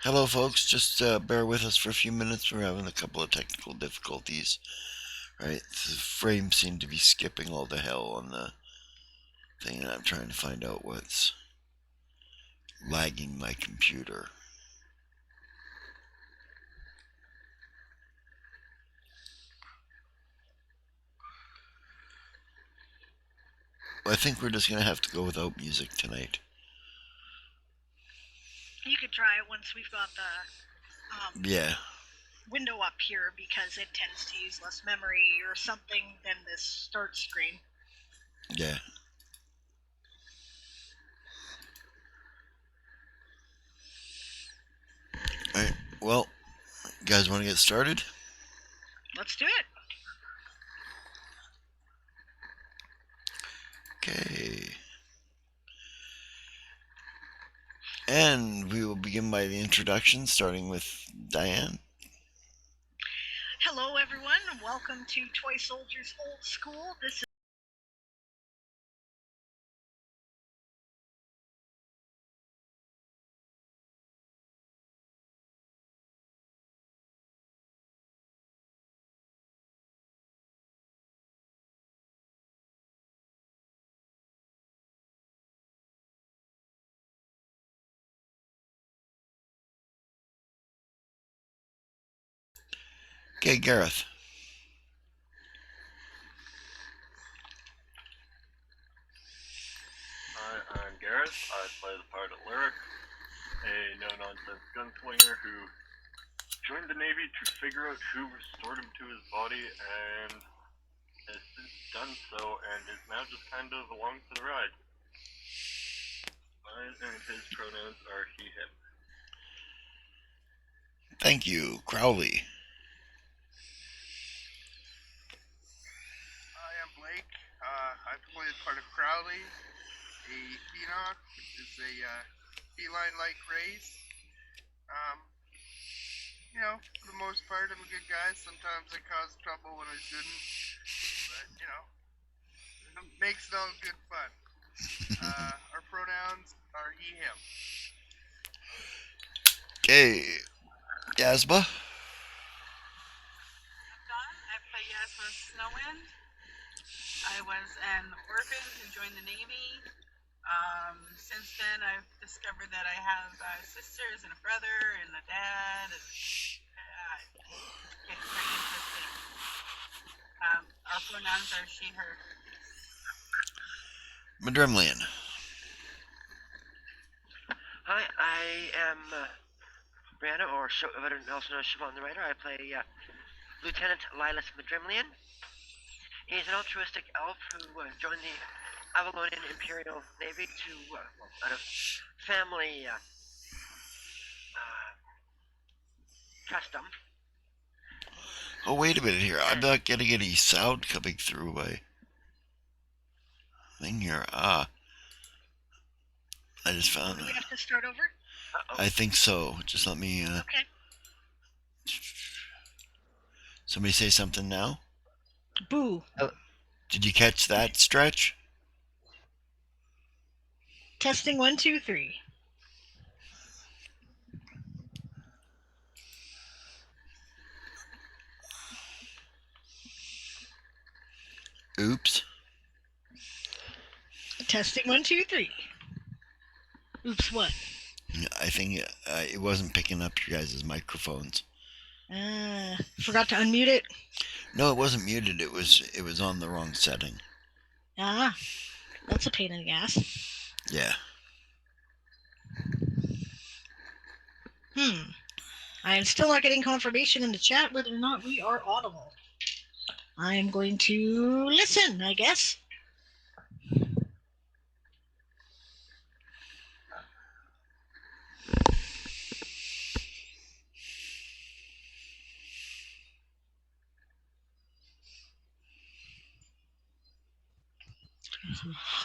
Hello, folks. Just bear with us for a few minutes. We're having a couple of technical difficulties. Right, the frames seem to be skipping all the hell on the thing, and I'm trying to find out what's lagging my computer. I think we're just gonna have to go without music tonight. You could try it once we've got the Yeah. window up here because it tends to use less memory or something than this start screen. Yeah. Alright, well, you guys want to get started? Let's do it. Okay. And we will begin by the introduction, starting with Diane. Hello, everyone. Welcome to Toy Soldiers Old School. This is Okay, Gareth. Hi, I'm Gareth. I play the part of Lyric, a no-nonsense gunslinger who joined the Navy to figure out who restored him to his body and has since done so and is now just kind of along for the ride. Mine and his pronouns are he, him. Thank you, Crowley. Hi, I'm Blake. I play the part of Crowley, a Phenom, which is a feline-like race. For the most part, I'm a good guy. Sometimes I cause trouble when I shouldn't, but it makes it all good fun. Our pronouns are he, him. Okay, Yasba. Dawn. I play Yasma Snowwind. I was an orphan who joined the Navy. Since then, I've discovered that I have sisters and a brother and a dad, and it's getting pretty interesting. Our pronouns are she, her. Madrimlian. Hi, I am Brianna, or also known as Siobhan the Writer. I play Lieutenant Lilas Madrimlian. He's an altruistic elf who joined the Avalonian Imperial Navy to, out of family custom. Oh, wait a minute here. I'm not getting any sound coming through my thing here. I just found Do we have to start over? I think so. Just let me. Okay. Somebody say something now? Boo. Did you catch that, Stretch? Testing 1, 2, 3. Oops. Testing 1, 2, 3. Oops, what? I think it wasn't picking up your guys' microphones. Forgot to unmute it? No, it wasn't muted. It was on the wrong setting. Ah, that's a pain in the ass. Yeah. I am still not getting confirmation in the chat whether or not we are audible. I am going to listen, I guess.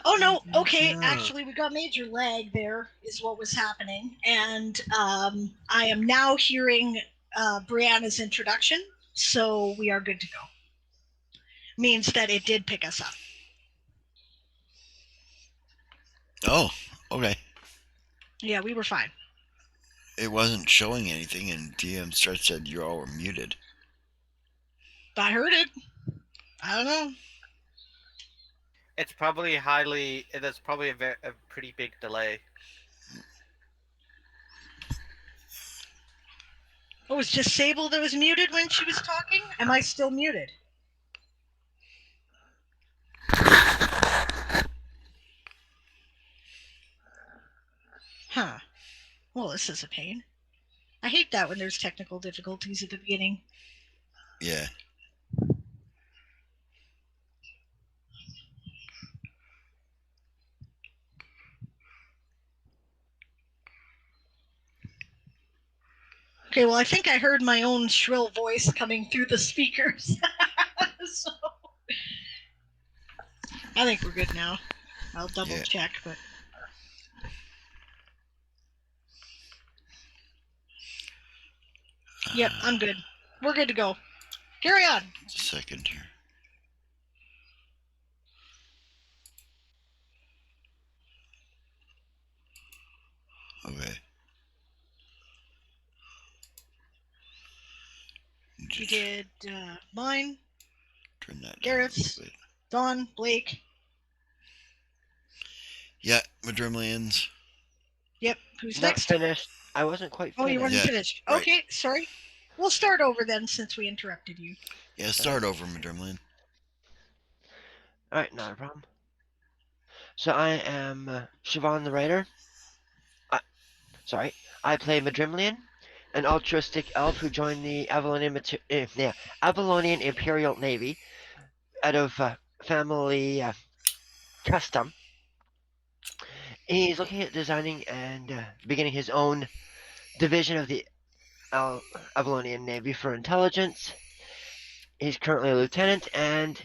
Oh no, okay, actually we got major lag there is what was happening, and I am now hearing Brianna's introduction, so we are good to go. Means that it did pick us up. Oh, okay. Yeah, we were fine. it wasn't showing anything, and DM Stretch said you all were muted. I heard it. I don't know. It's probably there's probably a pretty big delay. Oh, it was just Sable that was muted when she was talking? Am I still muted? Huh. Well, this is a pain. I hate that when there's technical difficulties at the beginning. Yeah. Okay, well, I think I heard my own shrill voice coming through the speakers. So I think we're good now. I'll double check, but yep, I'm good. We're good to go. Carry on. Just a second here. Okay. We did mine, Turn that Garrett's, down a little bit. Dawn, Blake. Yeah, Madrimlians. Yep. Who's Not next? finished. I wasn't quite finished. Oh, you weren't Yeah, finished. right. Okay, sorry. We'll start over then since we interrupted you. Yeah, start over, Madrimlian. Alright, not a problem. So I am Siobhan the Writer. I play Madrimlian, an altruistic elf who joined the Avalonian Imperial Navy out of family custom. He's looking at designing and beginning his own division of the Avalonian Navy for intelligence. He's currently a lieutenant and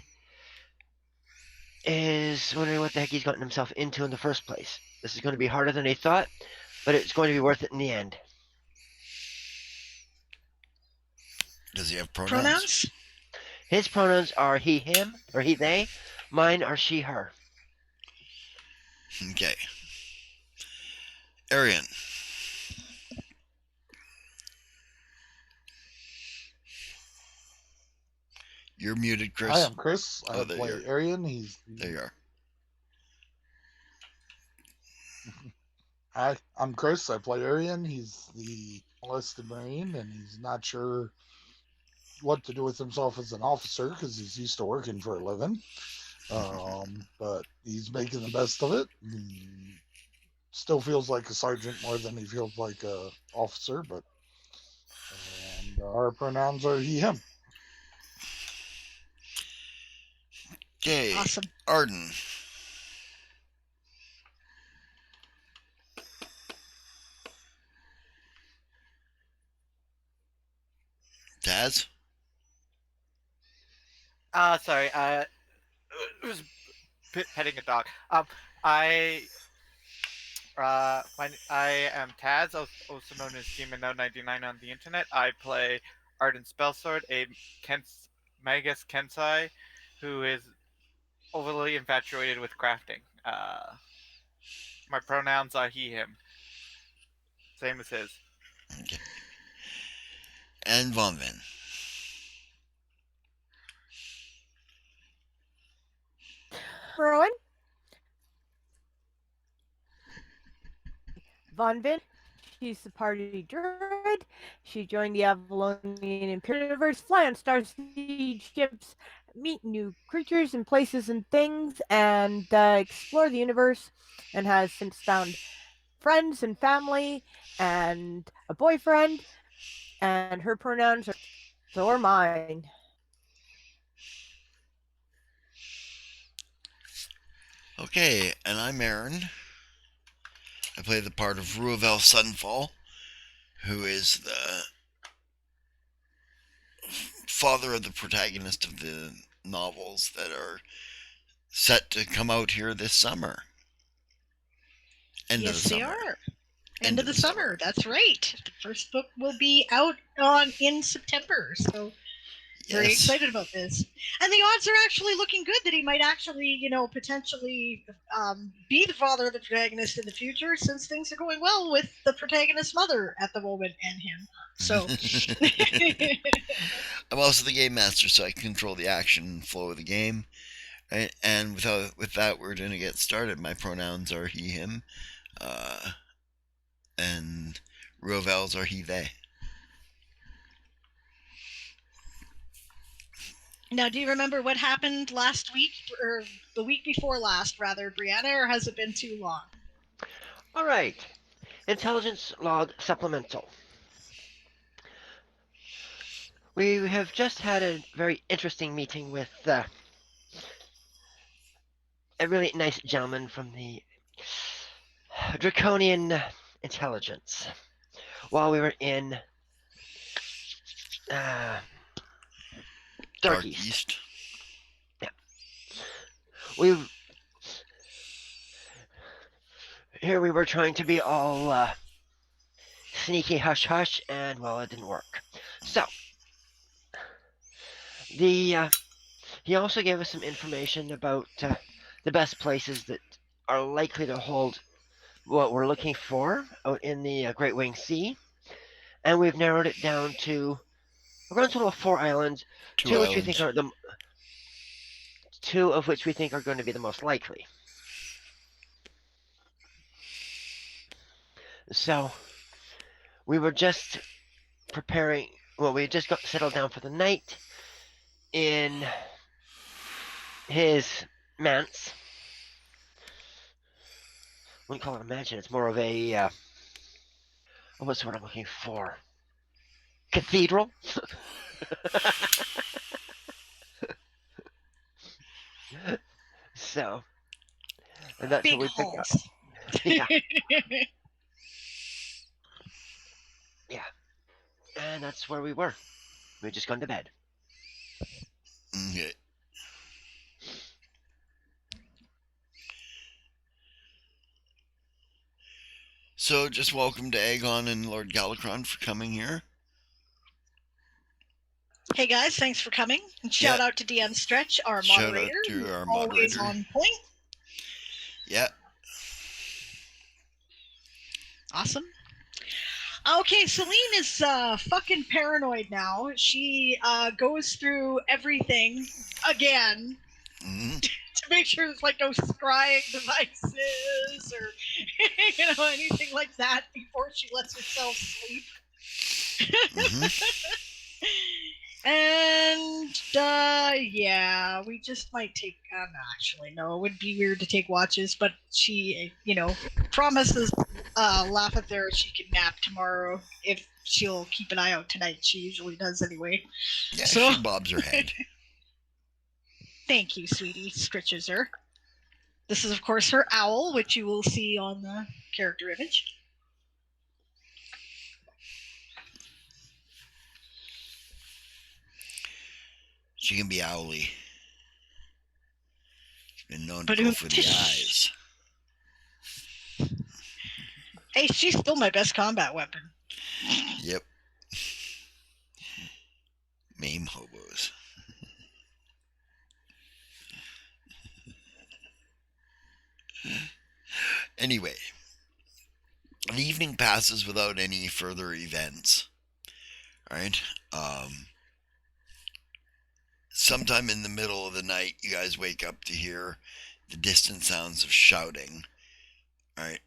is wondering what the heck he's gotten himself into in the first place. This is going to be harder than he thought, but it's going to be worth it in the end. Does he have Pronouns? His pronouns are he, him, or he, they. Mine are she, her. Okay. Arian. You're muted, Chris. I am Chris. I Oh, there play you are. Arian. He's There you are. I'm Chris. I play Arian. He's the enlisted Marine, and he's not sure what to do with himself as an officer because he's used to working for a living. But he's making the best of it. He still feels like a sergeant more than he feels like a officer. And our pronouns are he, him. Okay. Awesome. Arden. Taz? Sorry. It was petting a dog. I am Taz, also known as Demon099 on the internet. I play Arden Spellsword, a Magus Kensai, who is overly infatuated with crafting. My pronouns are he, him. Same as his. Okay. And Von Van. Rowan? Von Vin. She's the party druid. She joined the Avalonian Imperial Universe, fly on star siege ships, meet new creatures and places and things, and explore the universe, and has since found friends and family and a boyfriend, and her pronouns are so are mine. Okay, and I'm Aaron. I play the part of Ruavel Sunfall, who is the father of the protagonist of the novels that are set to come out here this summer. End of the summer. They are. End of the summer. That's right. The first book will be out in September. So Very Yes. excited about this. And the odds are actually looking good that he might actually, potentially be the father of the protagonist in the future, since things are going well with the protagonist's mother at the moment and him. So. I'm also the game master, so I control the action and flow of the game. Right? And with that, we're going to get started. My pronouns are he, him, and Rovel's are he, they. Now, do you remember what happened last week, or the week before last, rather, Brianna, or has it been too long? All right. Intelligence log supplemental. We have just had a very interesting meeting with a really nice gentleman from the Draconian Intelligence while we were in Darkeast. Yeah. Here we were trying to be all sneaky hush hush, and well, it didn't work. So he also gave us some information about the best places that are likely to hold what we're looking for out in the Great Wing Sea, and we've narrowed it down to a grand total of 4 islands, two of which we think are going to be the most likely. So we were just preparing. Well, we just got settled down for the night in his manse. I wouldn't call it a mansion. It's more of a what's the word I'm looking for? Cathedral. So, and that's Big what we picked up. halls. Yeah. Yeah. And that's where we were. We had just gone to bed. Okay. So, just welcome to Aegon and Lord Galacron for coming here. Hey guys, thanks for coming. And shout out to Diane Stretch, our Shout moderator. out to our always moderator. on point. Yeah. Awesome. Okay, Celine is fucking paranoid now. She goes through everything again to make sure there's like no scrying devices or anything like that before she lets herself sleep. And yeah, we just might take. Actually, no, it would be weird to take watches. But she, promises Lafather she can nap tomorrow if she'll keep an eye out tonight. She usually does anyway. Yeah, she bobs her head. Thank you, sweetie. Stretches her. This is, of course, her owl, which you will see on the character image. She can be owly. She's been known to go for the eyes. Hey, she's still my best combat weapon. Yep. Maim hobos. Anyway, the evening passes without any further events. Alright? Sometime in the middle of the night, you guys wake up to hear the distant sounds of shouting. Alright?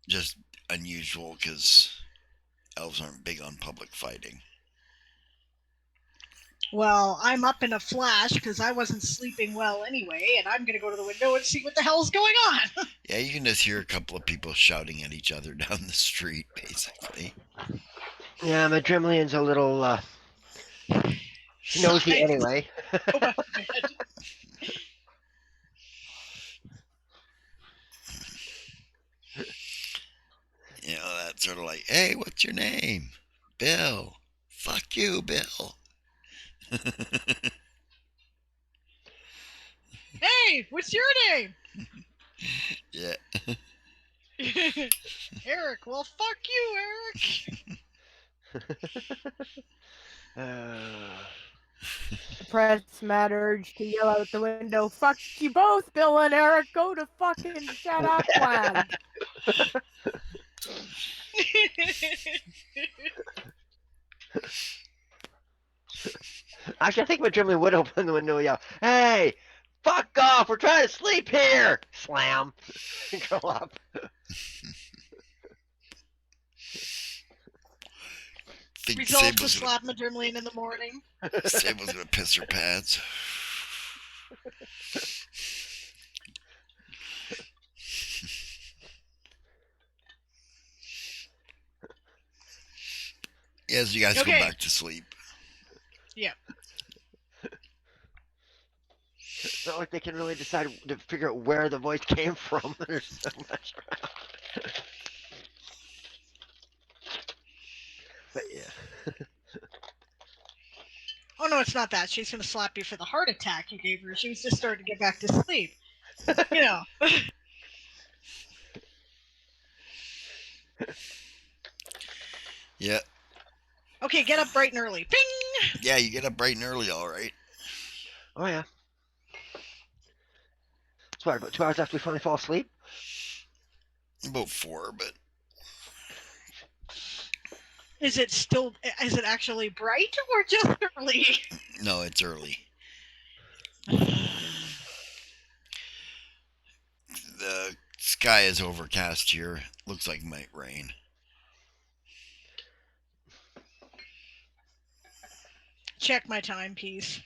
Just unusual because elves aren't big on public fighting. Well, I'm up in a flash because I wasn't sleeping well anyway, and I'm going to go to the window and see what the hell's going on. Yeah, you can just hear a couple of people shouting at each other down the street, basically. Yeah, Madrimlian's a little nosy anyway. That's sort of like, hey, what's your name? Bill. Fuck you, Bill. Hey, what's your name? Yeah. Eric. Well, fuck you, Eric. Suppress mad urge to yell out the window, "Fuck you both, Bill and Eric, go to fucking shut up land." Actually, I think Madrimley would open the window and yell, "Hey, fuck off! We're trying to sleep here!" Slam. Go up. Think Resolve to Sable's gonna, slap Madrimlian in the morning. Sable's gonna piss her pants. Yes, you guys go Okay. back to sleep. Yeah. It's not like they can really decide to figure out where the voice came from. There's so much around. But yeah. Oh no, it's not that. She's gonna slap you for the heart attack you gave her. She was just starting to get back to sleep. You know. Yeah. Okay, get up bright and early. Ping! Yeah, you get up bright and early, all right. Oh yeah. It's what, about 2 hours after we finally fall asleep? About 4, but Is it actually bright or just early? no, it's early. The sky is overcast here. Looks like it might rain. Check my timepiece.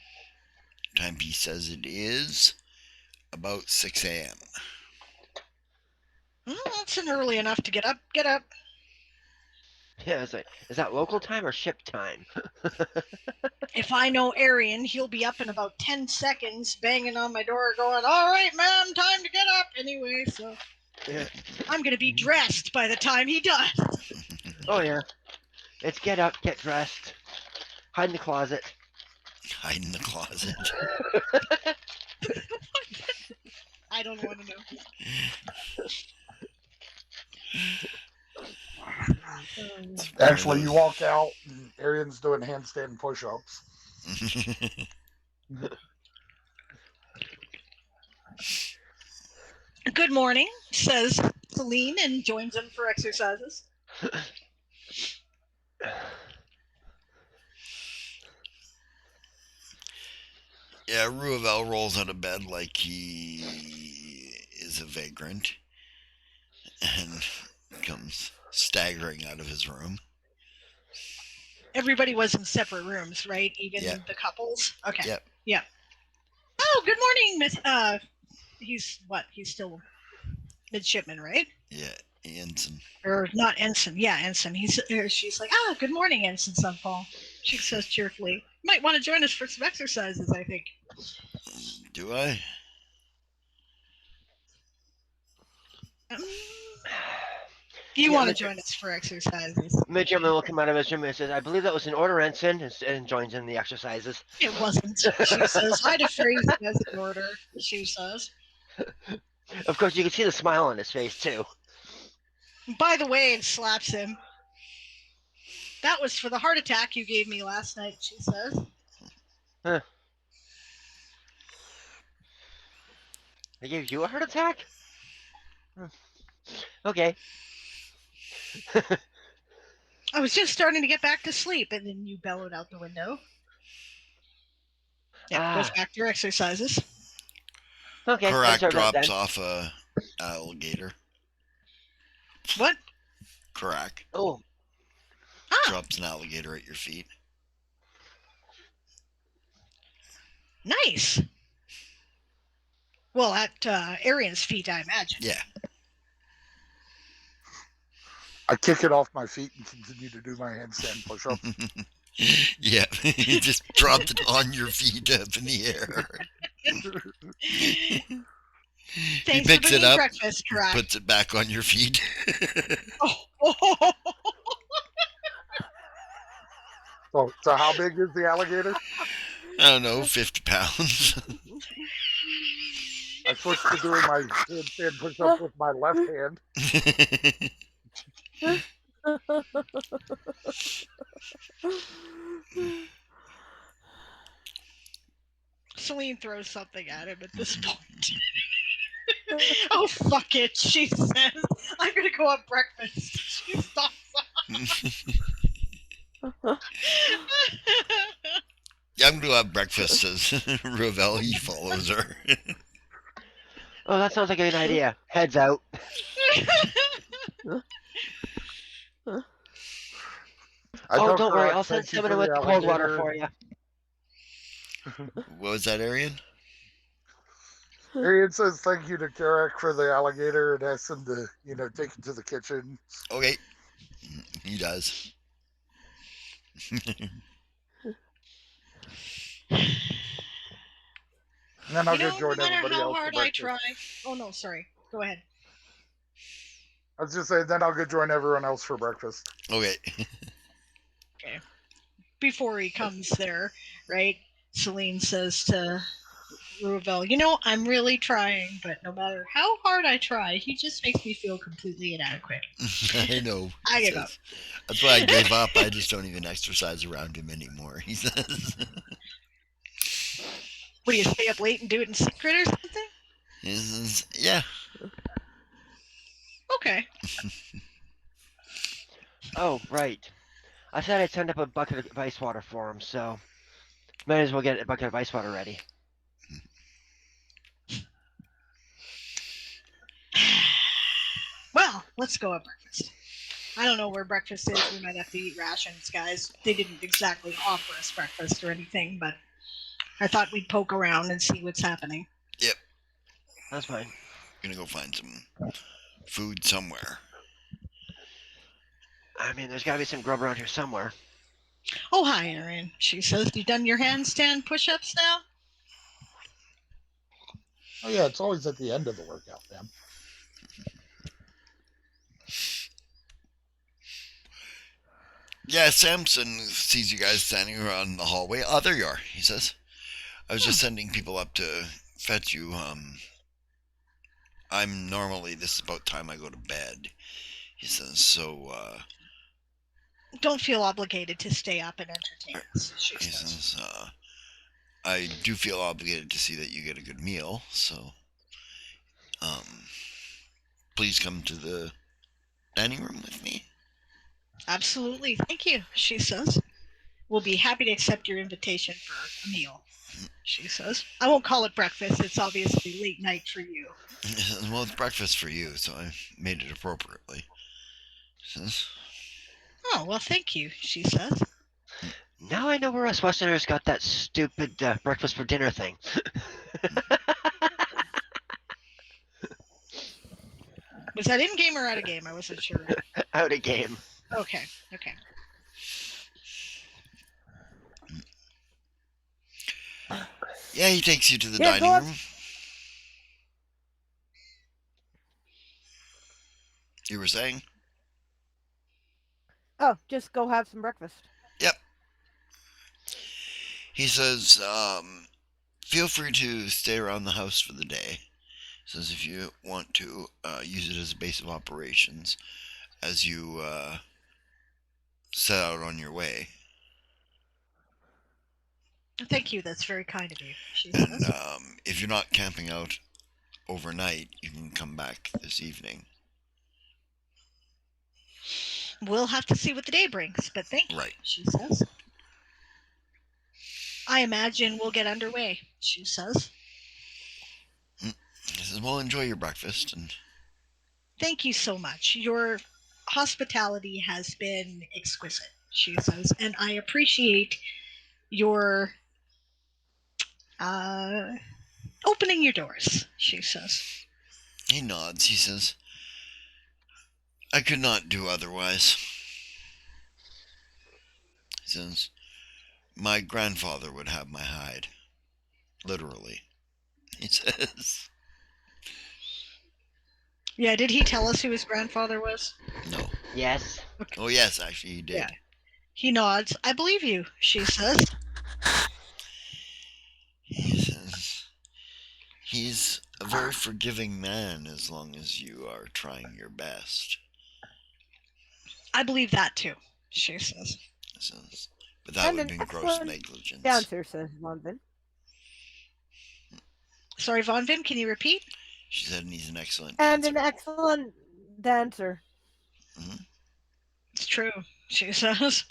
Timepiece says it is about 6 a.m. That's an early enough to get up. Get up. Yeah, it's like, is that local time or ship time? If I know Arian, he'll be up in about 10 seconds, banging on my door, going, "All right, ma'am, time to get up." Anyway, so Yeah. I'm gonna be dressed by the time he does. Oh yeah. It's get up, get dressed, hide in the closet. Hide in the closet. I don't want to know. Actually, you walk out, and Arian's doing handstand push-ups. Good morning, says Celine, and joins him for exercises. Yeah, Ruavel rolls out of bed like he is a vagrant and comes staggering out of his room. Everybody was in separate rooms, right? Even Yeah. the couples? Okay. Yep. Yeah. Oh, good morning, Miss. He's still midshipman, right? Yeah, Ensign. Or not ensign. Yeah, ensign. She's like, good morning, Ensign Sunfall. She says cheerfully. Might want to join us for some exercises, I think. Do I? You want to join us for exercises? Midgerman will come out of his room and says, "I believe that was an order, Ensign," and joins in the exercises. It wasn't. She says, "I'd have phrased it as an order," she says. Of course, you can see the smile on his face, too. By the way, and slaps him. "That was for the heart attack you gave me last night," she says. Huh. They gave you a heart attack? Okay. I was just starting to get back to sleep, and then you bellowed out the window. Yeah, goes back to your exercises. Okay. Karak drops off a alligator. What? Karak. Oh. Drops an alligator at your feet. Nice. Well, at Arian's feet, I imagine. Yeah. I kick it off my feet and continue to do my handstand push-ups. Yeah, he just dropped it on your feet up in the air. Thanks he picks for it up, breakfast, Karak. puts it back on your feet. So how big is the alligator? I don't know, 50 pounds. I switched to doing my handstand push-ups with my left hand. Celine throws something at him at this point. Oh, fuck it, she says. I'm gonna go have breakfast. She stops Yeah, I'm gonna have breakfast, says Ravel. He follows her. Oh, that sounds like a good idea. Heads out. Oh, don't worry. I'll send someone with the cold water for you. What was that, Arian? Arian says thank you to Karak for the alligator and asks him to, take it to the kitchen. Okay. He does. And then I'll no join matter everybody how else hard for I breakfast. try. Oh no, sorry. Go ahead. I was just saying, then I'll go join everyone else for breakfast. Okay. Okay. Before he comes there, right? Celine says to Ravel, I'm really trying, but no matter how hard I try, he just makes me feel completely inadequate. I know. I give up. That's why I gave up. I just don't even exercise around him anymore, he says. What, do you stay up late and do it in secret or something? He says, yeah. Okay. Oh, right. I said I'd send up a bucket of ice water for him, so might as well get a bucket of ice water ready. Well, let's go have breakfast. I don't know where breakfast is. We might have to eat rations, guys. They didn't exactly offer us breakfast or anything, but I thought we'd poke around and see what's happening. Yep. That's fine. Gonna go find some food somewhere. I mean, there's gotta be some grub around here somewhere. Oh, hi, Erin. She says, you done your handstand push-ups now? Oh, yeah, it's always at the end of the workout, man. Yeah, Samson sees you guys standing around the hallway. Oh, there you are, he says. I was just sending people up to fetch you. I'm normally, this is about time I go to bed. He says, so, Don't feel obligated to stay up and entertain us, she he says. says, I do feel obligated to see that you get a good meal, so, please come to the dining room with me. Absolutely, thank you, she says. We'll be happy to accept your invitation for a meal, she says. I won't call it breakfast. It's obviously late night for you. Well, it's breakfast for you, so I made it appropriately. He says, oh, well, thank you, she says. Now I know where us Westerners got that stupid breakfast for dinner thing. Was that in-game or out-of-game? I wasn't sure. Out of game. Okay. yeah, he takes you to the dining room. You were saying? Oh, just go have some breakfast. Yep. He says, feel free to stay around the house for the day. He says if you want to use it as a base of operations as you set out on your way. Thank you, that's very kind of you, she And says. if you're not camping out overnight, you can come back this evening. We'll have to see what the day brings, but thank you, she says. I imagine we'll get underway, she says. He says, well, enjoy your breakfast. And thank you so much. Your hospitality has been exquisite, she says, and I appreciate your opening your doors, she says. He nods. He says, I could not do otherwise. He says, my grandfather would have my hide. Literally. He says. Yeah, did he tell us who his grandfather was? No. Yes. Okay. Oh, yes, actually, he did. Yeah. He nods. I believe you, she says. He says, he's a very forgiving man as long as you are trying your best. I believe that too, she says. But that would have been gross negligence. Answer, says London. Sorry, Von Vin, can you repeat? She said he's an excellent And dancer. an excellent dancer. Mhm. It's true, she says.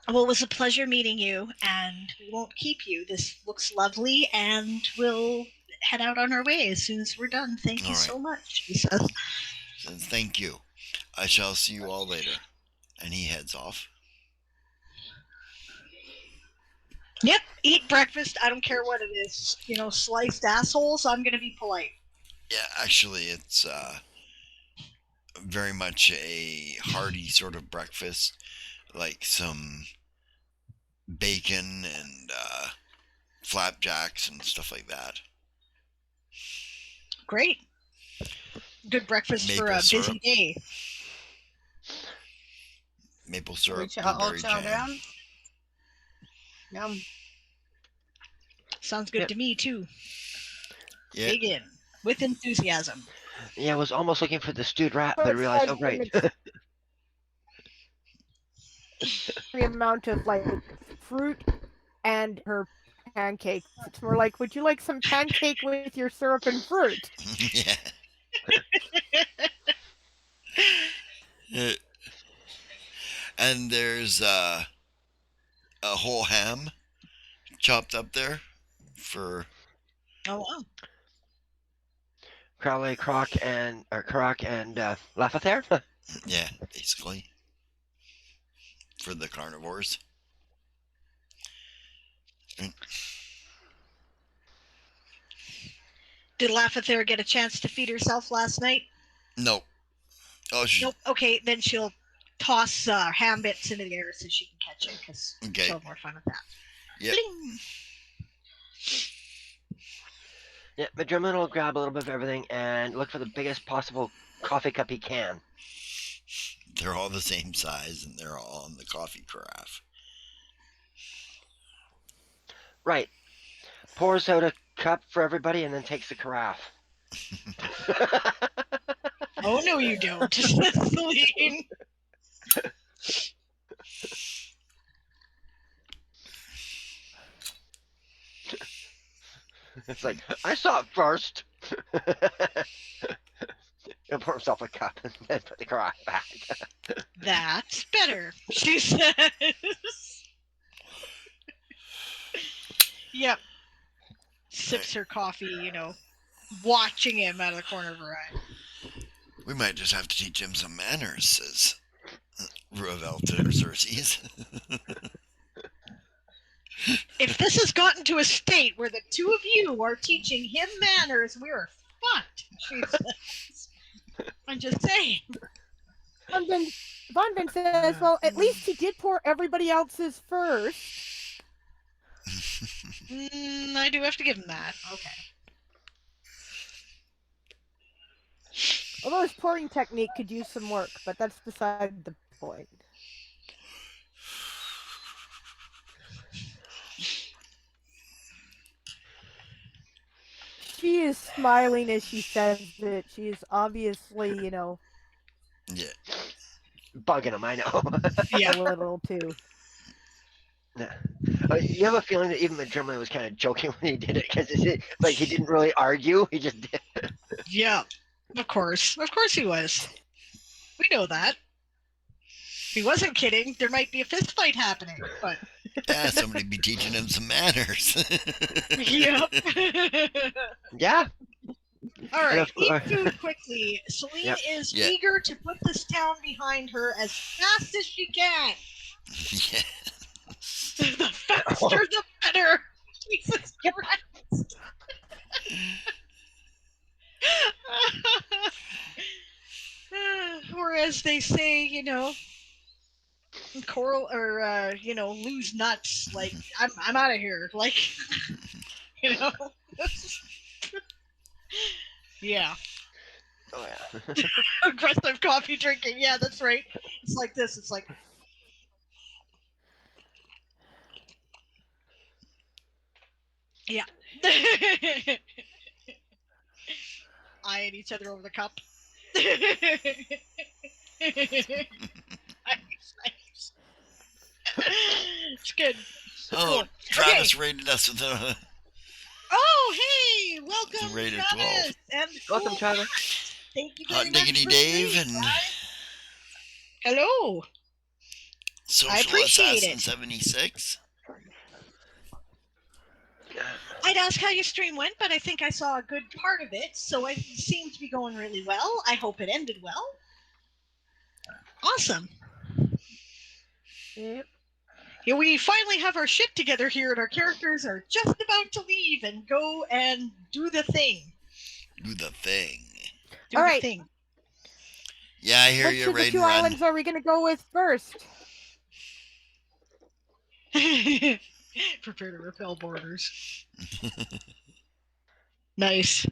Well, it was a pleasure meeting you, and we won't keep you. This looks lovely, and we'll head out on our way as soon as we're done. Thank you All so right. much, she says. Says, thank you. I shall see you all later. And he heads off. Yep, eat breakfast. I don't care what it is. You know, sliced assholes, I'm going to be polite. Yeah, actually, it's very much a hearty sort of breakfast, like some bacon and flapjacks and stuff like that. Great. Good breakfast for Maple a busy syrup. day. Maple syrup, I'll blueberry chow jam. down. Yum. Sounds good Yep. to me, too. Yeah, Dig in. With enthusiasm. Yeah, I was almost looking for the stewed rat, but I First realized, time oh, right. the amount of like fruit and her pancakes. It's more like, would you like some pancake with your syrup and fruit? yeah. And there's a whole ham chopped up there for Oh, wow. Crowley, Croc, and Lafathere. yeah, basically for the carnivores. Did Lafathere get a chance to feed herself last night? Nope. Oh, Nope. Okay, then she'll toss ham bits into the air so she can catch it, because Okay. she'll have more fun with that. Yep. Bling! Yeah, Madrimmon will grab a little bit of everything and look for the biggest possible coffee cup he can. They're all the same size and they're all on the coffee carafe. Right. Pours out a cup for everybody and then takes the carafe. Oh, no, you don't. Celine. It's like, I saw it first. He'll pour himself a cup and then put the carafe back. That's better, she says. Yep. Sips her coffee, you know, watching him out of the corner of her eye. We might just have to teach him some manners, says Ravel to Xerxes. If this has gotten to a state where the two of you are teaching him manners, we're fucked, she says. I'm just saying. Von Vin says, well, at least he did pour everybody else's first. I do have to give him that. Okay. Although his pouring technique could use some work, but that's beside the point. She is smiling as she says it. She is obviously, you know, Yeah. Bugging him, I know. Yeah. a little too. Yeah. You have a feeling that even Madrimmon was kind of joking when he did it, because like he didn't really argue. He just did. Yeah. Of course. Of course he was. We know that. If he wasn't kidding, there might be a fist fight happening, but... Yeah, somebody be teaching him some manners. Yep. Yeah. All right, of eat course- food quickly. Celine Yep. is Yeah. eager to put this town behind her as fast as she can. Yeah. The faster, the better. Jesus Christ. Or as they say, you know, coral or you know, lose nuts. Like I'm out of here. Like, you know. Yeah. Oh yeah. Aggressive coffee drinking. Yeah, that's right. It's like this. It's like. Yeah. Eyeing each other over the cup. Nice. It's good. Oh, Travis rated us with a Oh, hey, welcome, rated Travis, 12. and Welcome, Travis. Thank you Hot very much Diggity for Dave the and guys. Hello. Social appreciate Assassin it. 76. I'd ask how your stream went, but I think I saw a good part of it, so it seemed to be going really well. I hope it ended well. Awesome. Yep. Yeah, we finally have our shit together here, and our characters are just about to leave and go and do the thing. Do the thing. Do All the right. thing. Yeah, I hear Which you, of the Raid two and Run. islands are we going to go with first? Prepare to repel borders. Nice.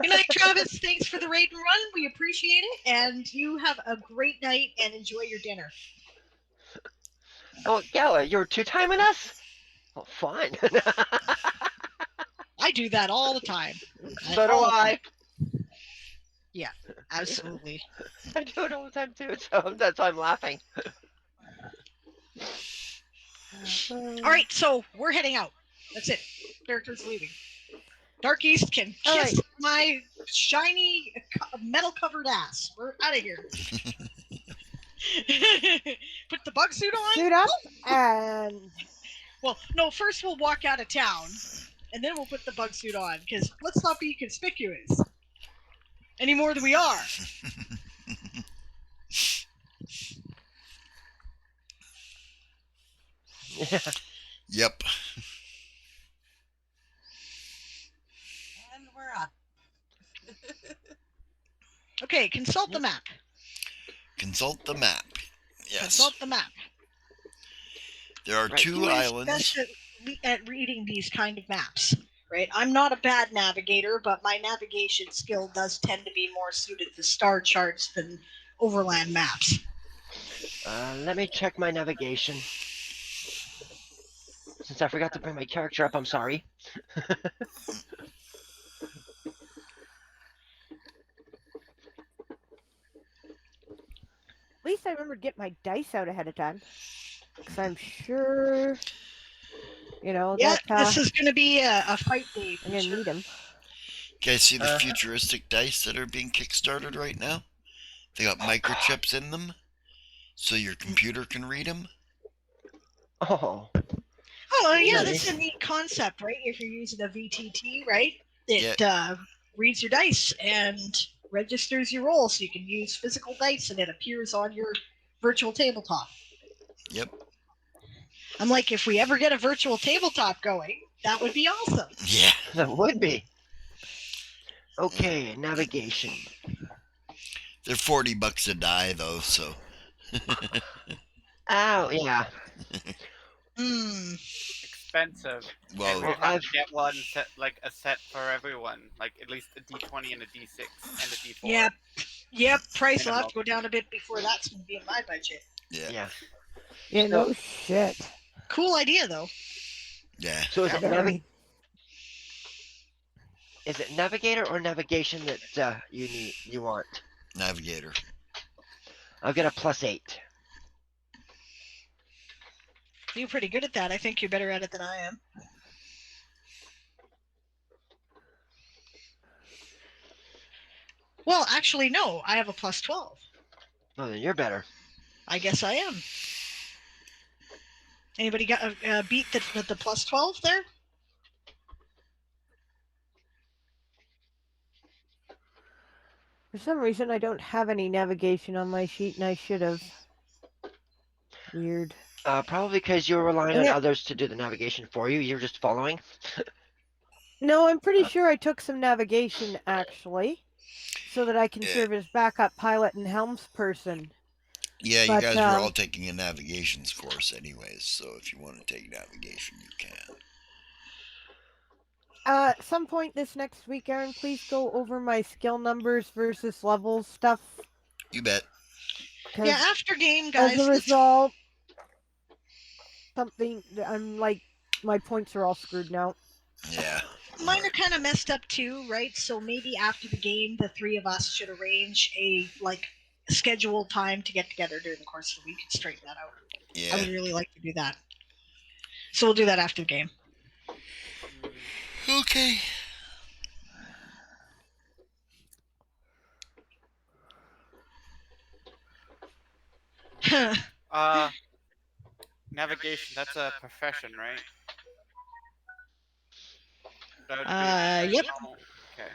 Good night, Travis. Thanks for the raid and run. We appreciate it. And you have a great night and enjoy your dinner. Oh, Gala, you're two-timing us? Well, fine. I do that all the time. So do I. Yeah, absolutely. I do it all the time too, so that's why I'm laughing. All right, so we're heading out. That's it. Characters leaving. Darkeast can All kiss right. my shiny metal-covered ass. We're out of here. Put the bug suit on. Suit up and Well, no, first we'll walk out of town, and then we'll put the bug suit on, because let's not be conspicuous any more than we are. Yeah. Yep. And we're up. Okay, consult the map. Consult the map. Yes. Consult the map. There are Right. two Who is islands. best at reading these kind of maps, right? I'm not a bad navigator, but my navigation skill does tend to be more suited to star charts than overland maps. Let me check my navigation. Since I forgot to bring my character up, I'm sorry. at least I remember to get my dice out ahead of time. Because I'm sure, Yeah, that this is going to be a fight day. I'm going to need them. You guys see the futuristic dice that are being kickstarted right now? They got microchips in them, so your computer can read them. Oh. Oh, yeah, Nice. that's a neat concept, right? If you're using a VTT, right? It Yeah. Reads your dice and registers your roll, so you can use physical dice, and it appears on your virtual tabletop. Yep. I'm like, if we ever get a virtual tabletop going, that would be awesome. Yeah. That would be. Okay, navigation. They're $40 a die though, so. Oh, yeah. Expensive. Well, and we have to get one set, like a set for everyone, like at least a D20 and a D6 and a D4. Yep. Price will Minimum. have to go down a bit before that's going to be in my budget. Yeah. Yeah, no shit. Cool idea, though. Yeah. So is it Very. Is it navigator or navigation that you want? Navigator. I've got a +8. You're pretty good at that. I think you're better at it than I am. Well, actually, no. I have a +12. Oh, then you're better. I guess I am. Anybody got beat the +12 there? For some reason, I don't have any navigation on my sheet, and I should have. Weird. Probably because you were relying on others to do the navigation for you. You're just following. No, I'm pretty sure I took some navigation, actually, so that I can serve as backup pilot and helmsperson. Yeah, you guys were all taking a navigations course anyways, so if you want to take navigation, you can. At some point this next week, Aaron, please go over my skill numbers versus levels stuff. You bet. Yeah, after game, guys. As a result, I'm like, my points are all screwed now. Yeah. Mine are kind of messed up too, right? So maybe after the game, the three of us should arrange a scheduled time to get together during the course of the week and straighten that out. Yeah. I would really like to do that. So we'll do that after the game. Okay. Navigation, that's a profession, right? That would be Yep. normal. Okay.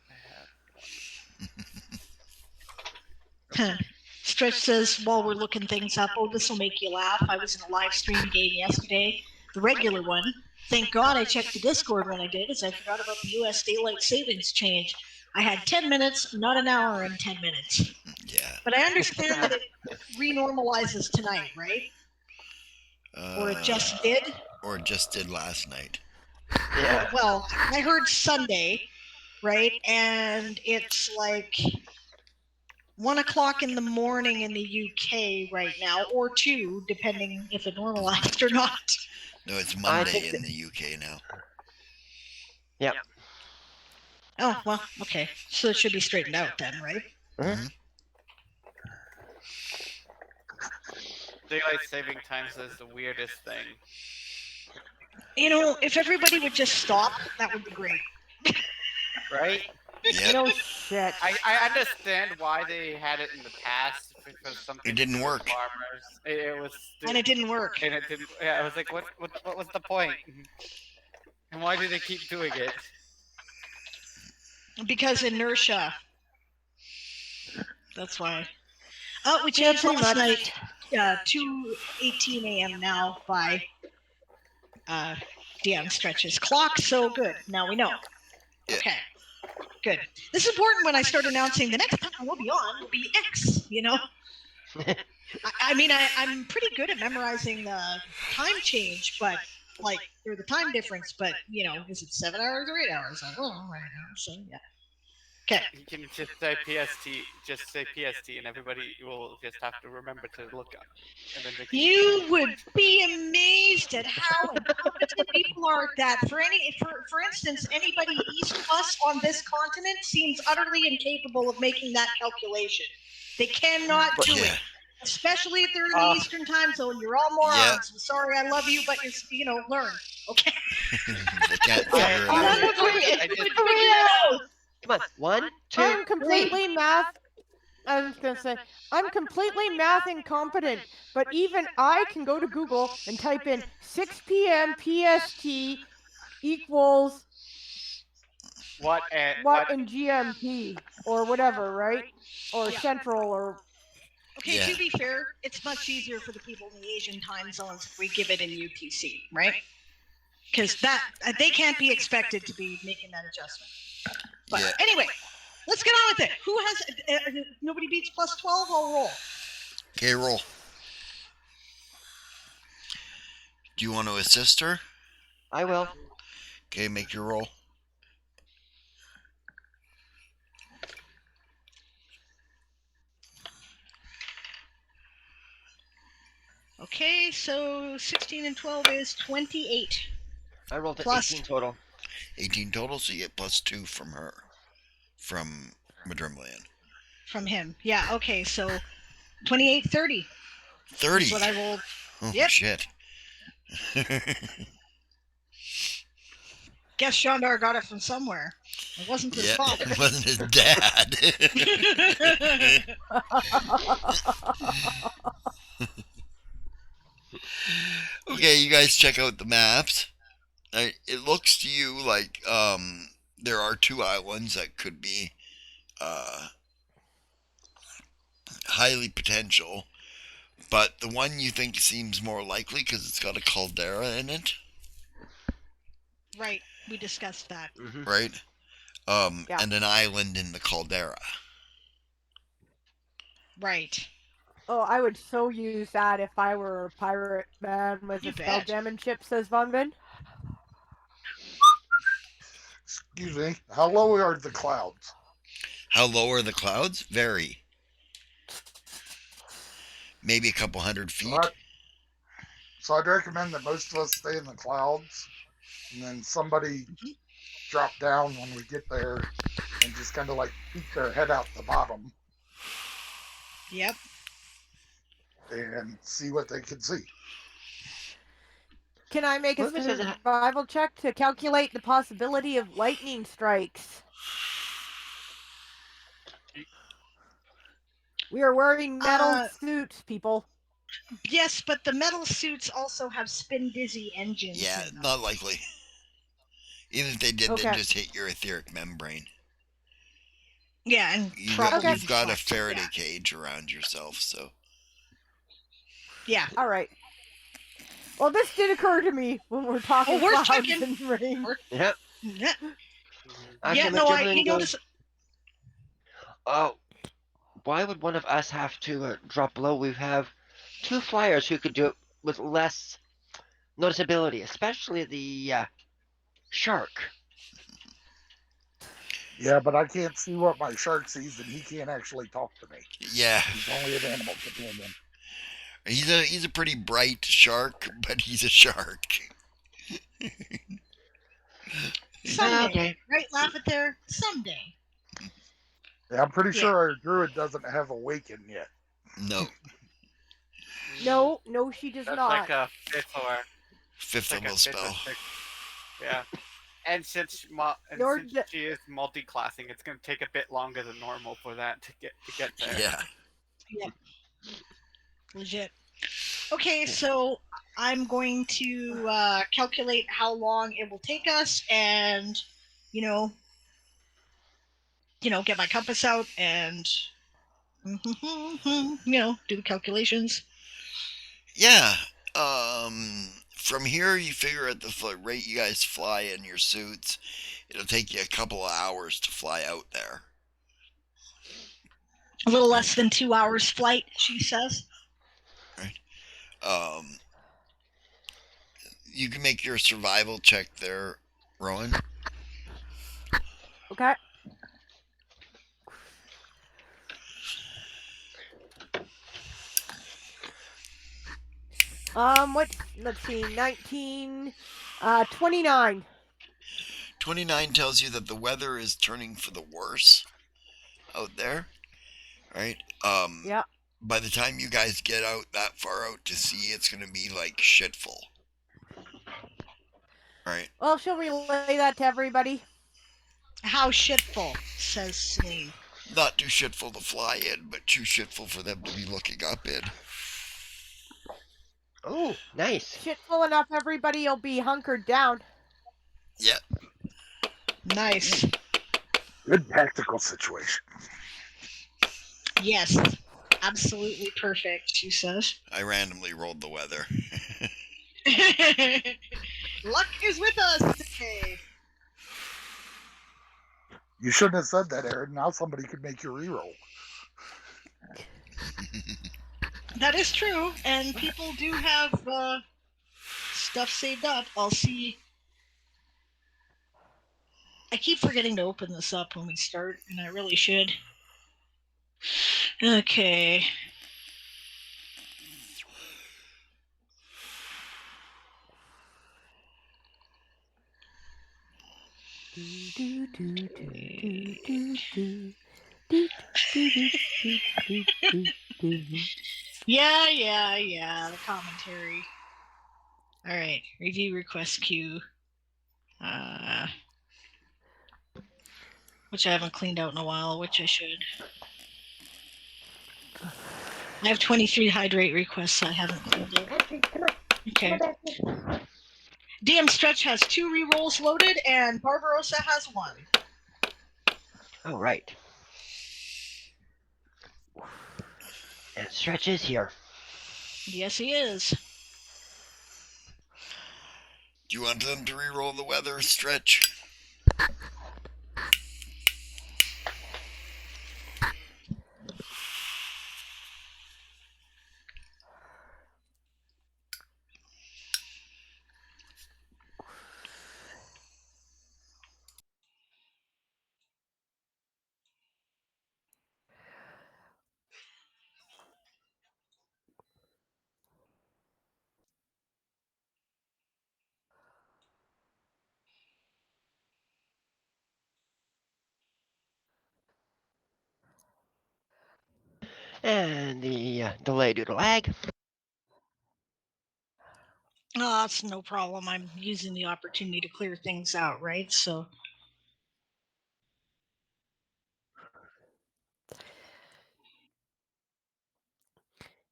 I have one. Stretch says, while we're looking things up, oh, this will make you laugh. I was in a live stream game yesterday, the regular one. Thank God I checked the Discord when I did, as I forgot about the U.S. daylight savings change. I had 10 minutes, not an hour and 10 minutes. Yeah. But I understand that it renormalizes tonight, right? Or it just did? Or it just did last night. Yeah. Well, I heard Sunday, right? And it's like 1 o'clock in the morning in the UK right now, or 2, depending if it normalized or not. No, it's Monday in the UK now. Yep. Oh, well, okay. So it should be straightened out then, right? Mm-hmm. Daylight saving times is the weirdest thing. You know, if everybody would just stop, that would be great. Right? Yep. No shit. I understand why they had it in the past because something It didn't work. farmers. It was And it didn't work. And it didn't. Yeah, I was like, what was the point? And why do they keep doing it? Because inertia. That's why. Oh, we changed last night. 2:18 a.m. now by Diane Stretch's clock. So good. Now we know. Yeah. Okay. Good. This is important when I start announcing the next time we'll be on will be X, you know? I mean, I'm pretty good at memorizing the time change, but like, or the time difference, but, you know, is it 7 hours or 8 hours? I don't know right now, so yeah. Okay. You can just say PST, and everybody will just have to remember to look up. And then they can... You would be amazed at how incompetent people are at that. For instance, anybody east of us on this continent seems utterly incapable of making that calculation. They cannot do it. Especially if they're in the Eastern time zone. You're all morons. Yeah. I'm sorry, I love you, but you know, learn. Okay. They can't figure it out. Come on. 1, 2, I'm completely math. I was gonna say I'm completely math incompetent, but even I can go to Google and type in 6 p.m. PST equals what in GMT or whatever, right? Or Central or. Okay, to be fair, it's much easier for the people in the Asian time zones if we give it in UTC, right? Because they can't be expected to be making that adjustment. But anyway, let's get on with it. Who has nobody beats plus 12? I'll roll. Okay, roll. Do you want to assist her? I will. Okay, make your roll. Okay, so 16 and 12 is 28. I rolled an Plus- 18 total. 18 total, so you get plus 2 from her. From Madrimlian. From him. Yeah, okay, so 28, 30. 30? That's what I rolled. Oh, Yep. shit. Guess Shandar got it from somewhere. It wasn't his father. It wasn't his dad. Okay, you guys check out the maps. It looks to you like there are 2 islands that could be highly potential, but the one you think seems more likely because it's got a caldera in it. Right, we discussed that. Mm-hmm. Right? Yeah. And an island in the caldera. Right. Oh, I would so use that if I were a pirate man with You a spell bet. jamming ship, says Von Ben. Excuse me. How low are the clouds? How low are the clouds? Very. Maybe a couple hundred feet. So I'd recommend that most of us stay in the clouds, and then somebody drop down when we get there, and just kind of like peek their head out the bottom. Yep. and see what they can see. Can I make a Movement doesn't ha- survival check to calculate the possibility of lightning strikes? We are wearing metal suits, people. Yes, but the metal suits also have spin dizzy engines. Yeah, in them. not likely. Even if they did, Okay. they'd just hit your etheric membrane. Yeah, and You've probably got a deflect, Faraday yeah. cage around yourself, so. Yeah. All right. Well, this did occur to me when we're talking we're clouds checking. and rain. Yep. Yeah, Actually, no, Madrimlian you goes. Oh, why would one of us have to drop below? We have 2 flyers who could do it with less noticeability, especially the shark. Yeah, but I can't see what my shark sees, and he can't actually talk to me. Yeah. He's only an animal companion. He's a pretty bright shark, but he's a shark. Someday, Okay. right? Laugh at there. Someday. Yeah, I'm pretty sure our druid doesn't have awakened yet. No. No, she does That's not. like a fifth level spell. Yeah. And since she is multi-classing, it's going to take a bit longer than normal for that to get there. Yeah. Yep. Legit. Okay, so I'm going to calculate how long it will take us, and get my compass out and do the calculations. Yeah. From here, you figure at the rate you guys fly in your suits, it'll take you a couple of hours to fly out there. A little less than 2 hours flight, she says. Right. You can make your survival check there, Rowan. Okay. Let's see, 19, 29. 29 tells you that the weather is turning for the worse out there, right? Yeah. By the time you guys get out that far out to sea, it's going to be like shitful. Right. Well, she'll relay that to everybody. How shitful, says Celine. Not too shitful to fly in, but too shitful for them to be looking up in. Oh, nice. Shitful enough, everybody will be hunkered down. Yep. Nice. Good tactical situation. Yes. Absolutely perfect, she says. I randomly rolled the weather. Luck is with us today. You shouldn't have said that, Aaron. Now somebody could make you reroll. That is true, and people do have stuff saved up. I'll see. I keep forgetting to open this up when we start, and I really should. Okay. Yeah, the commentary. All right, review request queue. Which I haven't cleaned out in a while, which I should. I have 23 hydrate requests I haven't cleaned out. Okay. DM Stretch has 2 rerolls loaded, and Barbarossa has 1. All right. And Stretch is here. Yes, he is. Do you want them to re-roll the weather, Stretch? And the delay due to lag. Oh, it's no problem. I'm using the opportunity to clear things out, right? So.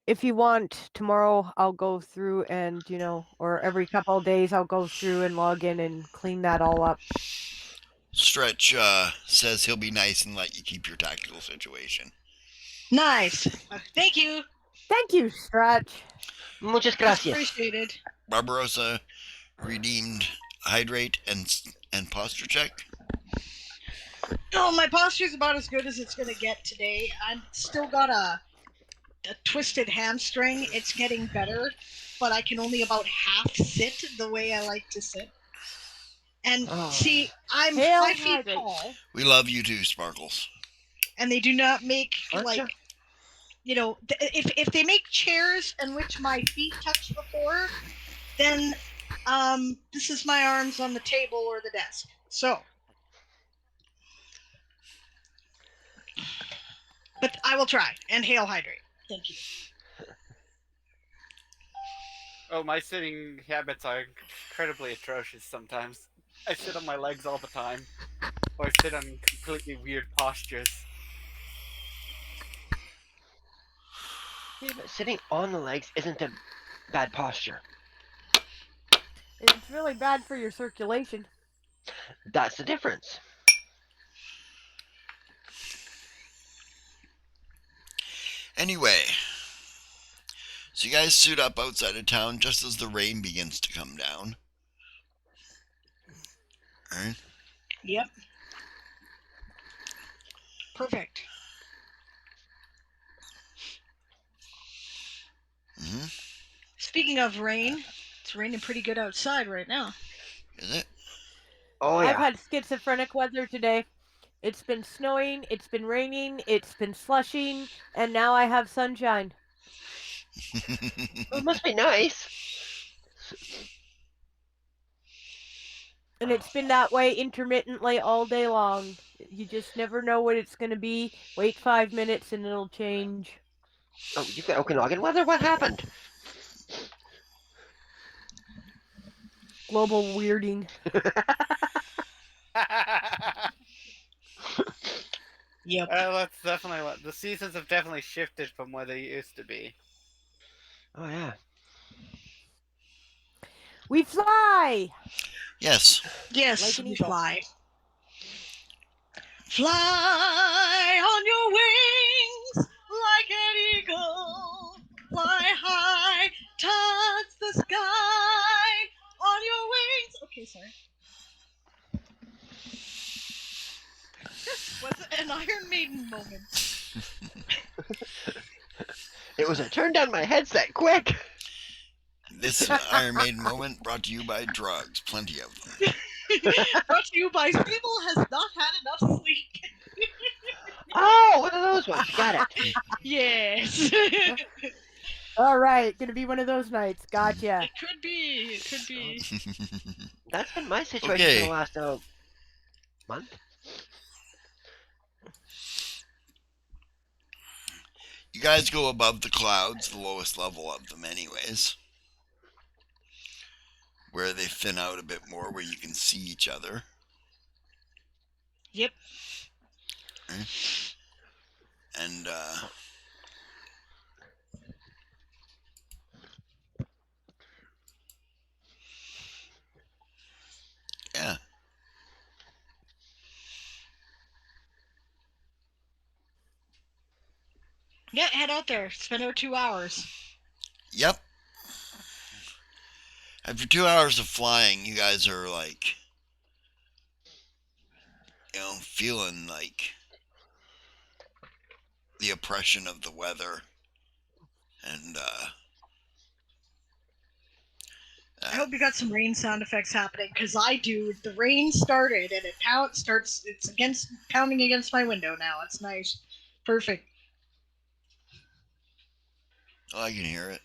If you want, tomorrow I'll go through and, or every couple of days I'll go through and log in and clean that all up. Stretch says he'll be nice and let you keep your tactical situation. Nice. Thank you. Thank you, Stretch. Muchas That's gracias. appreciated. Barbarossa redeemed hydrate and posture check. No, my posture's about as good as it's going to get today. I've still got a twisted hamstring. It's getting better, but I can only about half sit the way I like to sit. And see, I'm Hail 5 feet hydrate. tall, We love you too, Sparkles. and they do not make Aren't ya? if they make chairs in which my feet touch the floor, then this is my arms on the table or the desk. So, but I will try and hail hydrate. Thank you. Oh, my sitting habits are incredibly atrocious sometimes. I sit on my legs all the time, or I sit on completely weird postures. Yeah, but sitting on the legs isn't a bad posture. It's really bad for your circulation. That's the difference. Anyway, so you guys suit up outside of town just as the rain begins to come down. Alright. Yep. Perfect. Mm-hmm. Speaking of rain, it's raining pretty good outside right now. Is it? Oh, yeah. I've had schizophrenic weather today. It's been snowing, it's been raining, it's been slushing, and now I have sunshine. Well, it must be nice. And it's been that way intermittently all day long. You just never know what it's going to be. Wait 5 minutes and it'll change. Oh, you've got Okanagan weather? What happened? Global weirding. Yep. That's definitely what the seasons have definitely shifted from where they used to be. Oh, yeah. We fly! Yes. Yes, Like an we eagle. fly. Fly on your wings like an eagle. Fly high, touch the sky on your wings. Okay, sorry. This was an Iron Maiden moment. It was a turn down my headset quick. This Iron Maiden moment brought to you by drugs. Plenty of them. Brought to you by Stable has not had enough sleep. Oh, one of those ones. Got it. Yes. All right, gonna be one of those nights. Gotcha. It could be. It could be. That's been my situation Okay. for the last month. You guys go above the clouds, the lowest level of them anyways, where they thin out a bit more, where you can see each other. Yep. Okay. And yeah. Yeah, head out there. Spend our 2 hours. Yep. After 2 hours of flying, you guys are like, feeling like the oppression of the weather. And I hope you got some rain sound effects happening, because I do. The rain started and it starts. It's pounding against my window now. It's nice, perfect. oh, I can hear it.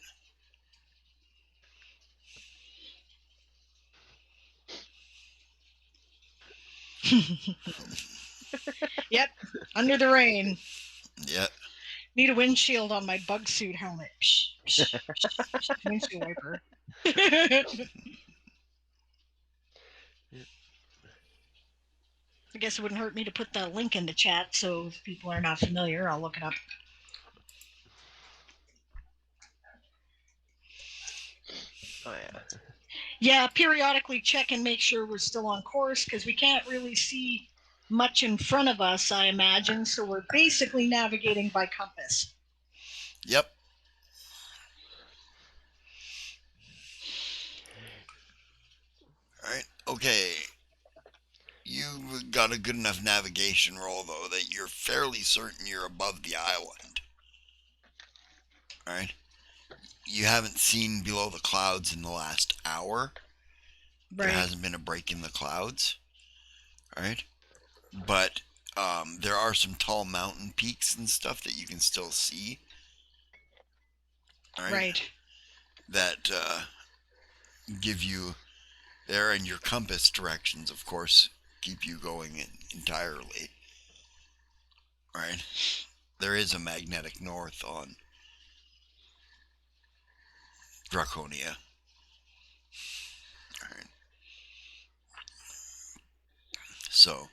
Yep, under the rain. Yep. Need a windshield on my bug suit helmet. Psh, psh, psh, psh, windshield wiper. I guess it wouldn't hurt me to put the link in the chat, so if people are not familiar, I'll look it up. Oh yeah. Yeah, periodically check and make sure we're still on course, because we can't really see much in front of us, I imagine, so we're basically navigating by compass. Yep. All right. Okay. You've got a good enough navigation roll, though, that you're fairly certain you're above the island. All right. You haven't seen below the clouds in the last hour. There hasn't been a break in the clouds. All right. But there are some tall mountain peaks and stuff that you can still see. All right. That give you there, and your compass directions, of course, keep you going entirely. All right. There is a magnetic north on Draconia. All right. So,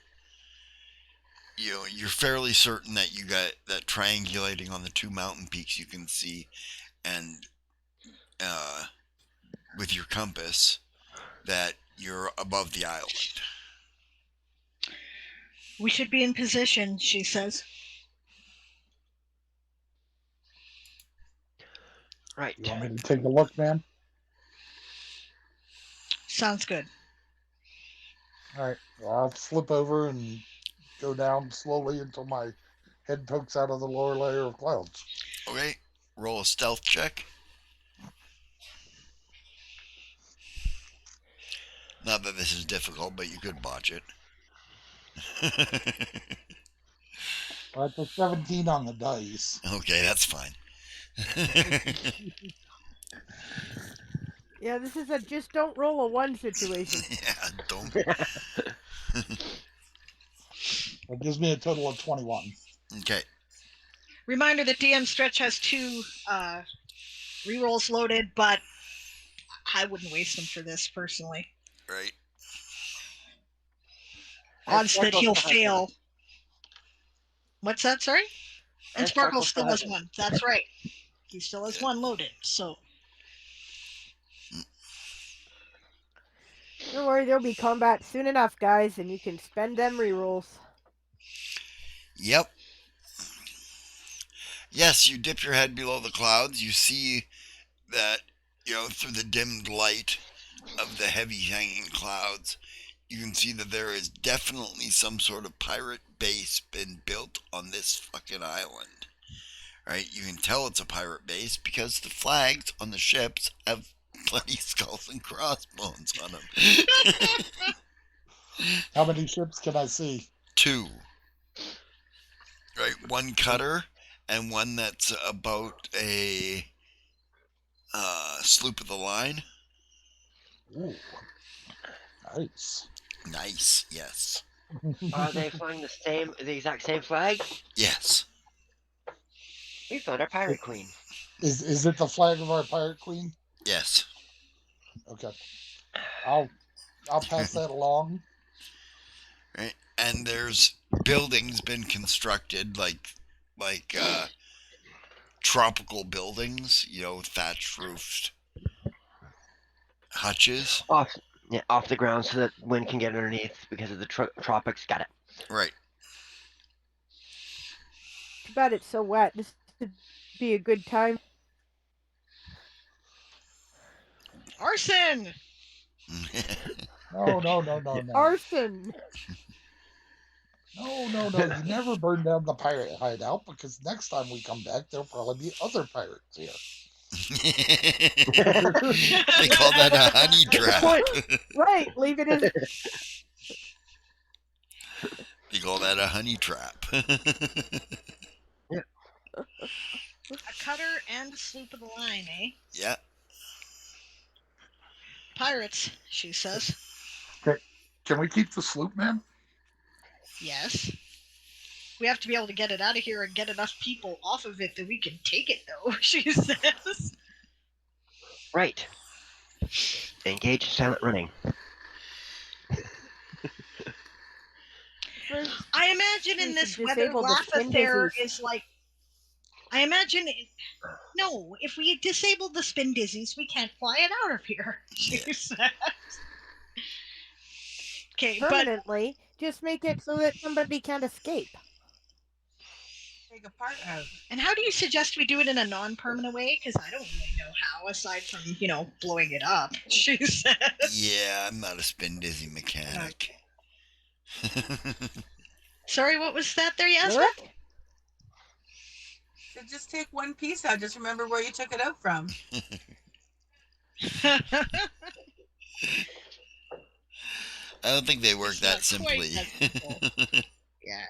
you're fairly certain that you got that triangulating on the two mountain peaks you can see, and with your compass, that you're above the island. We should be in position, she says. Right. You want me to take a look, man? Sounds good. All right. Well, I'll slip over and go down slowly until my head pokes out of the lower layer of clouds. Okay. Roll a stealth check. Not that this is difficult, but you could botch it. Well, it's a 17 on the dice. Okay, that's fine. Yeah, this is a just don't roll a 1 situation. Yeah, don't. It gives me a total of 21. Okay. Reminder that DM Stretch has 2 rerolls loaded, but I wouldn't waste them for this personally. Right. Odds that he'll fail. What's that, sorry? And Sparkle still has 1. That's right. He still has 1 loaded, so. Don't worry, there'll be combat soon enough, guys, and you can spend them rerolls. Yep. Yes, you dip your head below the clouds. You see that, through the dimmed light of the heavy hanging clouds, you can see that there is definitely some sort of pirate base been built on this fucking island. Right? You can tell it's a pirate base because the flags on the ships have bloody skulls and crossbones on them. How many ships can I see? 2. Right? 1 cutter and 1 that's about a sloop of the line. Ooh. Nice. Nice, yes. Are they flying the exact same flag? Yes. We found our pirate queen. Is it the flag of our pirate queen? Yes. Okay. I'll pass that along. Right? And there's buildings been constructed like tropical buildings, thatched roofed hutches. Off the ground so that wind can get underneath because of the tropics. Got it. Right. Too bad it's so wet. This would be a good time. Arson! No. Arson! No. You never burn down the pirate hideout because next time we come back, there'll probably be other pirates here. They call that a honey trap. Right, leave it as... They call that a honey trap. A cutter and a sloop of the line, eh? Yeah. Pirates, she says. Can we keep the sloop, man? Yes. We have to be able to get it out of here and get enough people off of it that we can take it, though, she says. Right. Engage silent running. First, I imagine we in should this weather, disable the spin Laugh-a-Thair dizzies. is like... I imagine... No, if we disable the spin dizzies, we can't fly it out of here, she says. Okay, but... Permanently, just make it so that somebody can't escape. Take a part out. And how do you suggest we do it in a non-permanent way? Because I don't really know how, aside from, blowing it up, she says. Yeah, I'm not a spin dizzy mechanic. Sorry, what was that there, Yasmin? Lyric? So just take one piece out. Just remember where you took it out from. I don't think they work It's that not simply. quite that simple. Yeah.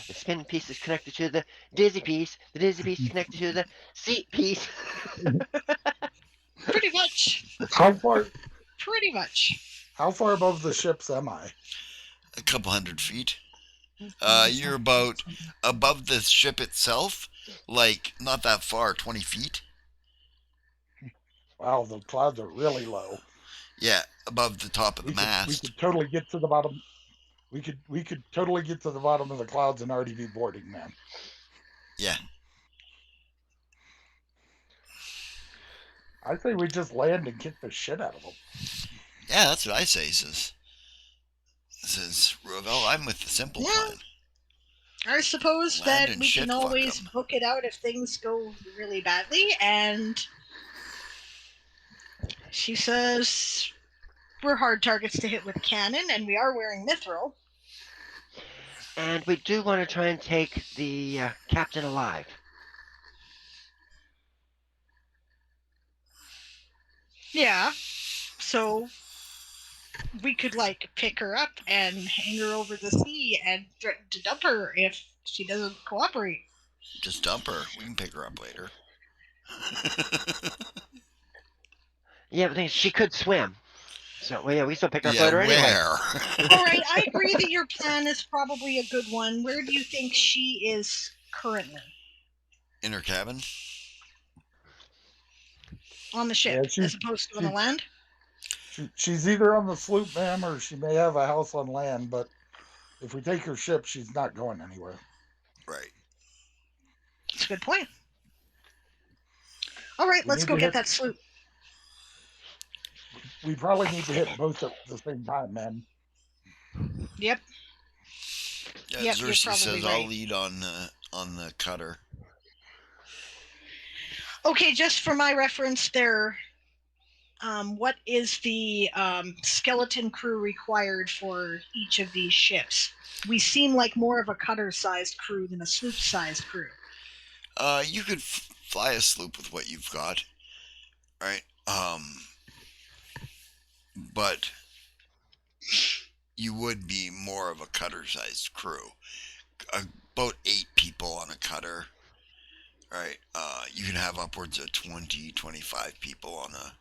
The spin piece is connected to the dizzy piece. The dizzy piece is connected to the seat piece. Pretty much. How far? Pretty much. How far above the ships am I? A couple 100 feet. You're about above the ship itself, like not that far, 20 feet. Wow, the clouds are really low. Yeah, above the top of the mast. We could totally get to the bottom. We could totally get to the bottom of the clouds and already be boarding them. Yeah. I say we just land and kick the shit out of them. Yeah, that's what I say, says Rovel. I'm with the simple plan. I suppose Land that and we shit can fuck always 'em. book it out if things go really badly, and she says we're hard targets to hit with cannon, and we are wearing mithril. And we do want to try and take the captain alive. Yeah, so we could, pick her up and hang her over the sea and threaten to dump her if she doesn't cooperate. Just dump her. We can pick her up later. Yeah, but the thing is, she could swim. So, well, yeah, we still pick her up Yeah, later anyway. where? All right, I agree that your plan is probably a good one. Where do you think she is currently? In her cabin? On the ship, Yeah, as opposed to on the land? She's either on the sloop, ma'am, or she may have a house on land, but if we take her ship, she's not going anywhere. Right. That's a good point. All right, let's go get that sloop. We probably need to hit both at the same time, man. Yep. Yeah, Yep, you're Xerxes probably says right. I'll lead on the cutter. Okay, just for my reference there, what is the skeleton crew required for each of these ships? We seem like more of a cutter-sized crew than a sloop-sized crew. You could fly a sloop with what you've got, right? But you would be more of a cutter-sized crew. About 8 people on a cutter, right? You can have upwards of 20, 25 people on a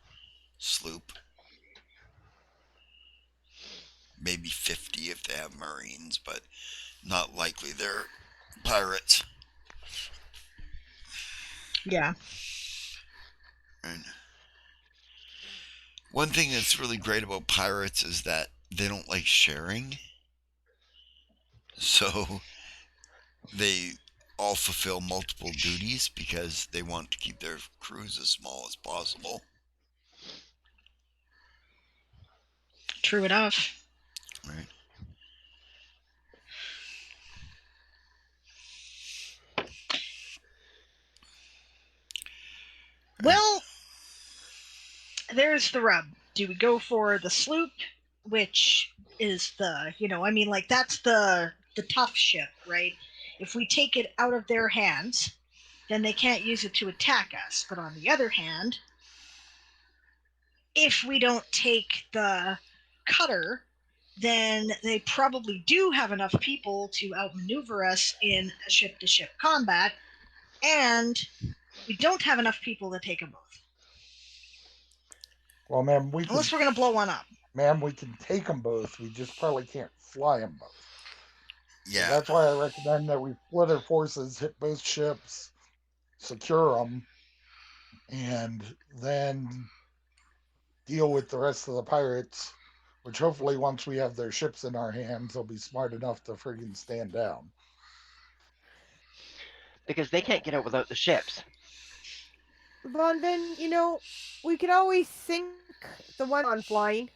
sloop. Maybe 50 if they have Marines, but not likely. They're pirates. Yeah. And one thing that's really great about pirates is that they don't like sharing. So they all fulfill multiple duties because they want to keep their crews as small as possible. True enough. Right. Well, there's the rub. Do we go for the sloop, which is that's the tough ship, right? If we take it out of their hands, then they can't use it to attack us. But on the other hand, if we don't take the cutter, then they probably do have enough people to outmaneuver us in a ship-to-ship combat, and we don't have enough people to take them both. Well, ma'am, Unless we're going to blow one up. ma'am, we can take them both. We just probably can't fly them both. So Yeah. that's why I recommend that we split our forces, hit both ships, secure them, and then deal with the rest of the pirates, which hopefully once we have their ships in our hands, they'll be smart enough to friggin' stand down. Because they can't get out without the ships. Von Vin, we can always sink the one on flying.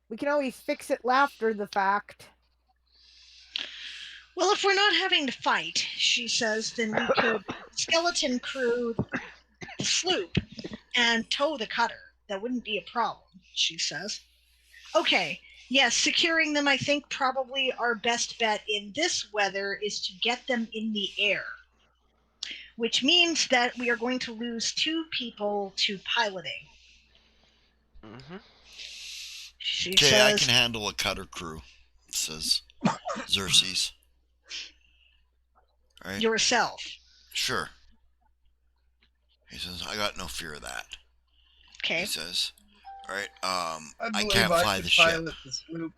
We can always fix it after the fact. Well, if we're not having to fight, she says, then we could skeleton crew the sloop and tow the cutter. That wouldn't be a problem, she says. Okay, yes, securing them, I think probably our best bet in this weather is to get them in the air, which means that we are going to lose 2 people to piloting. Mm-hmm. She Okay, says, I can handle a cutter crew, says Xerxes. Right? yourself. Sure. He says, I got no fear of that. Okay. He says, all right, I can't fly could the ship. pilot the sloop.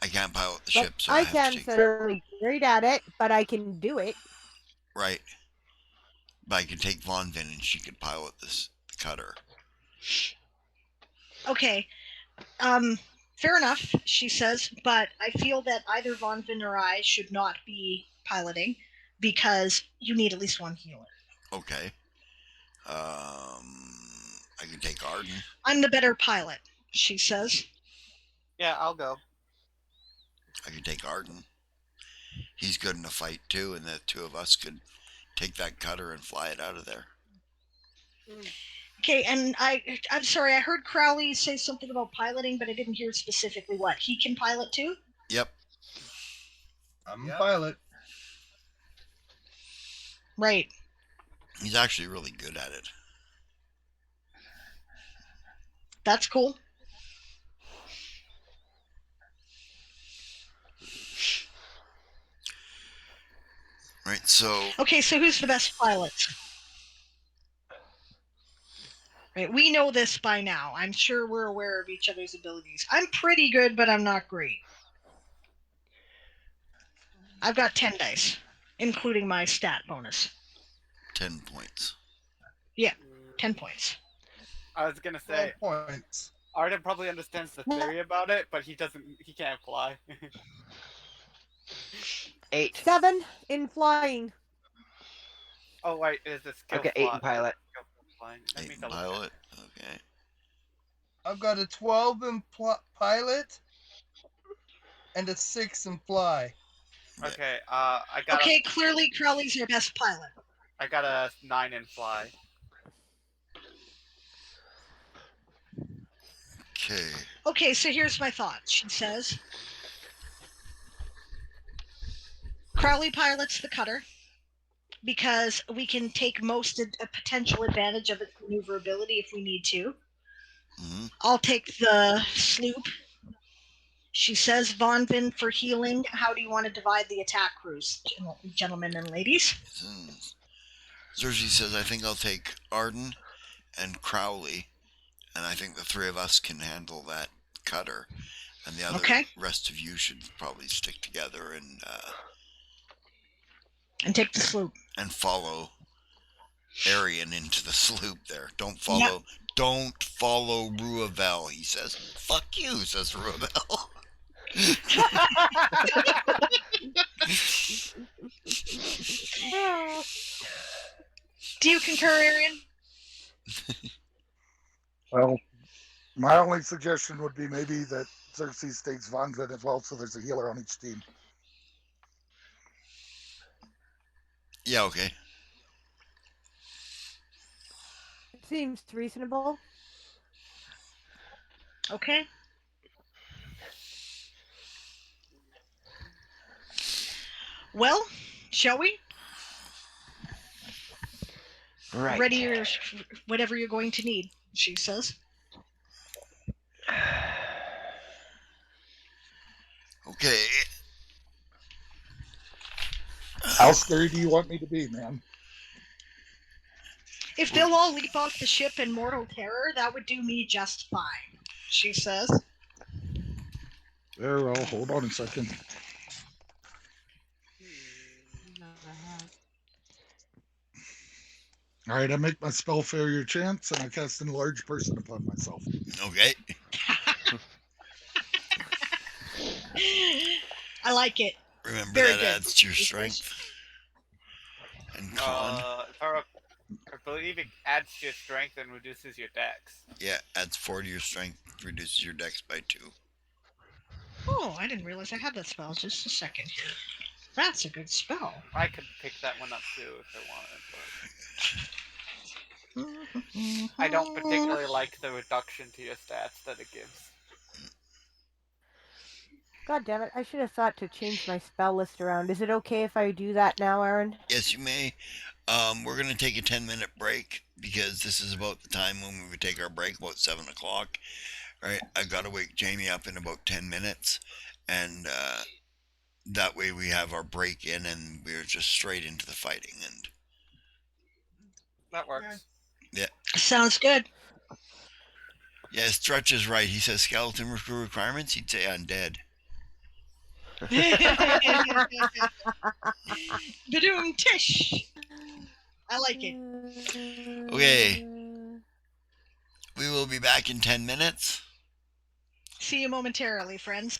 I can't pilot the But ship, so I I have can't to take... necessarily great at it, but I can do it. Right. But I can take Von Vin and she could pilot the cutter. Okay. Fair enough, she says, but I feel that either Von Vin or I should not be piloting because you need at least one healer. Okay. I can take Arden. I'm the better pilot, she says. Yeah, I'll go. I can take Arden. He's good in a fight too, and the 2 of us could take that cutter and fly it out of there. Okay, and I'm sorry, I heard Crowley say something about piloting, but I didn't hear specifically what. He can pilot too? Yep. I'm a pilot. Right. He's actually really good at it. That's cool. Right, so... Okay, so who's the best pilot? Right, we know this by now. I'm sure we're aware of each other's abilities. I'm pretty good, but I'm not great. I've got 10 dice, including my stat bonus. 10 points. Yeah, 10 points. I was gonna say 12 points. Arden probably understands the theory about it, but he can't fly. 8. 7 in flying. Oh wait, is a skill I've got 8 in slot. pilot. Skill flying. Let 8 me in double pilot. check. Okay. I've got a 12 in pilot and a 6 in fly. Okay, I got Okay, clearly Crowley's your best pilot. I got a 9 in fly. Okay. Okay, so here's my thought, she says. Crowley pilots the cutter because we can take most potential advantage of its maneuverability if we need to. Mm-hmm. I'll take the sloop. She says, Von Vin for healing. How do you want to divide the attack crews, gentlemen and ladies? Xerxes says, I think I'll take Arden and Crowley, and I think the 3 of us can handle that cutter, and the other rest of you should probably stick together and take the sloop and follow Arian into the sloop there. Don't follow Ruavel, he says. Fuck you, says Ruavel. Do you concur, Arian? Well, my only suggestion would be maybe that Xerxes takes Von Vin as well, so there's a healer on each team. Yeah, okay. Seems reasonable. Okay. Well, shall we? Right. Ready your whatever you're going to need, she says. Okay. How scary do you want me to be, man? If they'll all leap off the ship in mortal terror, that would do me just fine, she says. Very well. Hold on a second. All right, I make my spell failure chance, and I cast an enlarged person upon myself. Okay. I like it. Remember Very that good. adds to your strength and con. I believe it adds to your strength and reduces your dex. Yeah, adds 4 to your strength, reduces your dex by 2. Oh, I didn't realize I had that spell. Just a second here. That's a good spell. I could pick that one up too if I wanted, but I don't particularly like the reduction to your stats that it gives. God damn it, I should have thought to change my spell list around. Is it okay if I do that now, Aaron? Yes, you may. We're going to take a 10-minute break because this is about the time when we would take our break, about 7 o'clock. Right? I've got to wake Jamie up in about 10 minutes, and that way we have our break in and we're just straight into the fighting. And That works. yeah. Sounds good. Yeah, Stretch is right. He says skeleton recruit requirements. He'd say undead. Badoom tish. I like it. Okay. We will be back in 10 minutes. See you momentarily, friends.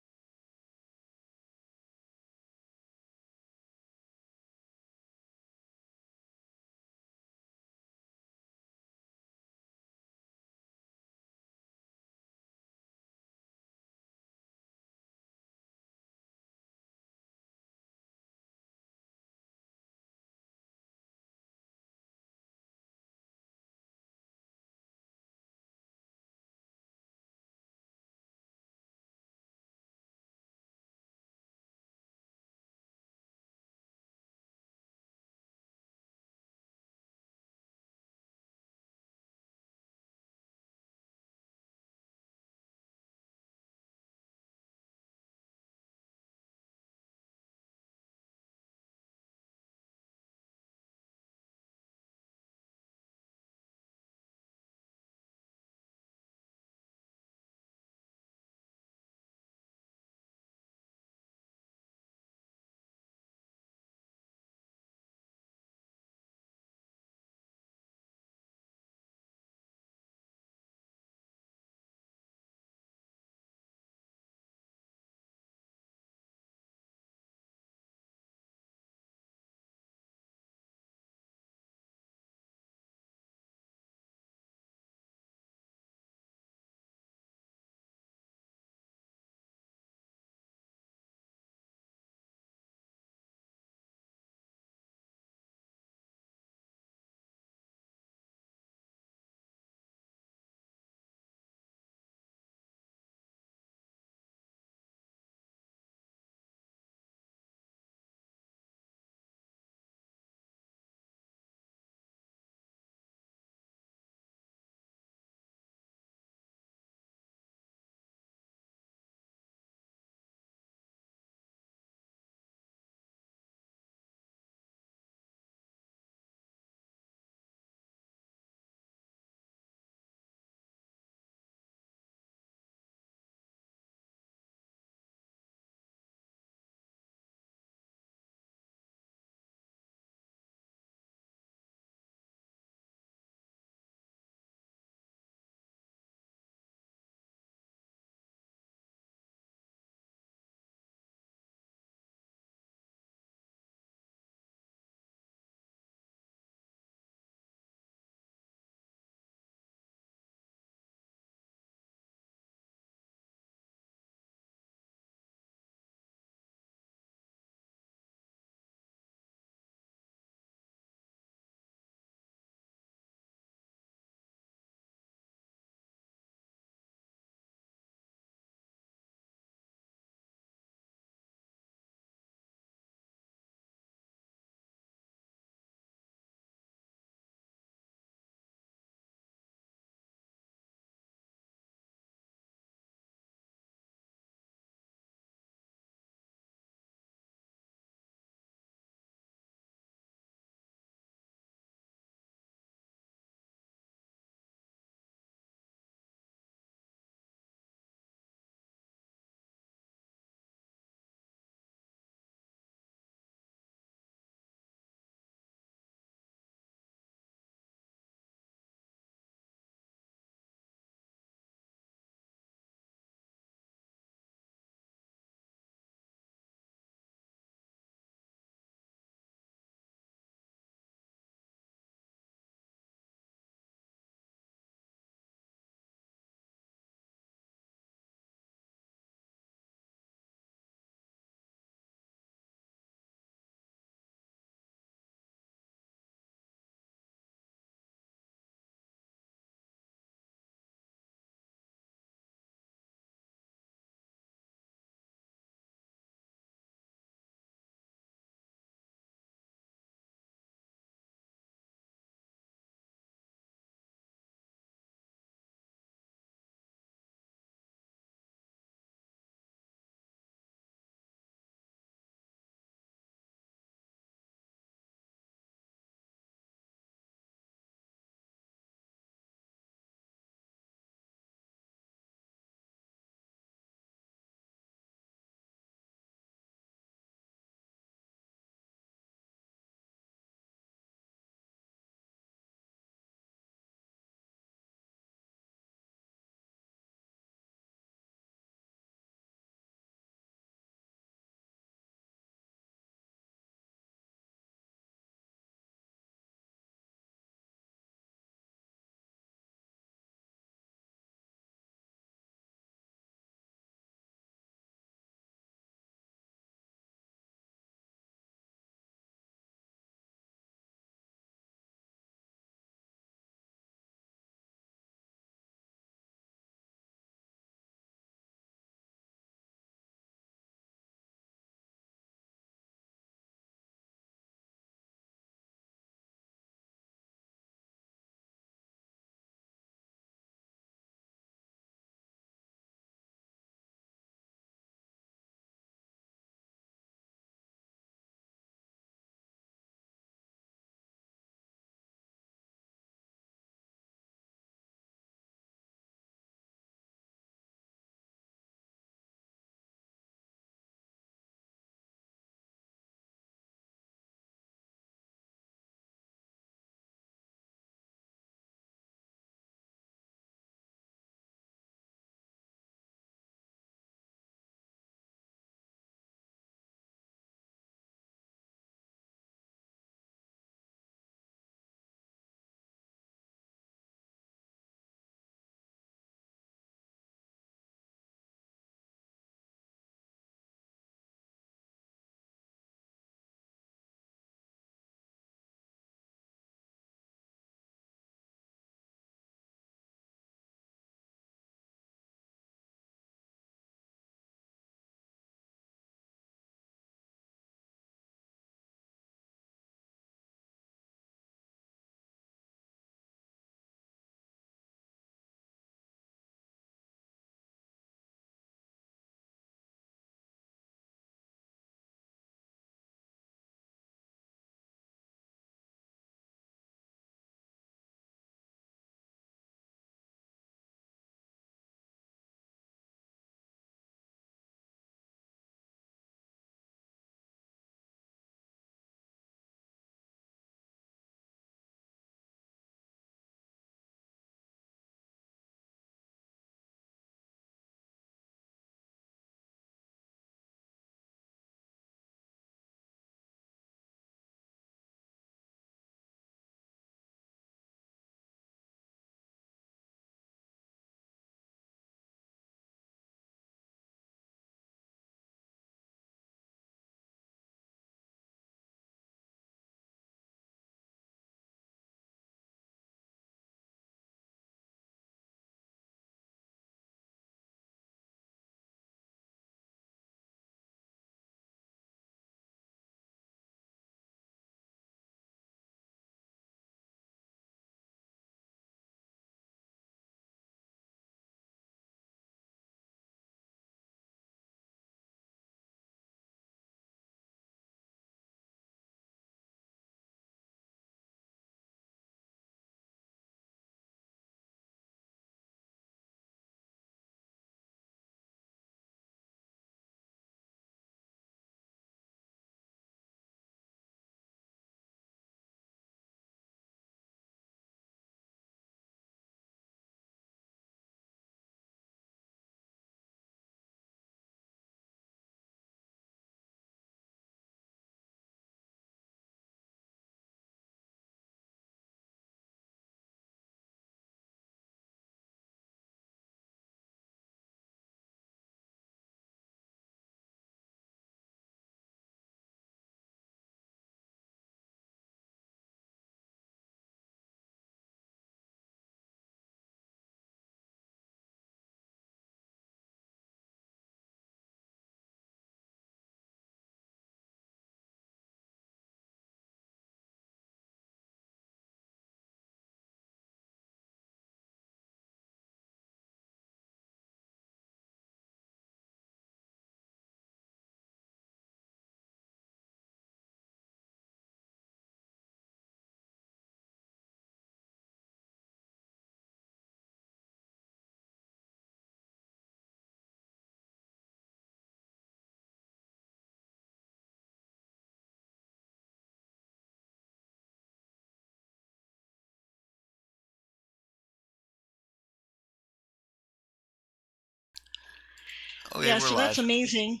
Okay, Yeah, we're so live. that's amazing.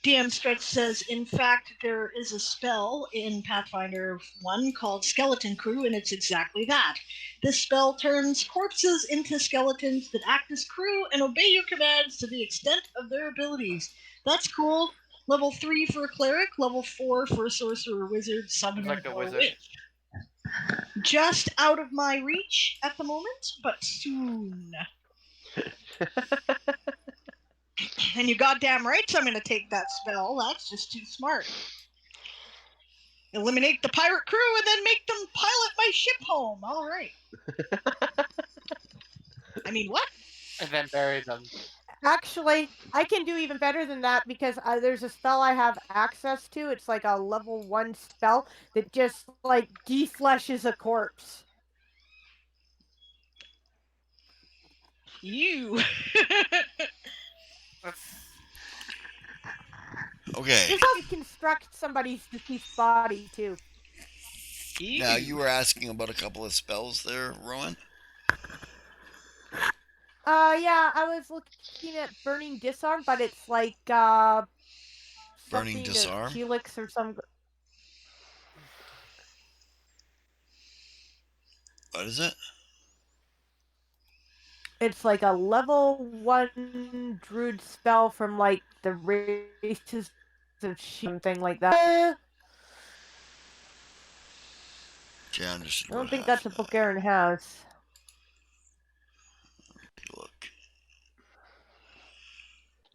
DM Stretch says, in fact, there is a spell in Pathfinder 1 called Skeleton Crew, and it's exactly that. This spell turns corpses into skeletons that act as crew and obey your commands to the extent of their abilities. That's cool. Level 3 for a cleric, level 4 for a sorcerer, wizard, summoner, Like a or wizard. witch. Just out of my reach at the moment, but soon. And you goddamn right I'm going to take that spell. That's just too smart. Eliminate the pirate crew and then make them pilot my ship home. All right. I mean, what? And then bury them. Actually, I can do even better than that because there's a spell I have access to. It's like a level 1 spell that just like defleshes a corpse. You. Okay. This also construct somebody's deceased body too. Now, you were asking about a couple of spells there, Rowan? Yeah, I was looking at Burning Disarm, but it's like Burning something Disarm? of Helix or some. What is it? It's like a level 1 druid spell from like the races of something like that. Okay, I understood I don't what think half that's a of book that. Aaron has. Look.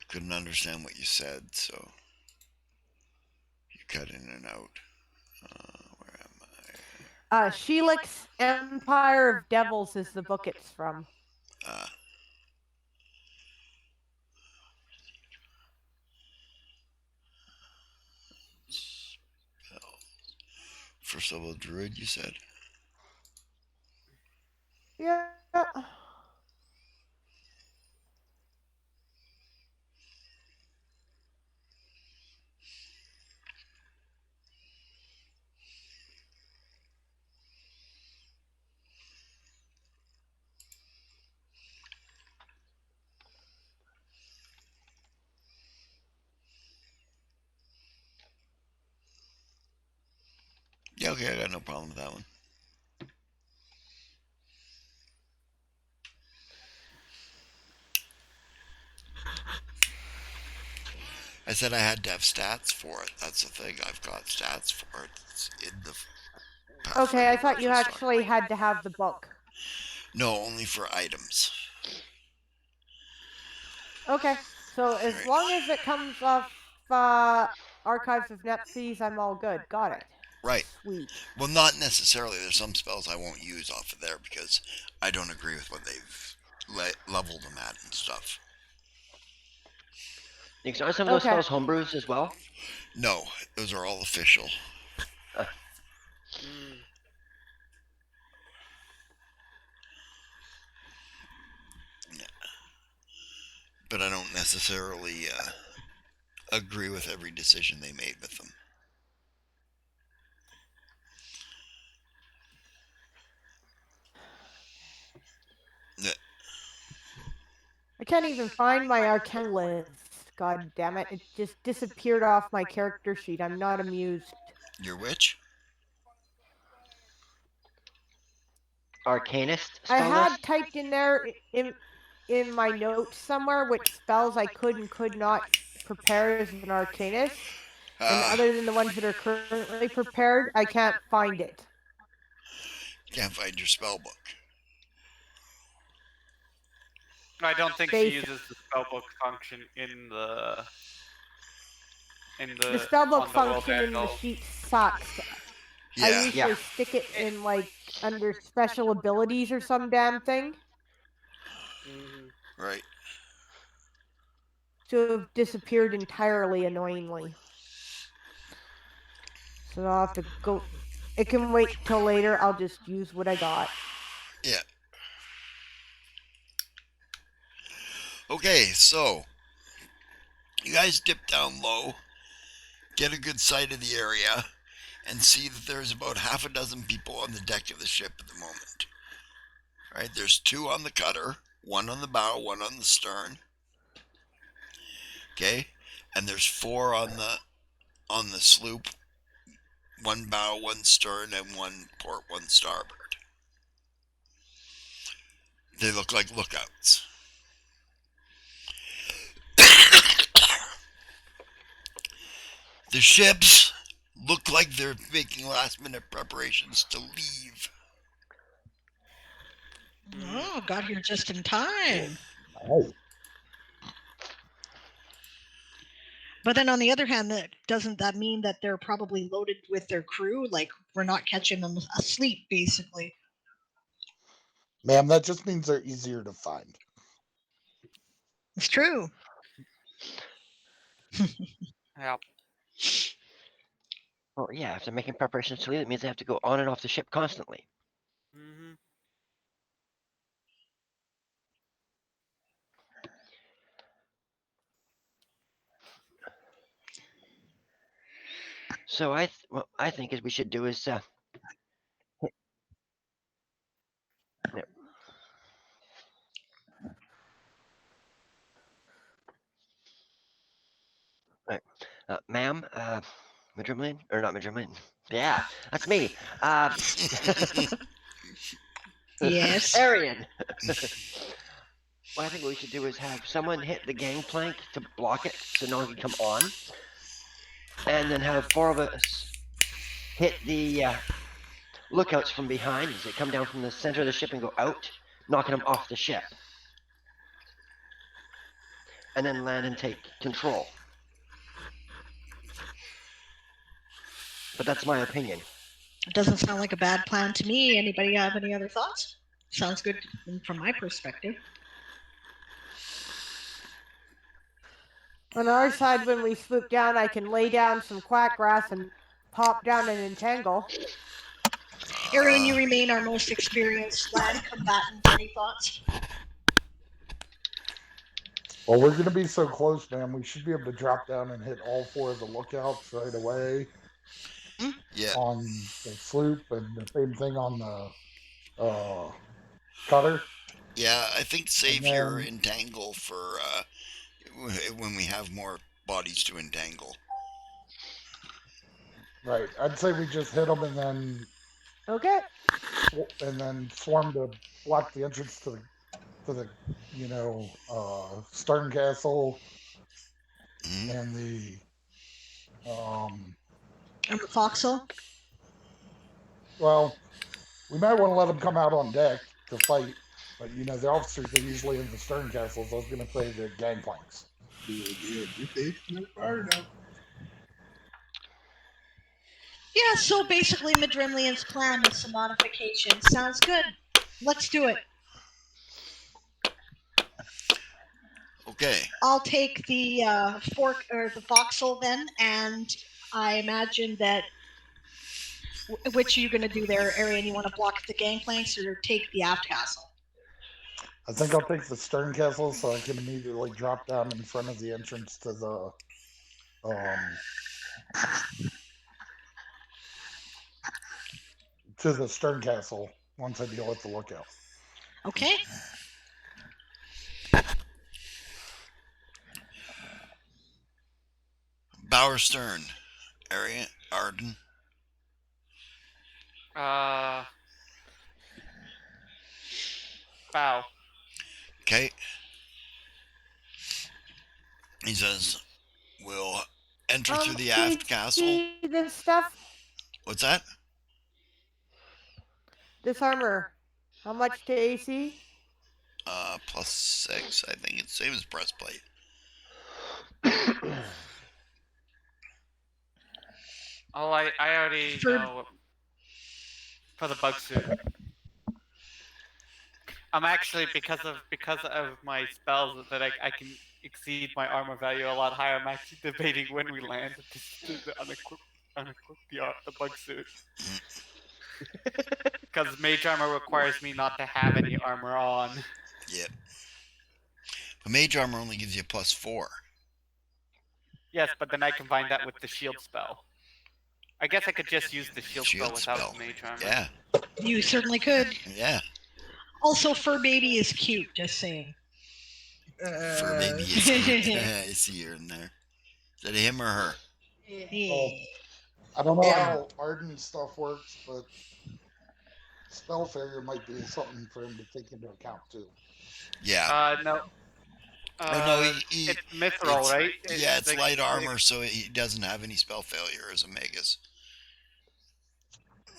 Couldn't understand what you said, so you cut in and out. Where am I? Sheelix Empire of Devils is the book it's from. Spell. First level druid, you said? Yeah. Yeah, okay, I got no problem with that one. I said I had to have stats for it. That's the thing. I've got stats for it. It's in the Okay, I Pathfinder thought you Origin Story. actually had to have the book. No, only for items. Okay, so as Right. long as it comes off Archives of Nephthys, I'm all good. Got it. Right. Sweet. Well, not necessarily. There's some spells I won't use off of there because I don't agree with what they've leveled them at and stuff. Nick, are some of those spells homebrews as well? No, those are all official. But I don't necessarily agree with every decision they made with them. I can't even find my Arcane list. God damn it. It just disappeared off my character sheet. I'm not amused. Your which? Arcanist I spell had list? typed in there in my notes somewhere which spells I could and could not prepare as an Arcanist. And other than the ones that are currently prepared, I can't find it. Can't find your spell book. I don't think she uses the spellbook function in the The spellbook function in the sheet sucks. Yeah. I usually stick it in like under special abilities or some damn thing. Right. To have disappeared entirely, annoyingly. So I'll have to go. It can wait till later. I'll just use what I got. Yeah. Okay, so you guys dip down low, get a good sight of the area, and see that there's about half a dozen people on the deck of the ship at the moment. Right? There's 2 on the cutter, 1 on the bow, 1 on the stern. Okay, and there's 4 on the sloop. 1 bow, 1 stern, and 1 port, 1 starboard. They look like lookouts. The ships look like they're making last-minute preparations to leave. Oh, got here just in time. Oh, But then on the other hand, doesn't that mean that they're probably loaded with their crew? Like, we're not catching them asleep, basically. ma'am, that just means they're easier to find. It's true. Yep. Well, yeah, if they're making preparations to leave, it means they have to go on and off the ship constantly. Mm-hmm. So what I think is we should do is ma'am, Madrimlian, or not Madrimlian? Yeah, that's me. Yes. Arian. What I think we should do is have someone hit the gangplank to block it so no one can come on, and then have 4 of us hit the lookouts from behind as they come down from the center of the ship and go out, knocking them off the ship, and then land and take control. But that's my opinion. It doesn't sound like a bad plan to me. Anybody have any other thoughts? Sounds good from my perspective. On our side, when we swoop down, I can lay down some quack grass and pop down and entangle. Arian, you remain our most experienced land combatant. Any thoughts? Well, we're going to be so close, ma'am. We should be able to drop down and hit all 4 of the lookouts right away. Yeah. On the sloop, and the same thing on the cutter. Yeah, I think save then, your entangle for when we have more bodies to entangle. Right. I'd say we just hit them and then Okay. and then swarm to block the entrance to the stern castle and the And the foxhole? Well, we might want to let them come out on deck to fight, but the officers are usually in the stern castles. I was going to say the gangplanks. Yeah, so basically Madrimlian's plan with some modifications. Sounds good. Let's do it. Okay. I'll take the fork or the foxhole then, and I imagine that. Which are you going to do there, Arian? You want to block the gangplanks or take the aft castle? I think I'll take the stern castle so I can immediately drop down in front of the entrance to the stern castle once I deal with the lookout. Okay. Bow or stern, Arian, Arden. Bow. Okay. He says, we'll enter through the aft castle. This stuff? What's that? This armor. How much to AC? +6. I think it's same as breastplate. Oh, I already know for the bug suit. I'm actually because of my spells that I can exceed my armor value a lot higher. I'm actually debating when we land to unequip the bug suit. Because mage armor requires me not to have any armor on. Yep. But mage armor only gives you +4. Yes, but then I combine that with the shield spell. I guess I could just use the shield spell without the mage armor. Yeah. You certainly could. Yeah. Also, Fur Baby is cute, just saying. For maybe escape. I see her in there. Is that him or her? Oh, I don't know how Arden stuff works, but spell failure might be something for him to take into account too. Yeah. No. Oh no, It's mithril, right? Yeah, it's like- light armor, so he doesn't have any spell failure as a magus.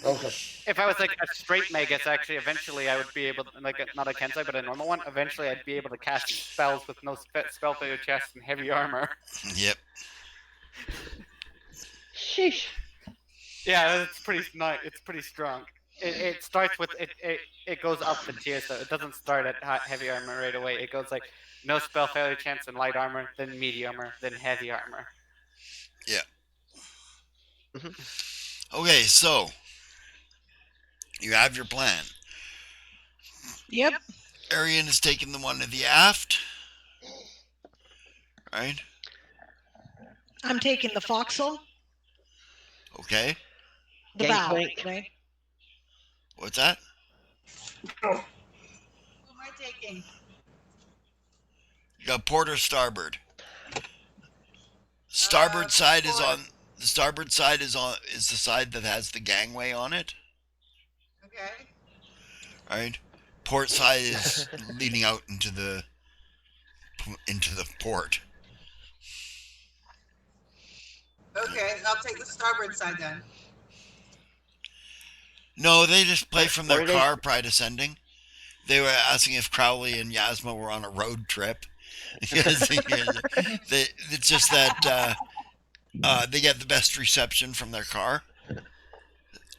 Okay. If I was like a straight magus, actually, eventually I would be able, not a Kensei, but a normal one. Eventually, I'd be able to cast spells with no spell failure chest and heavy armor. Yep. Sheesh. Yeah, it's pretty nice. It's pretty strong. It starts with it goes up the tier, so it doesn't start at heavy armor right away. It goes like no spell failure chance and light armor, then medium armor, then heavy armor. Yeah. Okay, so you have your plan. Yep. Arian is taking the one to the aft. Right? I'm taking the forecastle. Okay. The bow. Gangplank. Right? What's that? Who am I taking? You got port or starboard. Starboard side is on. The starboard side is the side that has the gangway on it. Okay. Right. Port side is leading out into the port. Okay, I'll take the starboard side then. No, they just play from their What are they- car prior to sending. They were asking if Crowley and Yasma were on a road trip. It's just that they get the best reception from their car,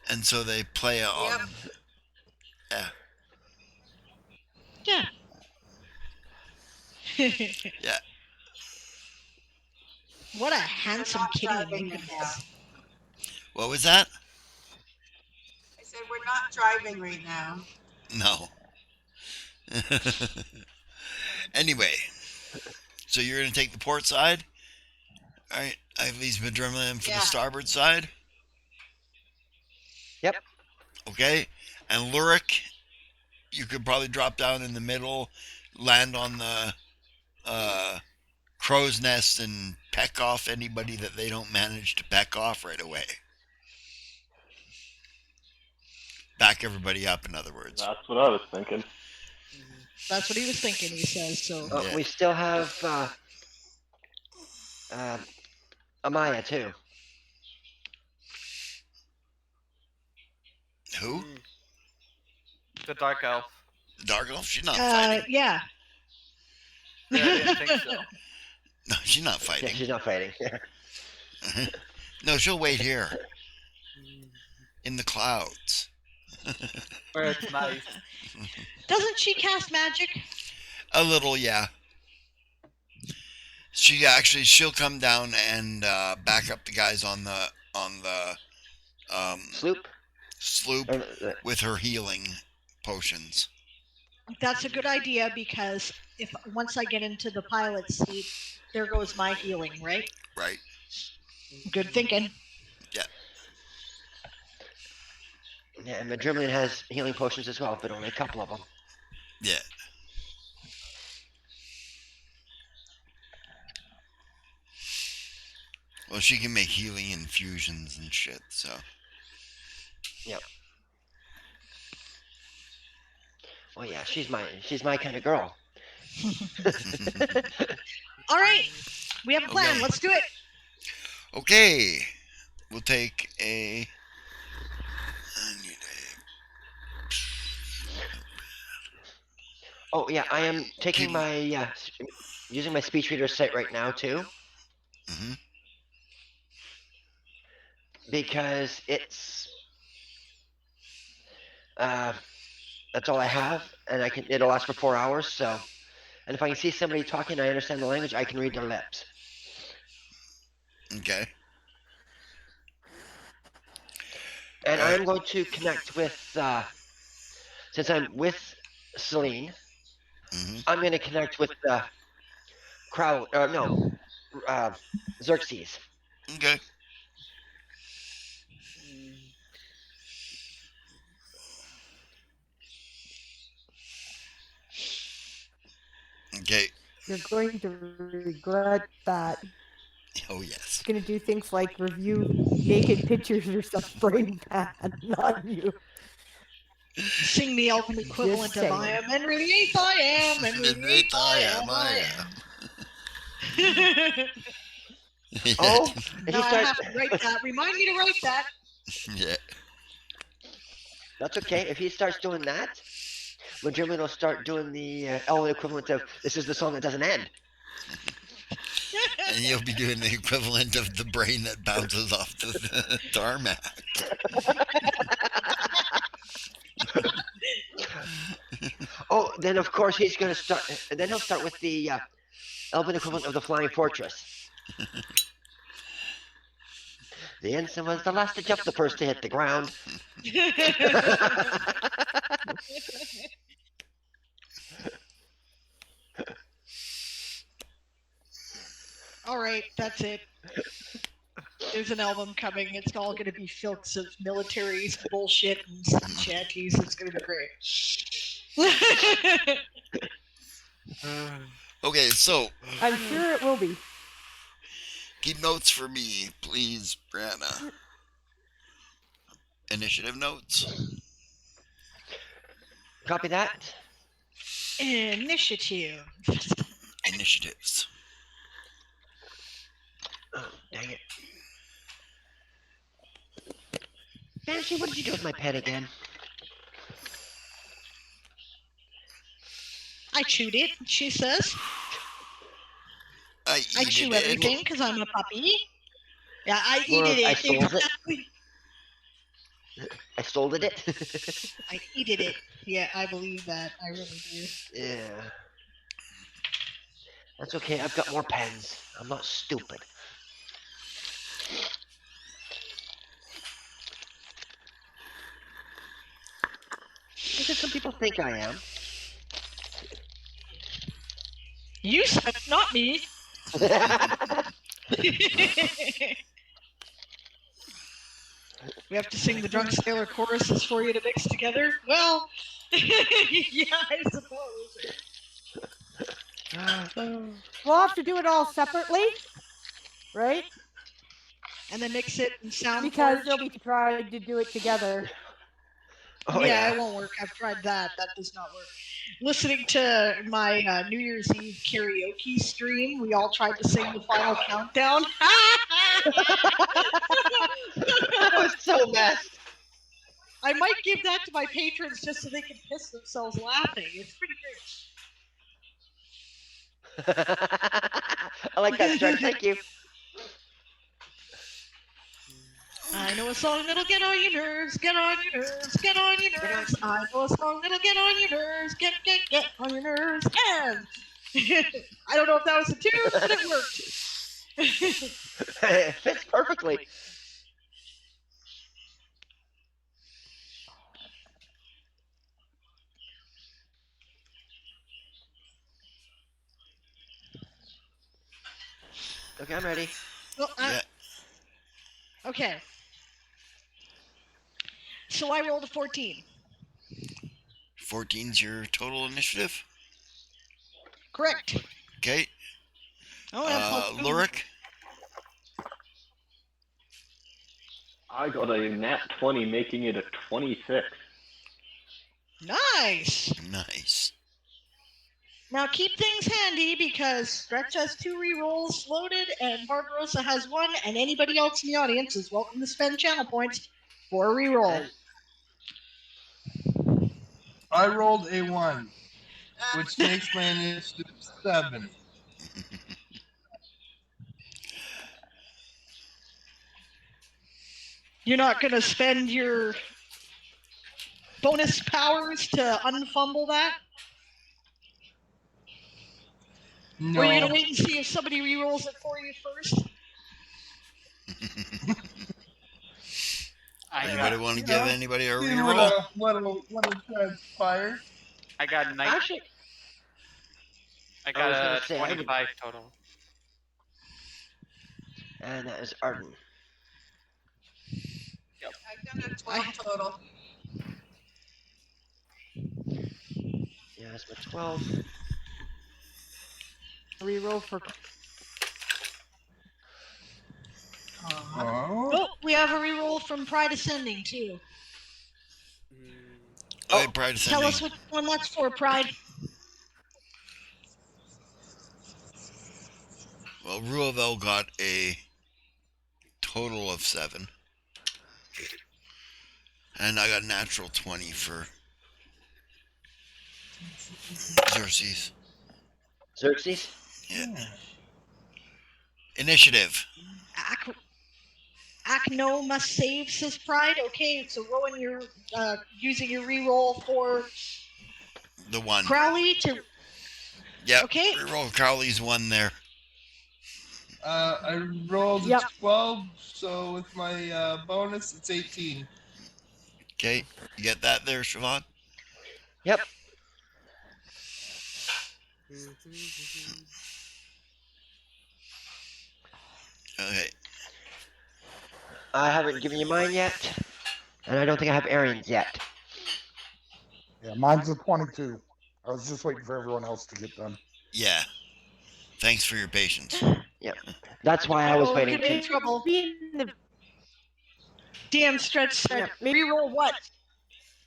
and so they play on. Yep. Yeah. Yeah. Yeah. What a handsome kitty. driving My right goodness. What was that? I said we're not driving right now. No. Anyway, so you're gonna take the port side. All right. I have these Madrimland for the starboard side. Yep. Okay. And Lurik, you could probably drop down in the middle, land on the crow's nest, and peck off anybody that they don't manage to peck off right away. Back everybody up, in other words. That's what I was thinking. That's what he was thinking, he says. So Yeah. We still have Amaya too. Who? The dark elf. The Dark Elf? She's not fighting. yeah. Yeah, I didn't think so. No, she's not Yeah, fighting. she's not fighting. No, she'll wait here. In the clouds. Where it's nice. Doesn't she cast magic? A little, yeah. She'll come down and back up the guys on the Sloop. sloop with her healing potions. That's a good idea because once I get into the pilot seat, there goes my healing, right? Right. Good thinking. Yeah. Yeah, and Madrimlian has healing potions as well, but only a couple of them. Yeah. Well, she can make healing infusions and shit, so. Yep. Well, yeah, she's my kind of girl. All right. We have a plan. Okay. Let's do it. Okay. We'll take a. I need Oh yeah, I am taking Keep- my using my speech reader site right now too, Mhm. because it's that's all I have, and it'll last for 4 hours. So, and if I can see somebody talking, and I understand the language, I can read their lips. Okay. And I'm going to connect with since I'm with Celine, Mhm. I'm going to connect with Xerxes. Okay. Okay. You're going to regret that. Oh yes. It's going to do things like review naked pictures or stuff brain bad on you. Sing the elven Just equivalent of I saying. am underneath, I am underneath, I am. Oh, if Now he I starts, have to write that. Remind me to write that. Yeah. that's okay. If he starts doing that, Madrimlin will start doing the Elven equivalent of "This is the song that doesn't end." And you'll be doing the equivalent of the brain that bounces off the tarmac. Oh, then of course he's gonna start. Then he'll start with the Elven equivalent of the Flying Fortress. The ensign was the last to jump, the first to hit the ground. All right, that's it. There's an album coming. It's all going to be filks of military bullshit and sea shanties. It's going to be great. Okay, so I'm sure it will be. keep notes for me, please, Brianna. Initiative notes. Copy that. Initiative. Initiatives. Oh, dang it. Banshee, what did you do with my pen again? I chewed it, she says. I I chew everything because I'm a puppy. Yeah, I Well, eated I it. stole it. Exactly. I stole it. I eated it. Yeah, I believe that. I really do. Yeah. That's okay. I've got more pens. I'm not stupid. Because some people think I am. You said, not me. We have to sing the Drunk Sailor choruses for you to mix together? Well, yeah, I suppose. We'll have to do it all separately, right? And then mix it in sound Because forge. they'll be trying to do it together. Oh, yeah, it won't work. I've tried that. That does not work. Listening to my New Year's Eve karaoke stream, we all tried to sing the final countdown. That was so messed. I might give that to my patrons just so they can piss themselves laughing. It's pretty great. I like that stretch. Thank you. I know a song that'll get on your nerves, get on your nerves, get on your nerves. I know a song that'll get on your nerves, get on your nerves. And I don't know if that was a tune, but it worked. It fits perfectly. Okay, I'm ready. Well, Yeah. Okay. So I rolled a 14. 14's your total initiative. Correct. Okay. Oh, yeah, Lurik. I got a nat 20, making it a 26. Nice. Nice. Now keep things handy because Stretch has 2 rerolls loaded and Barbarossa has 1, and anybody else in the audience is welcome to spend channel points for a reroll. I rolled a 1, which makes my initiative 7. You're not going to spend your bonus powers to unfumble that? No. Or are you going to wait and see if somebody rerolls it for you first? Anybody want to give anybody a See reroll? what'll transpire. I got 19. Actually, I I got was a gonna say, I would- 25 total. and that is Arden. I've got a 12 total. Yeah, that's my 12. reroll for. Oh. Oh, we have a reroll from Pride Ascending too. Okay, Pride Tell Ascending. us which one that's for, Pride. Well, Ruavel got a total of 7. And I got a natural 20 for Xerxes. Xerxes? Yeah. Initiative. Acno must save, says Pride. Okay, so Rowan, you're using your reroll for The 1. Crowley to. Yep. Okay. Reroll Crowley's 1 there. I rolled Yep. a 12, so with my bonus, it's 18. Okay. You get that there, Siobhan? Yep. Okay. I haven't given you mine yet, and I don't think I have Arian's yet. Yeah, mine's a 22. I was just waiting for everyone else to get done. Yeah. Thanks for your patience. Yep. That's why I was Oh, waiting could be to. trouble. Maybe in the DM Stretch said, Yeah, maybe- reroll what?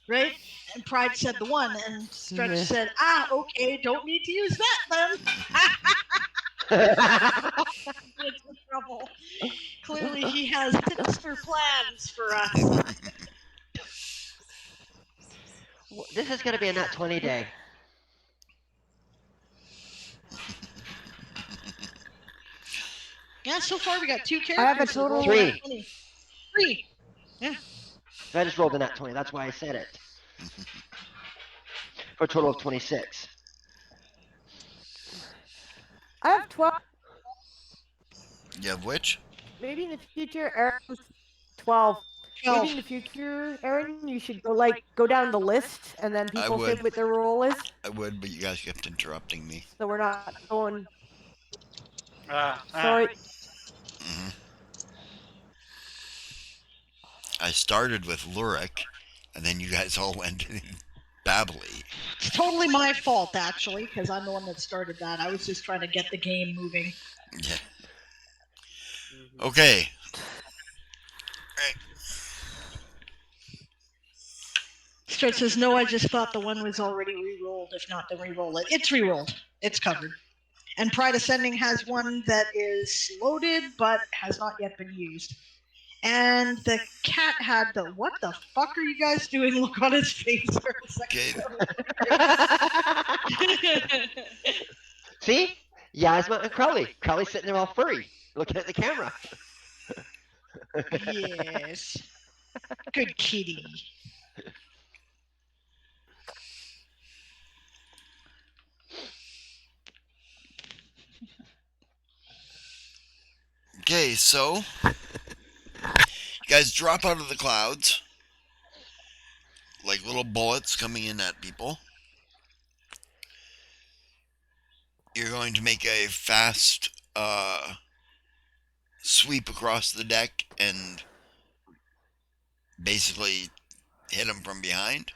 Right? And Pride said the 1, and Stretch said, okay, don't need to use that then. Into trouble. Clearly he has sinister plans for us. This is going to be a nat 20 day. Yeah, so far we got 2 characters. I have a that total- rolled 3. 20. 3. Yeah. I just rolled a nat 20. That's why I said it. For a total of 26. I have 12. You have which? Maybe in the future, Aaron's 12. 12. Maybe in the future, Aaron, you should go down the list, and then people say would. what their role is, I would, but you guys kept interrupting me. so we're not going. Sorry. Sorry. Hmm. I started with Lurik, and then you guys all went babbly. It's totally my fault, actually, because I'm the one that started that. I was just trying to get the game moving. Yeah. Okay. Stretch says, no, I just thought the 1 was already re-rolled. If not, then re-roll it. It's re-rolled. It's covered. And Pride Ascending has 1 that is loaded, but has not yet been used. And the cat had the, what the fuck are you guys doing look on his face for a second. Okay. See? Yasma and Crowley. Crowley's sitting there all furry, looking at the camera. Yes. Good kitty. Okay, so you guys drop out of the clouds like little bullets coming in at people. You're going to make a fast sweep across the deck and basically hit them from behind.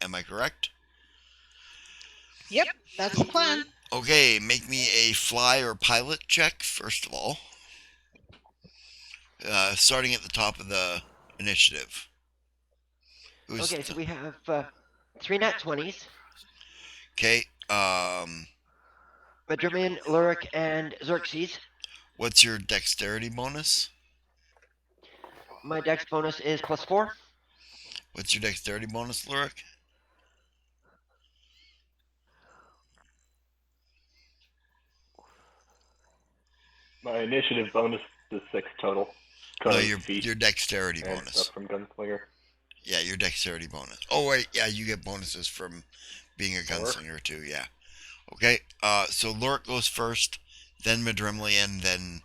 Am I correct? Yep, that's the plan. Okay, make me a fly or pilot check, first of all. Starting at the top of the initiative. Okay, so we have 3 nat 20s. Okay, Madrimian, Lurik, and Xerxes. what's your dexterity bonus? My dex bonus is +4. What's your dexterity bonus, Lurik? My initiative bonus is 6 total. No, 'cause your feet dexterity and bonus. stuff from Gunslinger. Yeah, your dexterity bonus. Oh wait, yeah, you get bonuses from being a 4. gunslinger too. Yeah. Okay. So Lurik goes first, then Madrimlian, then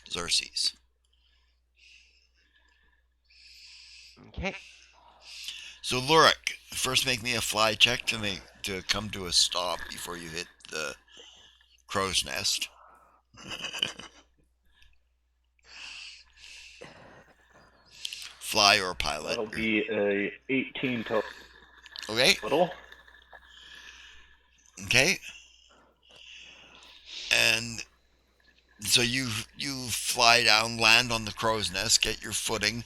Xerxes. Okay. So Lurik, first make me a fly check to come to a stop before you hit the crow's nest. Fly or pilot. That'll be a 18 total. Okay. Okay, and so you fly down, land on the crow's nest, get your footing,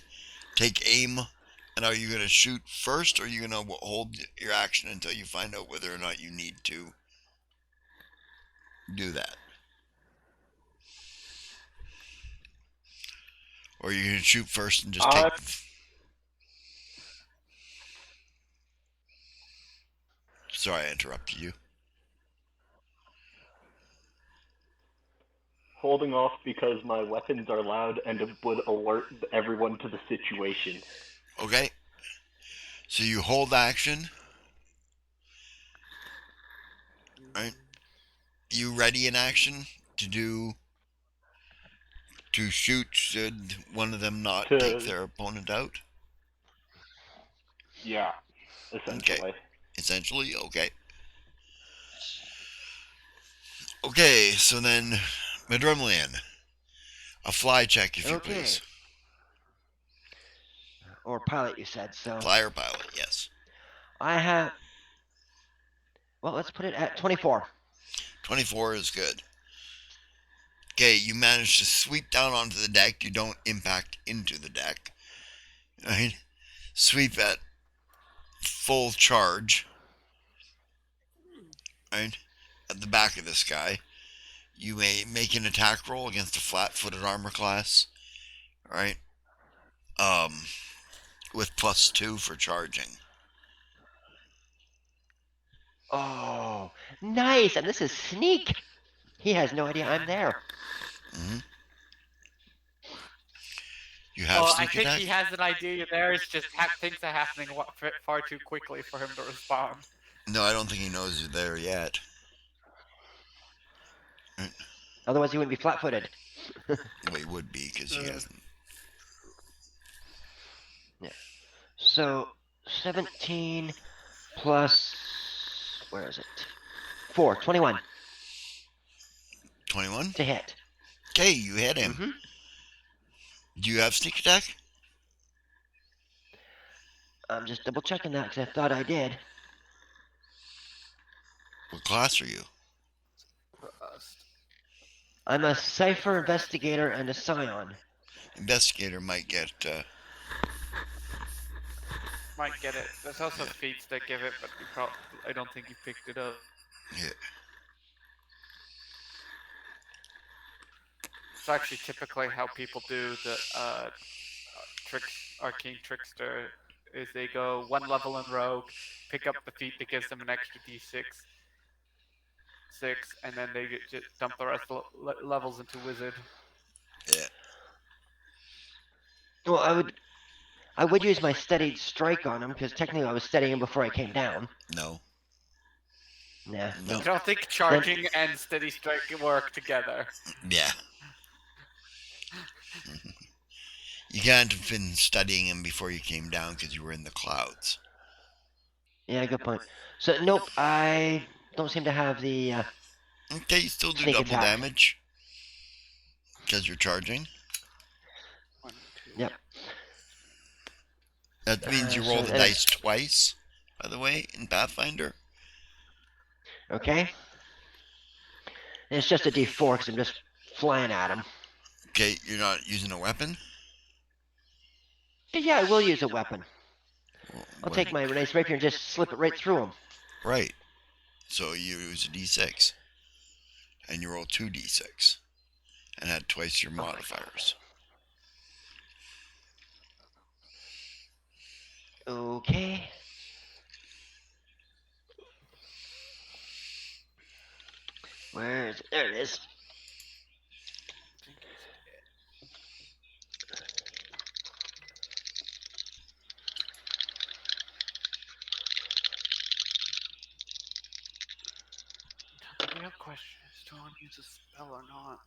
take aim, and are you going to shoot first, or are you going to hold your action until you find out whether or not you need to do that? Or are you going to shoot first and just take... Sorry, I interrupted you. Holding off because my weapons are loud and it would alert everyone to the situation. Okay. So you hold action. Right? You ready in action to shoot should one of them not take their opponent out? Yeah, essentially. Okay. Essentially, okay. Okay, so then, Madrumlian, a fly check, if you please. Or pilot, you said, so. Flyer pilot, yes. I have. Well, let's put it at 24. 24 is good. Okay, you manage to sweep down onto the deck. You don't impact into the deck. Right? Sweep at full charge. Right? At the back of this guy. You may make an attack roll against a flat-footed armor class. Right? With +2 for charging. Oh, nice! And this is sneak. He has no idea I'm there. Mm-hmm. You have Well, I sneak think attack? he has an idea you're there. It's just things are happening far too quickly for him to respond. No, I don't think he knows you're there yet. Right. Otherwise, he wouldn't be flat-footed. Well, he would be because he hasn't. Yeah. So 17 plus. Where is it? 4. 21. 21? To hit. Okay, you hit him. Mm-hmm. Do you have sneak attack? I'm just double checking that because I thought I did. What class are you? I'm a Cypher Investigator and a Scion. Investigator might get. Might get it. There's also feats that give it, but I don't think you picked it up. Yeah. It's actually typically how people do the arcane trickster is they go one level in rogue, pick up the feat that gives them an extra d6, and then they just dump the rest of levels into wizard. Yeah. Well, I would use my steadied strike on him because technically I was steadying him before I came down. No. Nah. No. I don't think charging and steady strike work together. Yeah. You can't have been studying him before you came down because you were in the clouds. Yeah, good point. So, nope, I don't seem to have the. Okay, you still do sneak double attack. damage because you're charging. Yep. That means you roll the dice twice, by the way, in Pathfinder. Okay. And it's just a d4 because I'm just flying at him. Okay, you're not using a weapon? Yeah, I will use a weapon. Well, I'll what- take my Renee's rapier and just slip it right through him. Right. So you use a d6. And you roll 2d6. And add twice your modifiers. Okay. Where is it? There it is. The real question is, do I want to use a spell or not?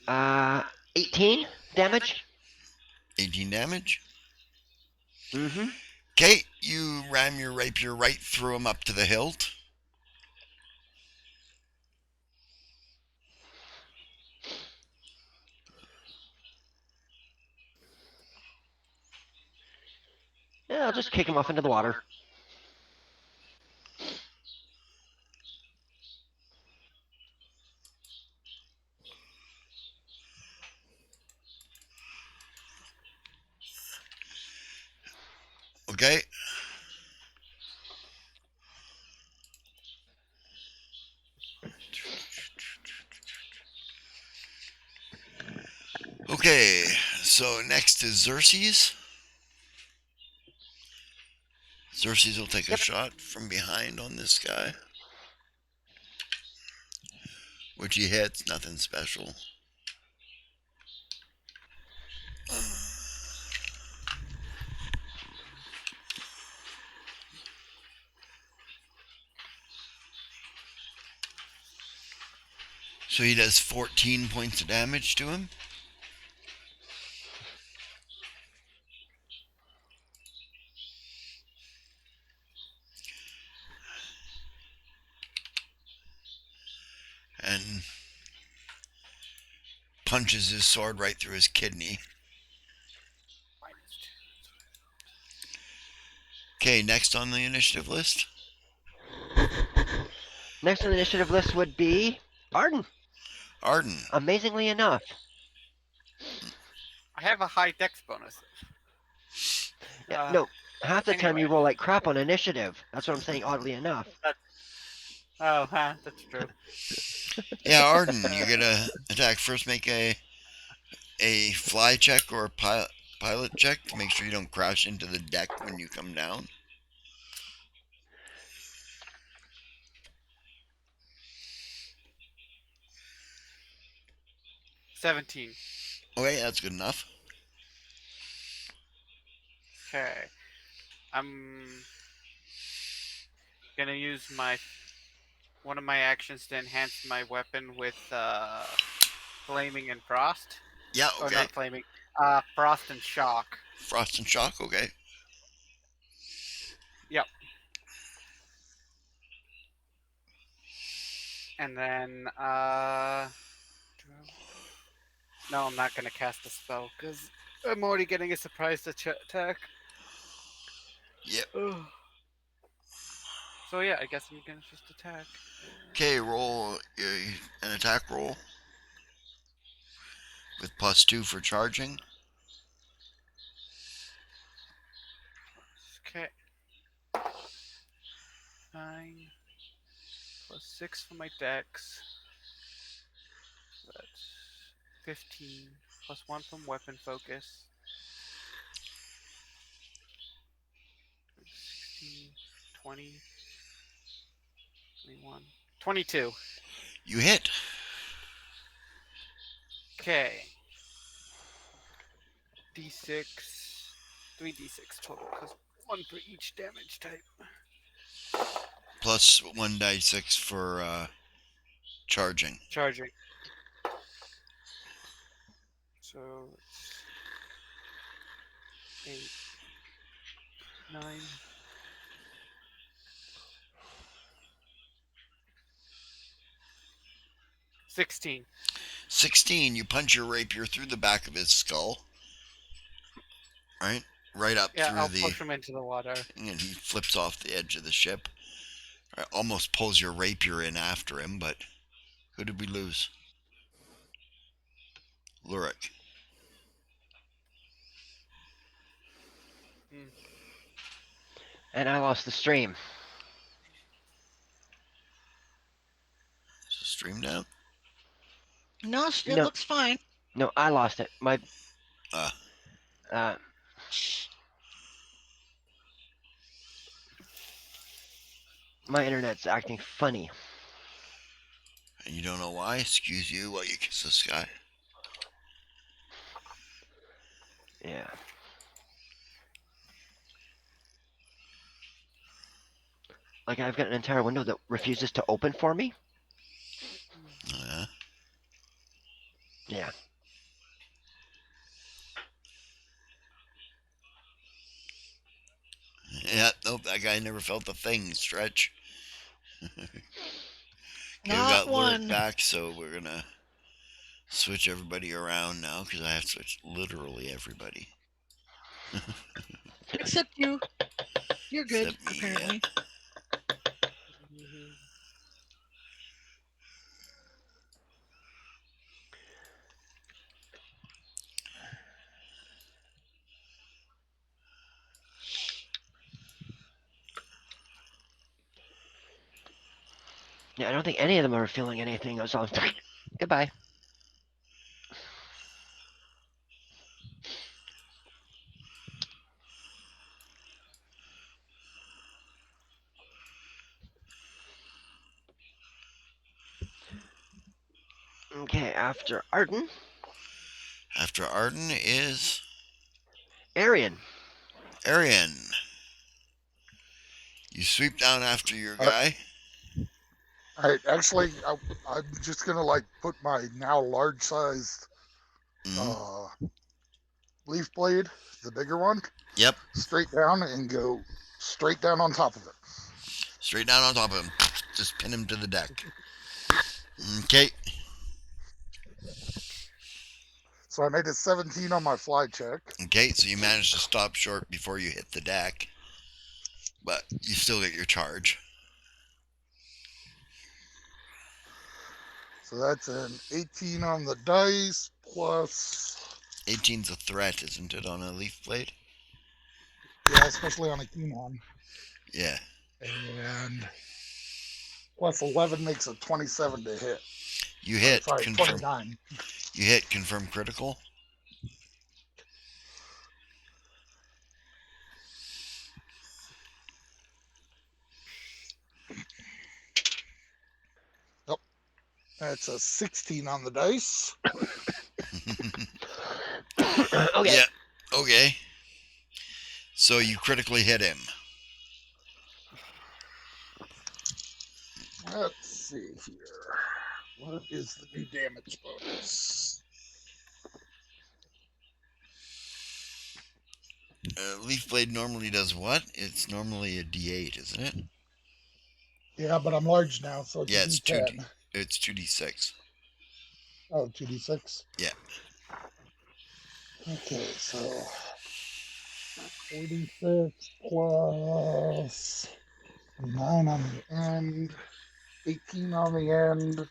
Uh, 18 damage? 18 damage? Mm-hmm. Okay, you ram your rapier right through him up to the hilt. Yeah, I'll just kick him off into the water. Okay. Okay, so next is Xerxes. Xerxes will take a shot from behind on this guy. Which he hits, nothing special. So he does 14 points of damage to him. And punches his sword right through his kidney. Okay, next on the initiative list. Next on the initiative list would be Arden. Arden. Amazingly enough. I have a high dex bonus. No, half the time Anyway. you roll like crap on initiative. That's what I'm saying, oddly enough. That's true. Yeah, Arden, you're gonna attack first. Make a fly check or a pilot check to make sure you don't crash into the deck when you come down. $17. Okay, that's good enough. Okay. I'm gonna use one of my actions to enhance my weapon with flaming and frost. Yeah, Oh, okay. not flaming. Frost and shock. Frost and shock, okay. Yep. And then no, I'm not gonna cast a spell because I'm already getting a surprise attack. Yep. Ugh. So yeah, I guess I'm gonna just attack. Okay, roll an attack roll with +2 for charging. Okay. 9 plus 6 for my dex. That's 15 plus 1 from weapon focus. 16, 20, 21, 22. You hit. Okay. D6, 3d6 total, because 1 for each damage type. Plus 1d6 for charging. Charging. So it's 8, 9. 16. 16, you punch your rapier through the back of his skull. Right up Yeah, through I'll push him into the water. And he flips off the edge of the ship. Almost pulls your rapier in after him, but who did we lose? Lurik. And I lost the stream. Is the stream down? No, it No. looks fine. No, I lost it. My my internet's acting funny. And you don't know why? Excuse you while you kiss the sky. Yeah. Like I've got an entire window that refuses to open for me. Yeah. Yeah, nope, that guy never felt the thing stretch. Okay, we Not got one. Lurik back, so we're gonna switch everybody around now, because I have to switch literally everybody. Except you. You're good, Except me, apparently. Yeah, I don't think any of them are feeling anything. So goodbye. Okay, after Arden, After Arden is Arian. Arian. You sweep down after your Uh, guy. Actually, I'm just gonna like put my now large-sized Mhm. leaf blade, the bigger one, Yep. straight down and go straight down on top of it. Straight down on top of him. Just pin him to the deck. Okay. So I made a 17 on my fly check. Okay, so you managed to stop short before you hit the deck. But you still get your charge. So that's an 18 on the dice plus. 18's a threat, isn't it, on a leaf blade? Yeah, especially on a Keenon. Yeah. And plus 11 makes a 27 to hit. You hit. Sorry, Confirm. 29. You hit. Confirm critical. Yep. That's a 16 on the dice. Okay. Yeah. Okay. So you critically hit him. Let's see here. What is the new damage bonus? Leaf blade normally does what? It's normally a D8, isn't it? Yeah, but I'm large now, so it's Yeah, a it's D10. It's 2d6. Oh, 2d6? Yeah. Okay, so 46 plus 9 on the end, 18 on the end.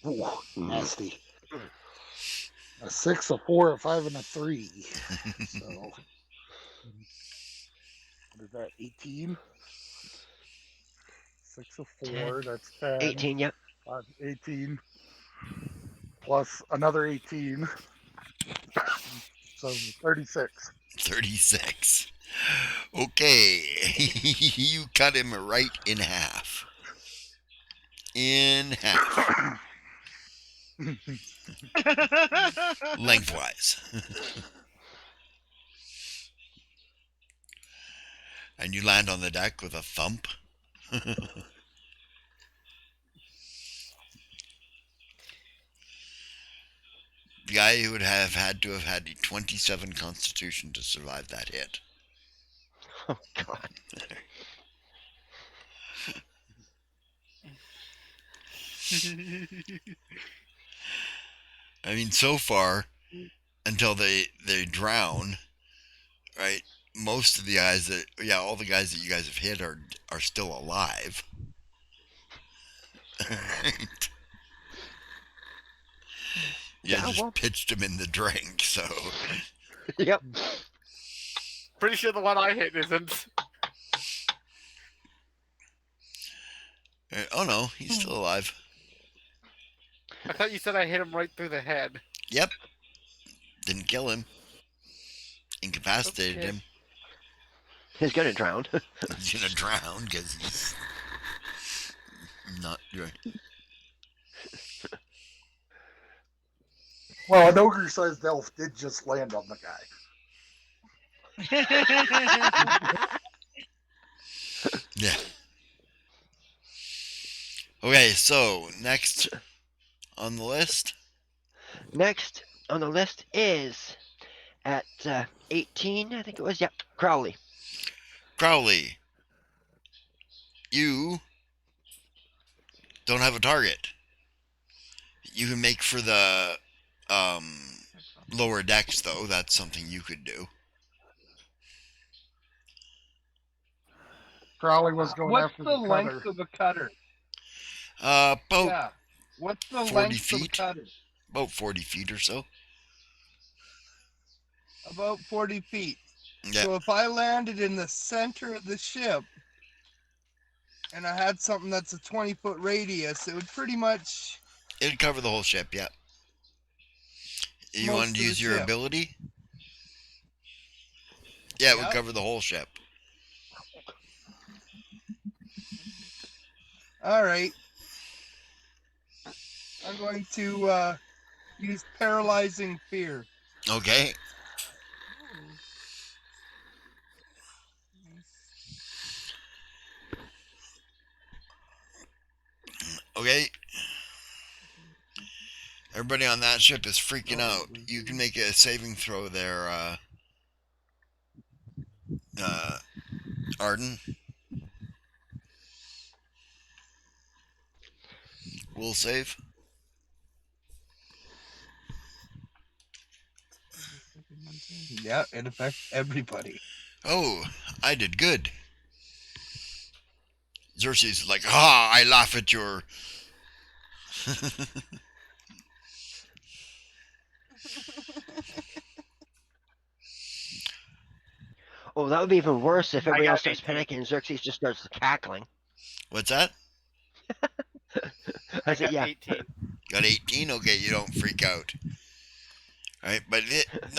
Ooh, nasty. A 6, a 4, a 5, and a 3. So, what is that, 18? 6 of 4, that's 10. 18, yep. 18. Plus another 18. So 36. 36. Okay. You cut him right in half. In half. Lengthwise. And you land on the deck with a thump. The guy would have had to have had a 27 constitution to survive that hit. Oh, God. I mean, so far, until they drown, right? Most of the guys that, yeah, all the guys that you guys have hit are still alive. Right? You Yeah, just well. pitched him in the drink, so. Yep. Pretty sure the one I hit isn't. Oh no, he's still alive. I thought you said I hit him right through the head. Yep. Didn't kill him. Incapacitated Okay. him. He's gonna drown. He's gonna drown because he's not right. Well, an ogre-sized elf did just land on the guy. Yeah. Okay, so next on the list. Next on the list is at 18, I think it was. Yep, Crowley. Crowley. You don't have a target. You can make for the lower decks, though. That's something you could do. Crowley was going What's after the the length cutter. of a cutter? About Yeah. What's the 40 length of a feet. cutter? About 40 feet or so. About 40 feet. Yeah. So if I landed in the center of the ship and I had something that's a 20-foot radius, it would pretty much It'd cover the whole ship, yeah. You most wanted to of the use your ship. ability? Yeah, it would Yep. cover the whole ship. All right. I'm going to use paralyzing fear. Okay. Okay. Everybody on that ship is freaking out. You can make a saving throw there, Arden. Will save. Yeah, it affects everybody. Oh, I did good. Xerxes is like, I laugh at your... Oh, that would be even worse if everybody got else starts 18. panicking and Xerxes just starts cackling. What's that? I said, got yeah. 18. Got 18? Okay, you don't freak out. Alright, but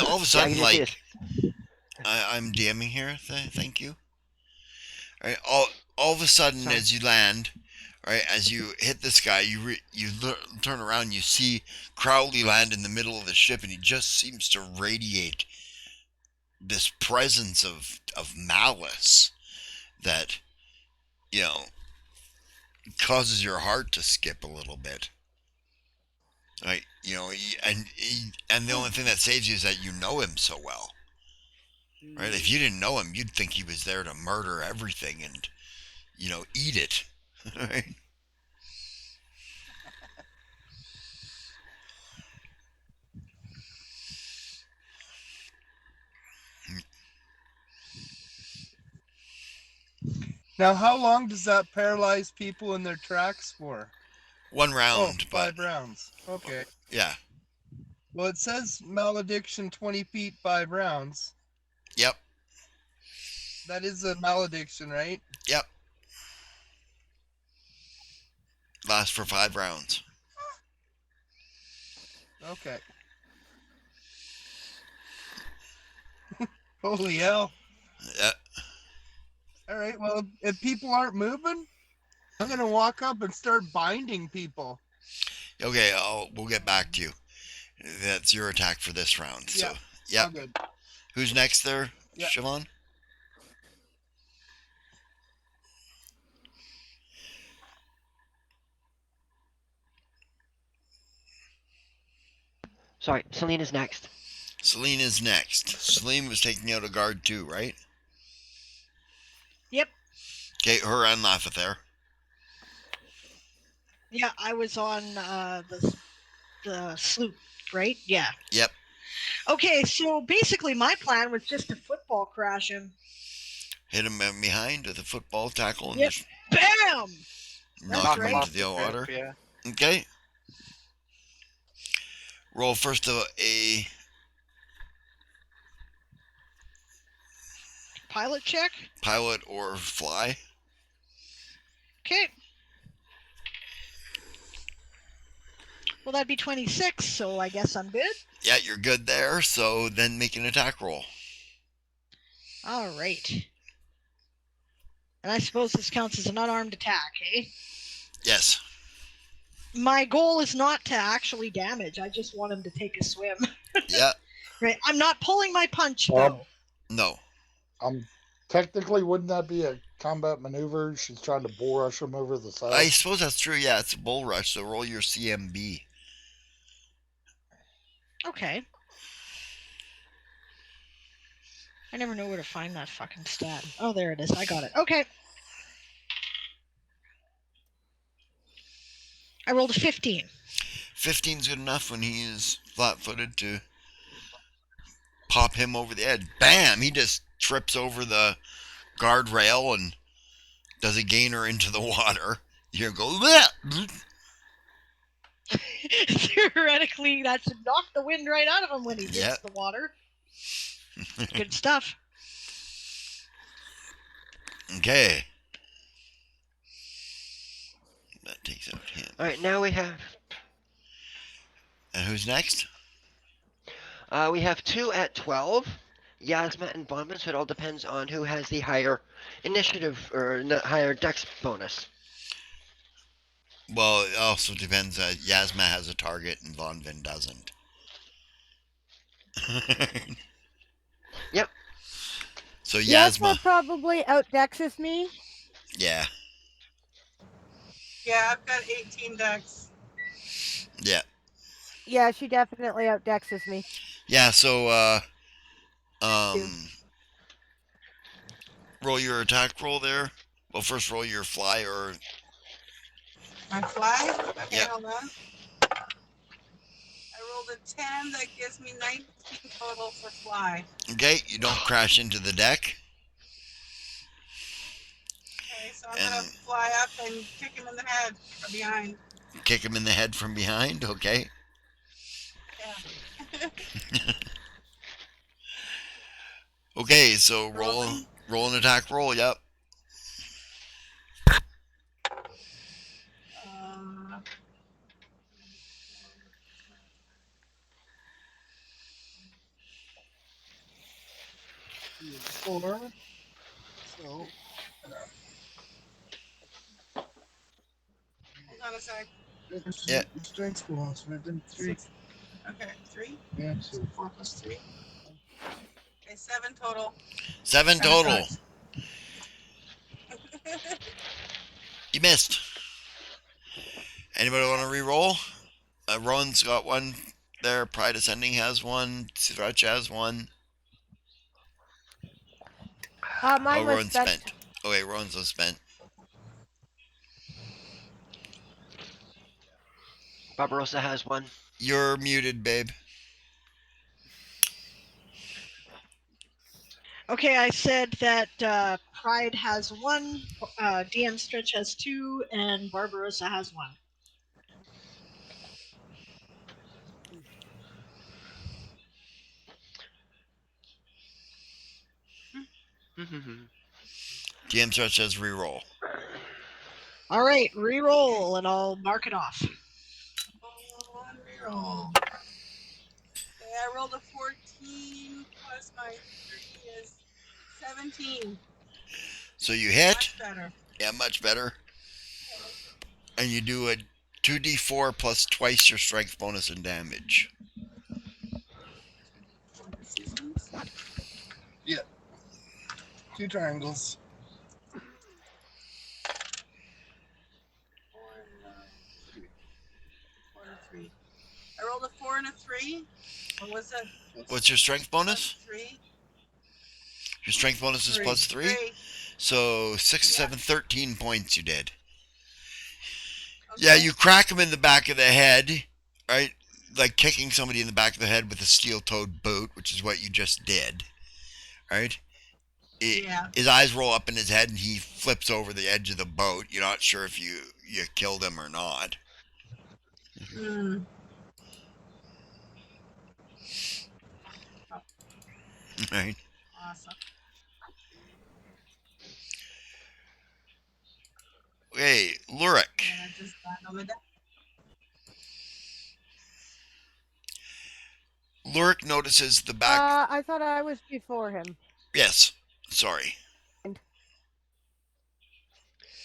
all of a Yeah, I sudden, can just see like... I'm DMing here, thank you. Alright, all of a sudden, Sorry. as you land... Right, as you hit this guy, you turn around, you see Crowley land in the middle of the ship, and he just seems to radiate this presence of malice that, causes your heart to skip a little bit. Right, and the only thing that saves you is that you know him so well. Right, if you didn't know him, you'd think he was there to murder everything and, eat it. Right? Now, how long does that paralyze people in their tracks for? 1 round, Oh, 5 but rounds. Okay. yeah. Well, it says malediction 20 feet, 5 rounds. Yep. That is a malediction, right? Yep. Lasts for 5 rounds. Okay. Holy hell. All right, well, if people aren't moving, I'm going to walk up and start binding people. Okay, we'll get back to you. That's your attack for this round. So, yeah. Good. Who's next there, Yeah. Siobhan? Sorry, Selena's next. Selena's next. Selene was taking out a guard too, right? Yep. Okay, her and Laffeth there. Yeah, I was on the sloop, right? Yeah. Yep. Okay, so basically my plan was just to football crash him. Hit him behind with a football tackle and Yep. just Bam! knock him right. into the water. Yeah. Okay. Roll first a Pilot check. pilot or fly. Okay. Well, that'd be 26, so I guess I'm good. Yeah, you're good there. So then make an attack roll. All right. And I suppose this counts as an unarmed attack, eh? Yes. My goal is not to actually damage. I just want him to take a swim. Yeah. Right. I'm not pulling my punch, though. No. Technically, wouldn't that be a combat maneuver? She's trying to bull rush him over the side. I suppose that's true. Yeah, it's a bull rush. So roll your CMB. Okay. I never know where to find that fucking stat. Oh, there it is. I got it. Okay. I rolled a 15. 15's good enough when he is flat-footed to pop him over the edge. Bam! He just trips over the guardrail and does a gainer into the water. You go, bleh! Theoretically, that should knock the wind right out of him when he hits Yep. the water. Good stuff. Okay. That takes out him. Alright, now we have And who's next? we have 2 at 12. Yasma and Bombus. So it all depends on who has the higher initiative or higher dex bonus. Well, it also depends. Yasma has a target and Von Vin doesn't. Yep. So Yasma Yasma. probably outdexes me. Yeah. Yeah, I've got 18 decks. Yeah. Yeah, she definitely outdexes me. Yeah, so, roll your attack roll there. Well, first roll your fly or... My fly? Okay, Yep. hold on. I rolled a 10. That gives me 19 total for fly. Okay, you don't crash into the deck. Okay, so I'm going to fly up and kick him in the head from behind. Kick him in the head from behind, okay? Yeah. Okay, so roll an attack roll, yep. Four. So. Hold on a sec. Yeah. Strength bonus. We've been 3. Okay, 3? Yeah, so 4 plus 3. Okay, 7 total. 7 total. Sucks. You missed. Anybody want to re-roll? Rowan's got one there. Pride Ascending has one. Stretch has one. Mine was Rowan's spent. Okay, Rowan's was spent. Barbarossa has one. You're muted, babe. Okay, I said that Pride has 1, DM Stretch has 2, and Barbarossa has 1. DM Stretch says re-roll. All right, re-roll, and I'll mark it off. Reroll. Okay, I rolled a 14 plus my 3 is 17. So you hit. Much better. Yeah, much better. And you do a 2d4 plus twice your strength bonus and damage. Yeah. 2 triangles. 4 and 3. I rolled a 4 and a 3. What was it? What's your strength bonus? 3. Your strength bonus is plus 3? So 6, 7, 13 points you did. Okay. Yeah, you crack him in the back of the head, right? Like kicking somebody in the back of the head with a steel-toed boot, which is what you just did, right? His eyes roll up in his head and he flips over the edge of the boat. You're not sure if you killed him or not. Right. Awesome. Okay, Lurik. And I just got on the deck. Lurik notices the back. I thought I was before him. Yes. Sorry.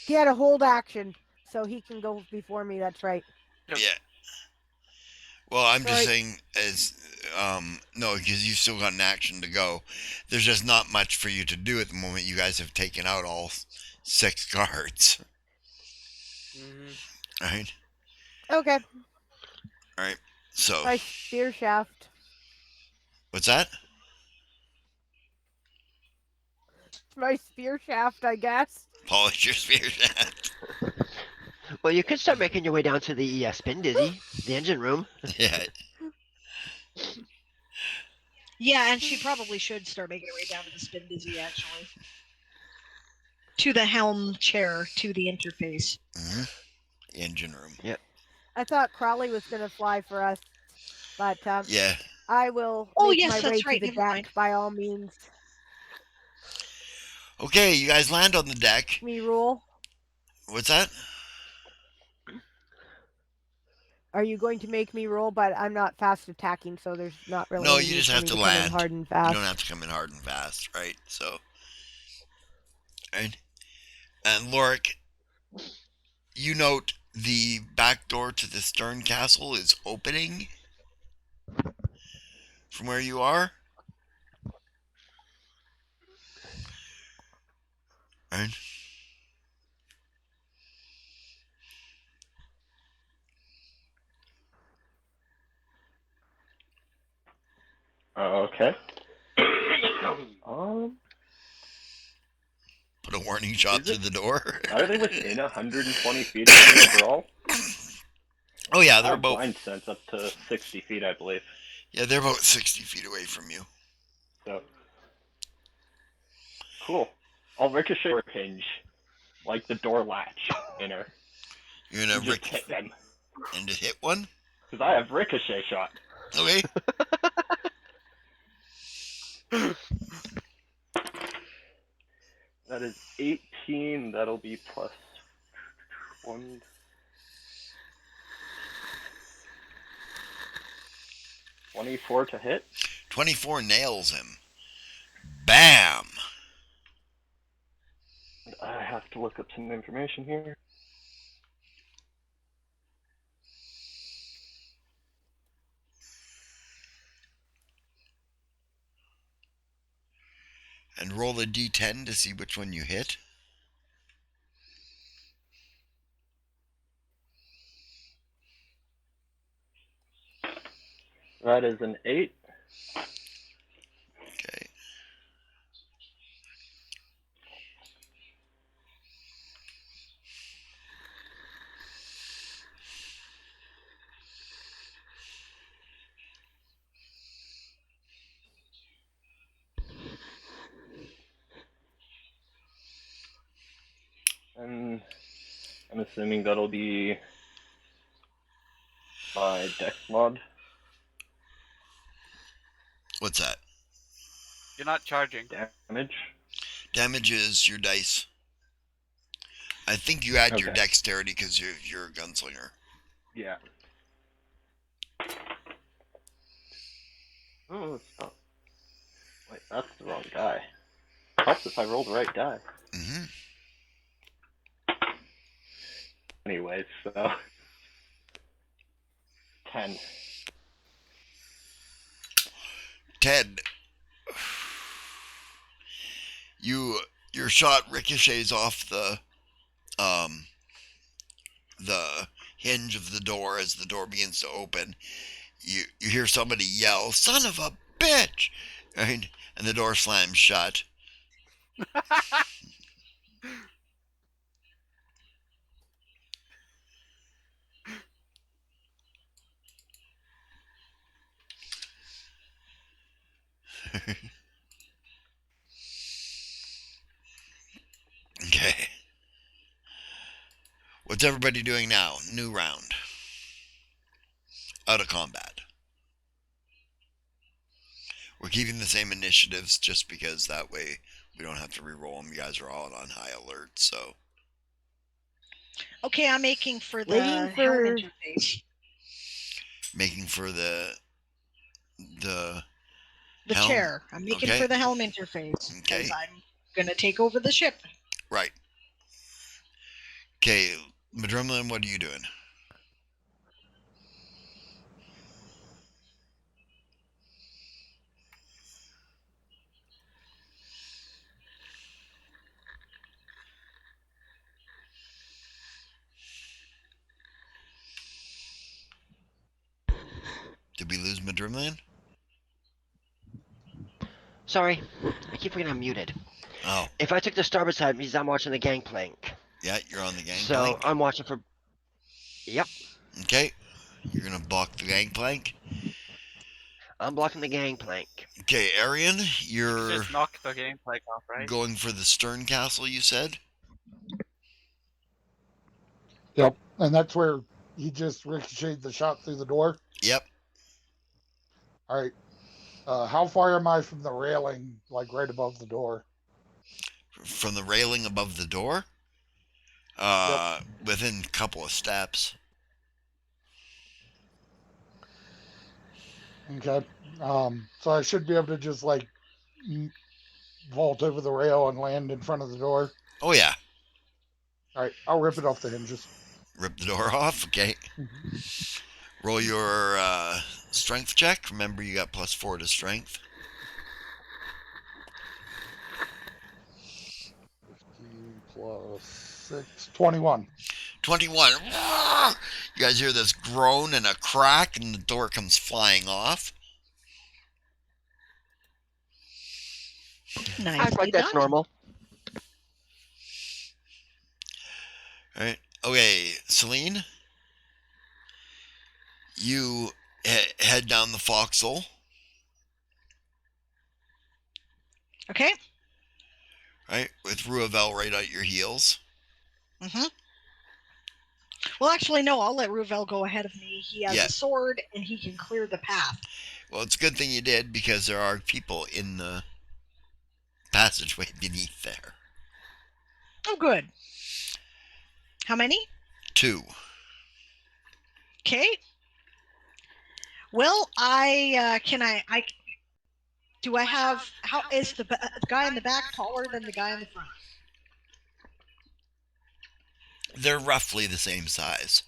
He had a hold action, so he can go before me. That's right. Yeah. Well, I'm just saying, no, because you've still got an action to go. There's just not much for you to do at the moment. You guys have taken out all 6 guards. Right? Okay. Alright, so. My spear shaft. What's that? My spear shaft, I guess. Polish your spear shaft. Well, you could start making your way down to the spin dizzy, the engine room. Yeah. Yeah, and she probably should start making her way down to the spin dizzy, actually. To the helm chair, to the interface. Mm-hmm. Engine room. Yep. I thought Crowley was going to fly for us, but Yeah. I will Oh, make yes, my that's way right, to the never mind. deck by all means. Okay, you guys land on the deck. Me rule. What's that? Are you going to make me roll? But I'm not fast attacking, so there's not really No, any you need just for have me to to come in land. hard and You fast. don't have to come in hard and fast, right? So, right? And Lorik, you note the back door to the stern castle is opening from where you are. Right? Okay. Put a warning shot Is through it- the door. Are they within 120 feet of me overall? Oh yeah, I they're have about blind sense up to 60 feet, I believe. they're about 60 feet away from you. So, cool. I'll ricochet or hinge, like the door latch in her. You're gonna Just hit them, and to hit one. because I have ricochet shot. Okay. That is 18. That'll be plus 1. 24 to hit. 24 nails him. Bam. I have to look up some information here. And roll a d10 to see which one you hit. That is an 8. Okay. And I'm assuming that'll be my dex mod. What's that? You're not charging. Damage. Damage is your dice. I think you add your Okay. dexterity because you're a gunslinger. Yeah. Oh, it's not. Wait, that's the wrong die. Helps if I roll the right die. Mm-hmm. Anyways, so 10. Ted, your shot ricochets off the hinge of the door as the door begins to open. You hear somebody yell, "Son of a bitch!" Right? And the door slams shut. Okay. What's everybody doing now? New round. Out of combat. We're keeping the same initiatives just because that way we don't have to re-roll them. You guys are all on high alert, so. Okay, I'm making for the Waiting helm for- interface. Making for the The helm? chair. I'm making Okay. for the helm interface. Okay. Because I'm going to take over the ship. Right. Okay, Madrumlin, what are you doing? Did we lose Madrumlin? Sorry, I keep forgetting I'm muted. Oh, If I took the starboard side, it means I'm watching the gangplank. yeah, you're on the gangplank. So I'm watching for Yep. Okay. You're gonna block the gangplank. I'm blocking the gangplank. Okay, Arian, You you're just knock the gangplank off, right? going for the stern castle, you said? Yep. And that's where he just ricocheted the shot through the door. Yep. All right. How far am I from the railing, like right above the door? From the railing above the door? Within a couple of steps. Okay. So I should be able to just like vault over the rail and land in front of the door. Oh, yeah. All right. I'll rip it off the hinges. Rip the door off. Okay. Roll your strength check. Remember, you got +4 to strength. 15 plus 6, 21. 21. You guys hear this groan and a crack, and the door comes flying off. Nicely I think that's done. normal. All right. Okay, Celine, you head down the foxhole. Okay. Right, with Ruavel right at your heels. Mm-hmm. Well, actually, no. I'll let Ruvel go ahead of me. He has a sword, and he can clear the path. Well, it's a good thing you did, because there are people in the passageway beneath there. Oh, good. How many? 2. Okay. Well, I do I have, how is the guy in the back taller than the guy in the front? They're roughly the same size.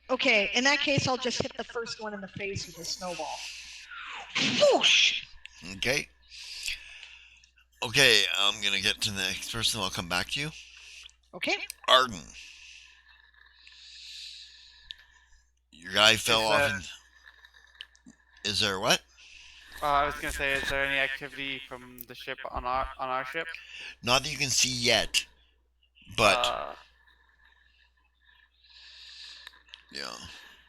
Okay, in that case, I'll just hit the first one in the face with a snowball. Whoosh! Okay. Okay, I'm gonna get to the next person. I'll come back to you. Okay. Arden. Your guy fell off. Is there what? I was gonna say, is there any activity from the ship on our ship? Not that you can see yet, but yeah.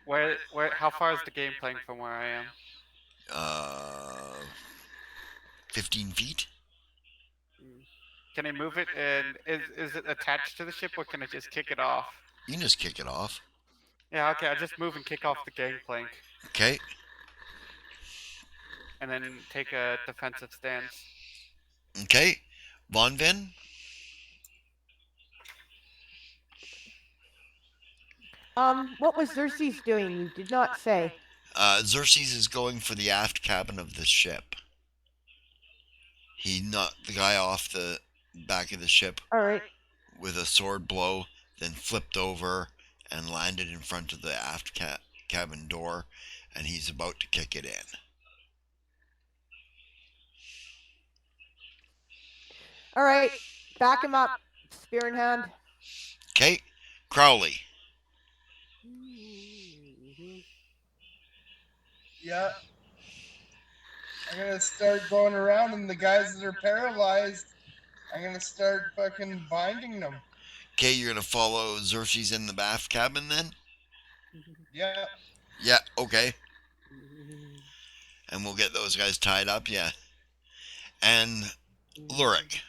Where? How far is the gangplank from where I am? 15 feet. Can I move it? And is it attached to the ship, or can I just kick it off? You can just kick it off. Yeah, okay. I'll just move and kick off the gangplank. Okay. And then take a defensive stance. Okay. Von Vin? What was Xerxes doing? You did not say. Xerxes is going for the aft cabin of the ship. He knocked the guy off the back of the ship. All right. With a sword blow, then flipped over and landed in front of the aft cabin door, and he's about to kick it in. All right. Back him up. Spear in hand. Okay. Crowley. Yeah. I'm gonna start going around, and the guys that are paralyzed, I'm gonna start fucking binding them. Okay, you're gonna follow Xerxes in the aft cabin then? Yeah. Yeah, okay. And we'll get those guys tied up, yeah. And Lurik.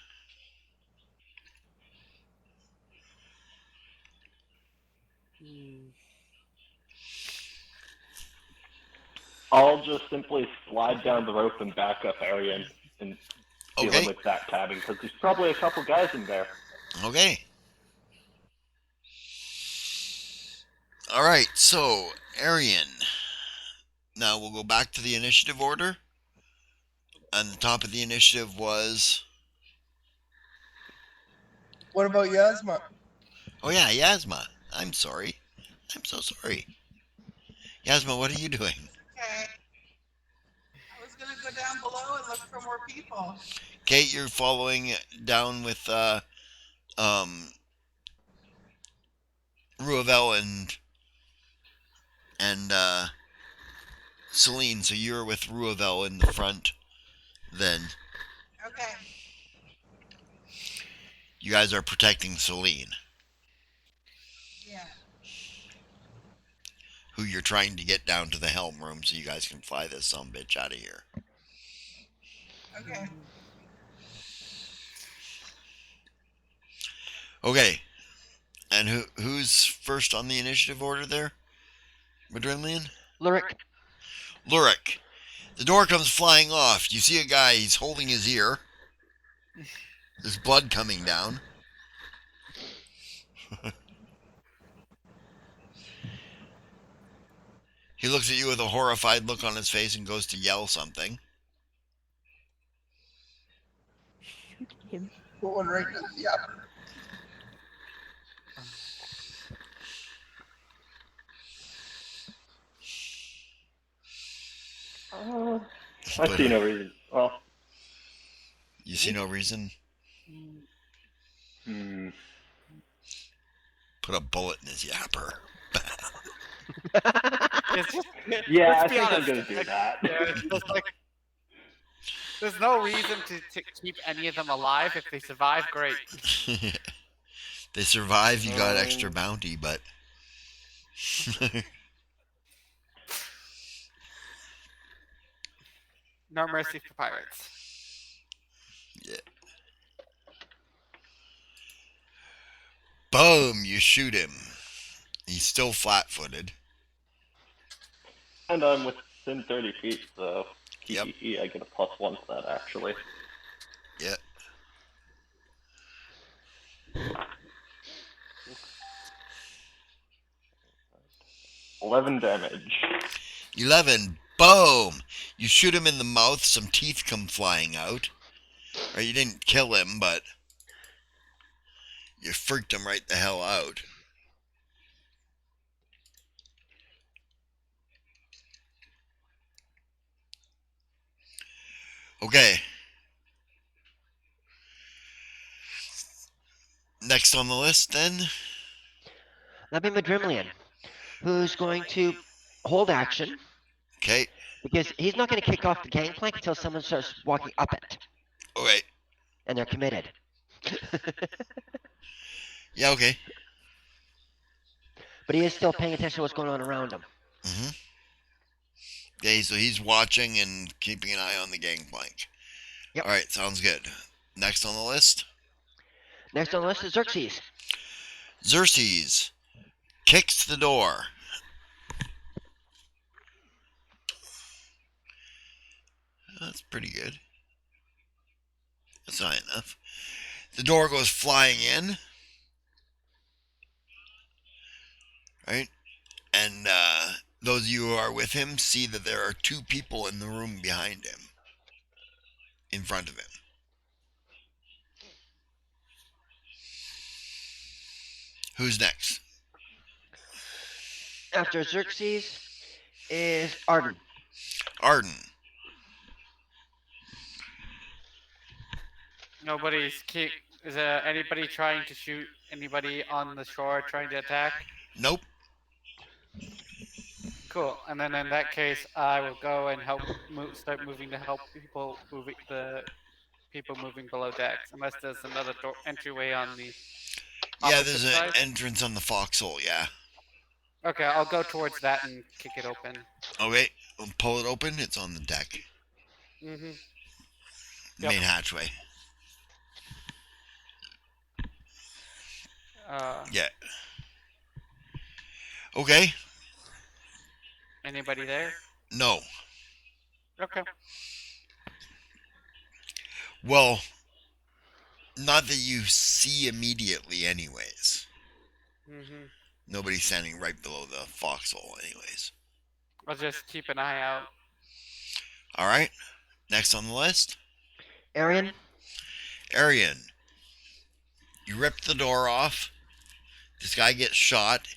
I'll just simply slide down the rope and back up Arian and deal him with that cabin, because there's probably a couple guys in there. Okay. Alright, so, Arian. Now we'll go back to the initiative order. And the top of the initiative was... What about Yasma? Oh yeah, Yasma. I'm sorry. I'm so sorry. Yasma, what are you doing? Okay. I was gonna go down below and look for more people. Okay, you're following down with Ruavel and Celine, so you're with Ruavel in the front then. Okay. You guys are protecting Celine. Yeah. who you're trying to get down to the helm room so you guys can fly this sumbitch out of here. Okay. Okay. And who's first on the initiative order there? Madrillian? Lyric. Lurik. The door comes flying off. You see a guy, he's holding his ear. There's blood coming down. He looks at you with a horrified look on his face and goes to yell something. Shoot him. Going right to the upper. I see no reason. Well, You see no reason? Put a bullet in his yapper. yeah, I Let's be think I'm honest. gonna do that. There's no reason to keep any of them alive. If they survive, great. They survive, you got extra bounty, but... No mercy for pirates. Yeah. Boom! You shoot him. He's still flat-footed. And I'm within 30 feet, so Yep. I get a +1 to that, actually. Yeah. $11 damage. 11. Boom! You shoot him in the mouth, some teeth come flying out. Or you didn't kill him, but... you freaked him right the hell out. Okay. Next on the list, then? That'd be Madrimlian, who's going to hold action Okay. because he's not going to kick off the gangplank until someone starts walking up it, Okay. and they're committed. Yeah, okay. But he is still paying attention to what's going on around him. Mm-hmm. Okay, so he's watching and keeping an eye on the gangplank. Yep. Alright, sounds good. Next on the list? Next on the list is Xerxes. Xerxes kicks the door. That's pretty good. That's not enough. The door goes flying in. Right? And those of you who are with him see that there are two people in the room behind him. In front of him. Who's next? After Xerxes is Arden. Arden. Is there anybody trying to shoot anybody on the shore trying to attack? Nope. Cool. And then in that case, I will go and start moving to help the people moving below decks, unless there's another entryway on the. Yeah, there's an side? entrance on the foxhole, yeah. Okay, I'll go towards that and kick it open. Okay, we'll pull it open. It's on the deck. Mm-hmm. Main hatchway. Yeah. Okay. Anybody there? No. Okay. Well, not that you see immediately anyways. Mm-hmm. Nobody's standing right below the foxhole anyways. I'll just keep an eye out. Alright. Next on the list? Arian. Arian. You rip the door off. This guy gets shot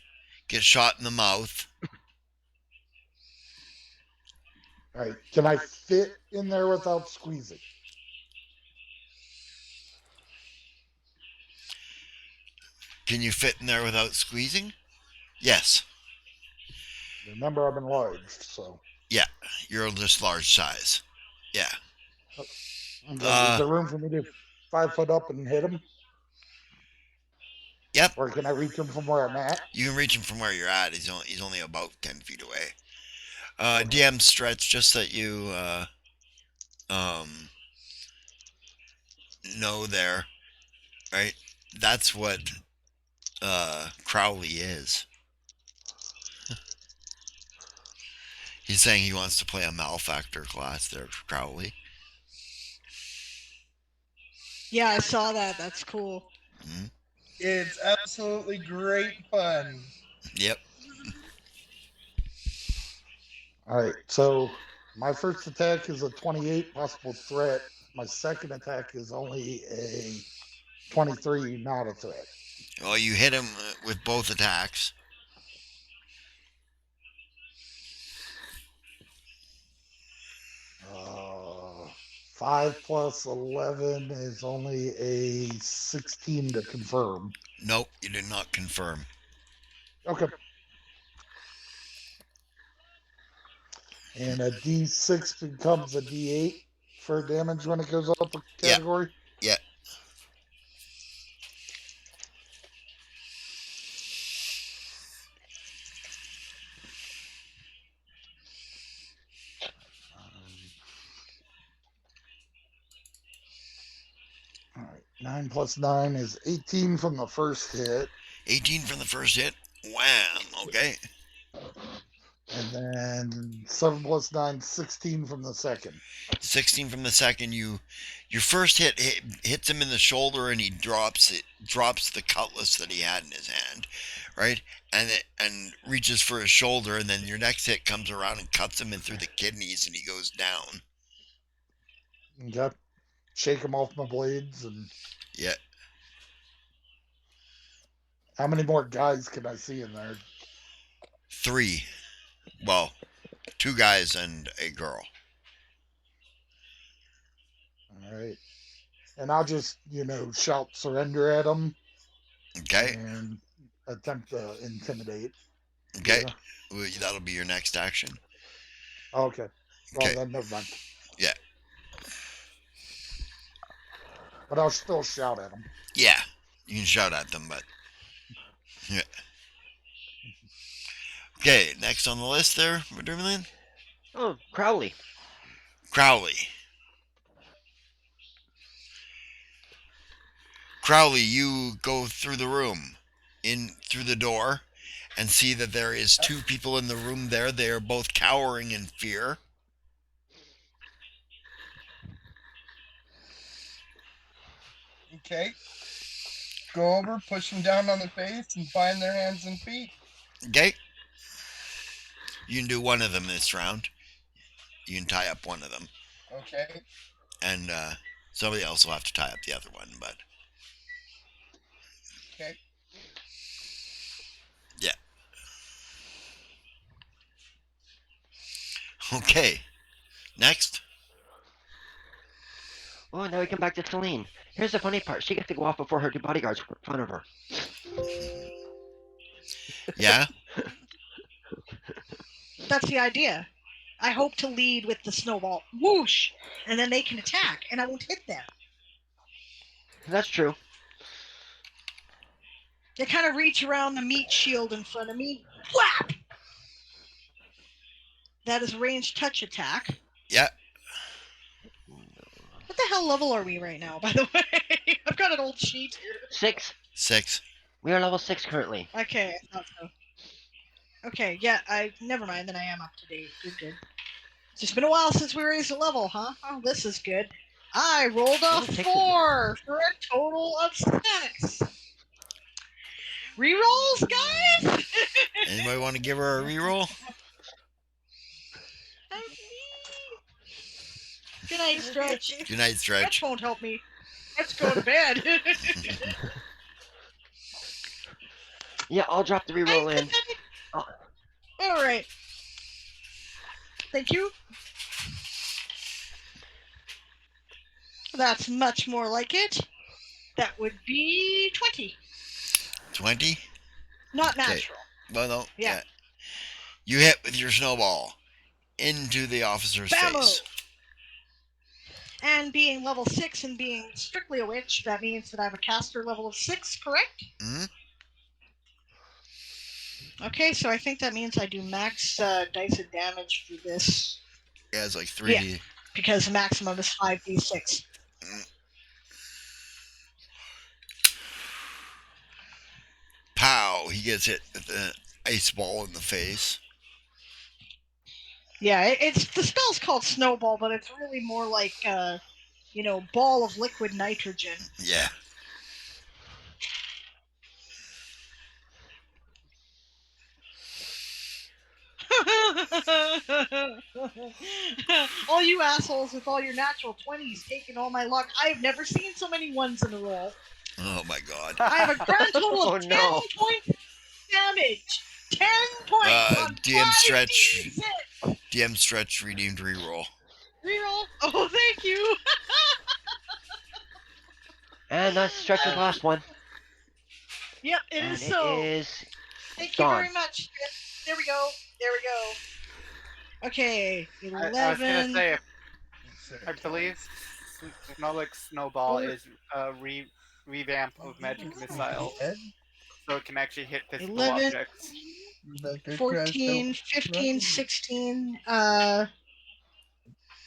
in the mouth. Alright, can I fit in there without squeezing? Can you fit in there without squeezing? Yes. Remember, I'm enlarged, so. Yeah, you're just large size. Yeah. Is there room for me to 5 foot up and hit him? Yep. Or can I reach him from where I'm at? You can reach him from where you're at. He's only about 10 feet away. Okay. DM stretch just that you um, know there, right? That's what Crowley is. He's saying he wants to play a malefactor class there, Crowley. Yeah, I saw that. That's cool. Mm-hmm. It's absolutely great fun. Yep. All right. So my first attack is a 28 possible threat. My second attack is only a 23, not a threat. Well, you hit him with both attacks. Uh, 5 plus 11 is only a 16 to confirm. Nope, you did not confirm. Okay. And a D6 becomes a D8 for damage when it goes up a category? Yeah. All right. 9 plus 9 is 18 from the first hit. 18 from the first hit. Wham. Okay. And then 7 plus 9, 16 from the second. 16 from the second. Your first hits him in the shoulder, and he drops the cutlass that he had in his hand, right? And reaches for his shoulder, and then your next hit comes around and cuts him in through the kidneys, and he goes down. Okay. Shake him off my blades and. Yeah. How many more guys can I see in there? 3. Well, 2 guys and a girl. All right. And I'll just, shout surrender at them. Okay. And attempt to intimidate. Okay. Yeah. Well, that'll be your next action. Okay. Well, Okay. then never mind. Yeah. But I'll still shout at them. Yeah. You can shout at them, but. Yeah. Okay, next on the list there, Madrimlin? Oh, Crowley. Crowley, you go through the room, in through the door, and see that there is 2 people in the room there. They are both cowering in fear. Okay. Go over, push them down on the face, and bind their hands and feet. Okay. You can do one of them this round. You can tie up one of them. Okay. And somebody else will have to tie up the other one, but. Okay. Yeah. Okay. Next. Oh, now we come back to Celine. Here's the funny part. She gets to go off before her 2 bodyguards in front of her. Yeah? That's the idea. I hope to lead with the snowball. Whoosh! And then they can attack, and I won't hit them. That's true. They kind of reach around the meat shield in front of me. Whap! That is a ranged touch attack. Yeah. What the hell level are we right now, by the way? I've got an old sheet here. 6. We are level 6 currently. Okay, I thought so. Okay, yeah, never mind, then I am up to date. Good. It's just been a while since we raised a level, huh? Oh, this is good. I rolled a 4 for a total of 6. Rerolls, guys? Anybody want to give her a reroll? Good night, Stretch. Good night, Stretch. Stretch won't help me. Let's go to bed. Yeah, I'll drop the reroll in. Oh. All right. Thank you. That's much more like it. That would be 20. 20? Not natural. Okay. Well, no. Yeah. You hit with your snowball into the officer's face. And being level 6 and being strictly a witch, that means that I have a caster level of 6, correct? Mm-hmm. Okay, so I think that means I do max dice of damage for this. Yeah, it's like 3D. Yeah, because the maximum is 5d6. Pow! He gets hit with an ice ball in the face. Yeah, it's the spell's called Snowball, but it's really more like ball of liquid nitrogen. Yeah. All you assholes with all your natural 20s taking all my luck. I have never seen so many ones in a roll. Oh my god. I have a grand total Oh, of 10 no. points of damage. 10 points on DM stretch. 5d6. DM stretch redeemed reroll. Reroll? Oh, thank you. And that's Stretcher's last one. Yep, it And is so. it is Thank gone. you very much. There we go. Okay, 11. I was gonna say, I believe Snowball is a revamp of Magic Missile, so it can actually hit physical 11, objects. 14, 15, 16,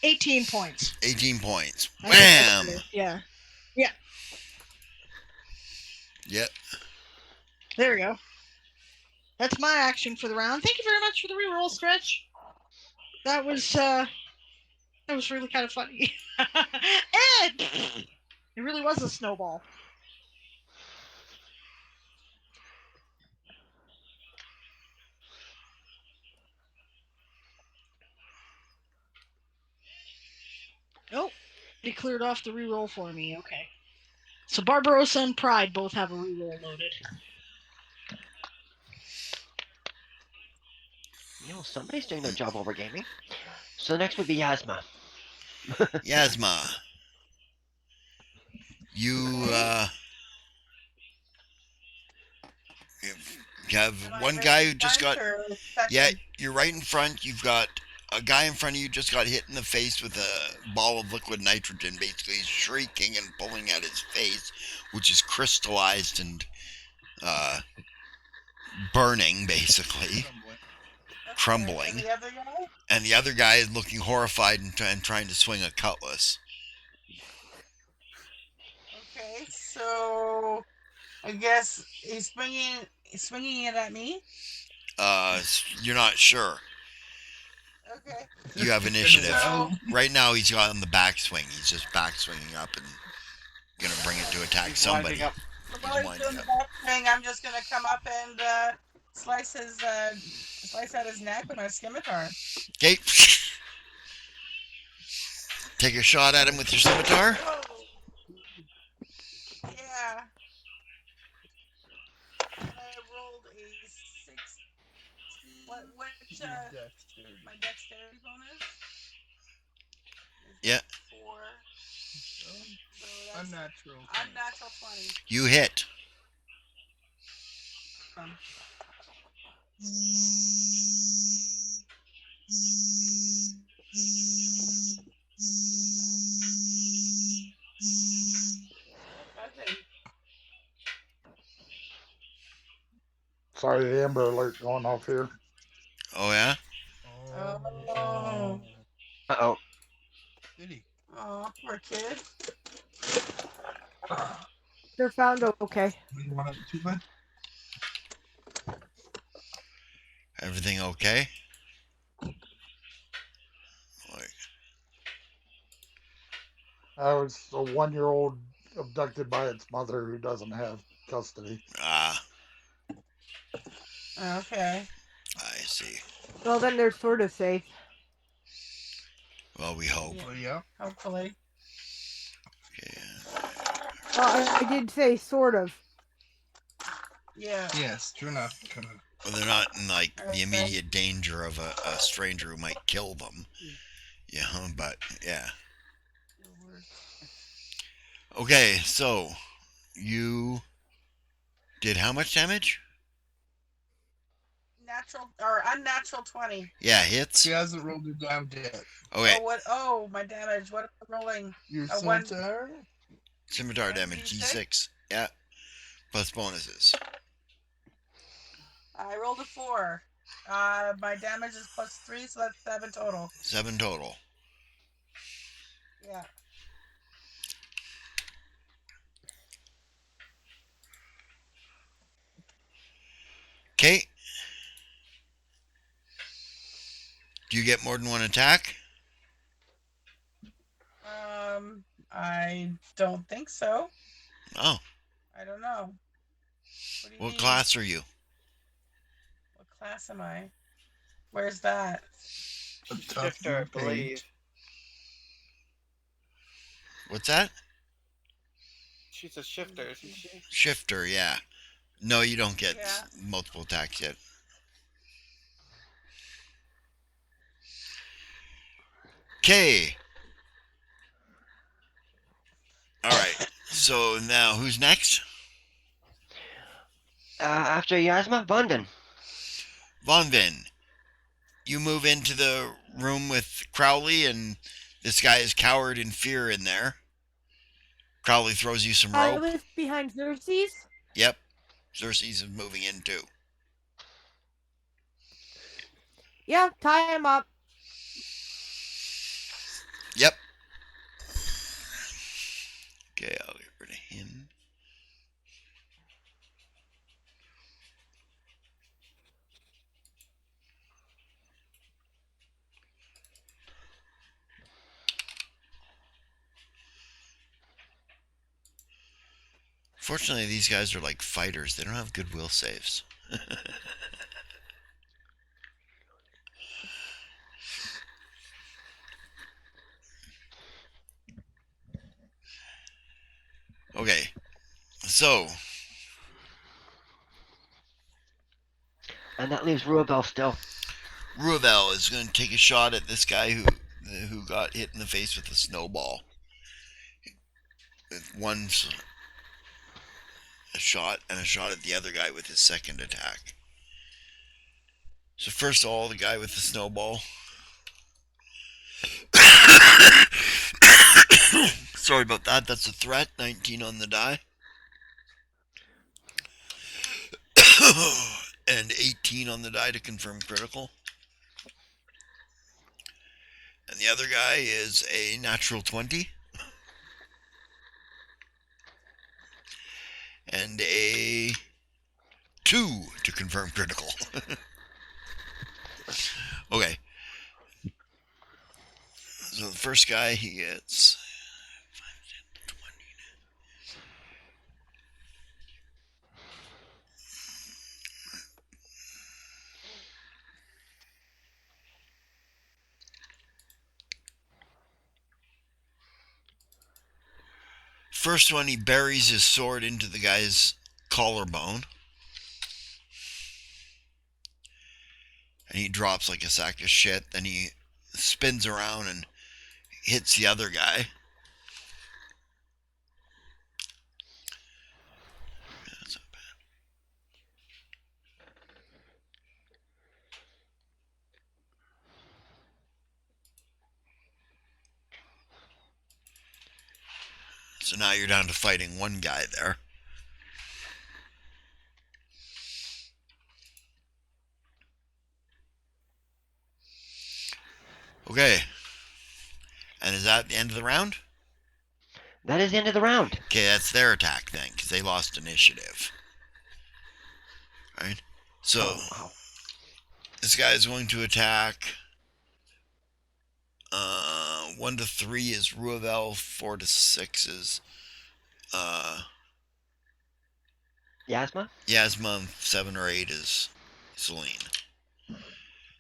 18 points. 18 points. I think that's Wham! better. Yeah. Yep. There we go. That's my action for the round. Thank you very much for the reroll, Stretch. That was really kind of funny. Ed! It really was a snowball. Oh, it cleared off the reroll for me. Okay. So Barbarossa and Pride both have a reroll loaded. Somebody's doing their job over gaming. So next would be Yasma. Yasma. You have one guy who just got. Yeah, you're right in front. You've got a guy in front of you just got hit in the face with a ball of liquid nitrogen. Basically, he's shrieking and pulling at his face, which is crystallized and burning, basically. Crumbling. And the other guy is looking horrified and trying to swing a cutlass. Okay, so I guess he's swinging it at me. You're not sure. Okay. You have initiative. So, Right now, he's on the backswing. He's just backswinging up and gonna bring it to attack He's somebody. winding up. while he's doing the back thing, I'm just gonna come up and slice out his neck with my scimitar. Okay. Take a shot at him with your scimitar. Yeah. And I rolled a 16. Which my dexterity bonus? Yeah. 4. So that's unnatural 20. You hit. Sorry, the Amber Alert going off here. Oh yeah. Oh. Uh-oh. Oh, poor kid. They're found okay. Everything okay? I was a 1-year-old abducted by its mother who doesn't have custody. Ah, Okay. I see. Well, then they're sort of safe. Well, we hope. Yeah. Hopefully. Okay. Well, I did say sort of. Yeah. Yes, true enough. Well, they're not in like the immediate danger of a stranger who might kill them. Yeah, but yeah. Okay, so you did how much damage? Natural or unnatural 20. Yeah, hits. She hasn't rolled her damage yet. Okay. Oh, what? Oh, my damage. What am I rolling? Your A one- scimitar? Scimitar damage, D6. Yeah. Plus bonuses. I rolled a 4. My damage is +3, so that's 7 total. 7 total. Yeah. Okay. Do you get more than one attack? I don't think so. Oh. I don't know. What do you What mean? class are you? What class am I? Where's that? Shifter, I believe. What's that? She's a shifter, isn't she? Shifter, yeah. No, you don't get Yeah. multiple attacks yet. Okay. Alright. So now who's next? After Yasma, Vanden. Von Vin. You move into the room with Crowley, and this guy is cowered in fear in there. Crowley throws you some I rope. was behind Xerxes. Yep. Xerxes is moving in too. Yeah, tie him up. Yep. Okay, I'll get rid of him. Fortunately, these guys are like fighters. They don't have good will saves. Okay. So, And that leaves Ruabel still. Ruavel is going to take a shot at this guy who got hit in the face with a snowball. With a shot and a shot at the other guy with his second attack. So first of all, the guy with the snowball. Sorry about that. That's a threat. 19 on the die. And 18 on the die to confirm critical. And the other guy is a natural 20. And a 2 to confirm critical. Okay. So the first guy, he gets 5, 10, 20. First one, he buries his sword into the guy's collarbone. And he drops like a sack of shit. Then he spins around and hits the other guy. That's not bad. So now you're down to fighting one guy there. Okay. And is that the end of the round? That is the end of the round. Okay, that's their attack then, because they lost initiative. Right? So, Oh, wow. this guy is going to attack. 1 to 3 is Ruavel, 4 to 6 is Yasma? Yasma, 7 or 8 is Celine.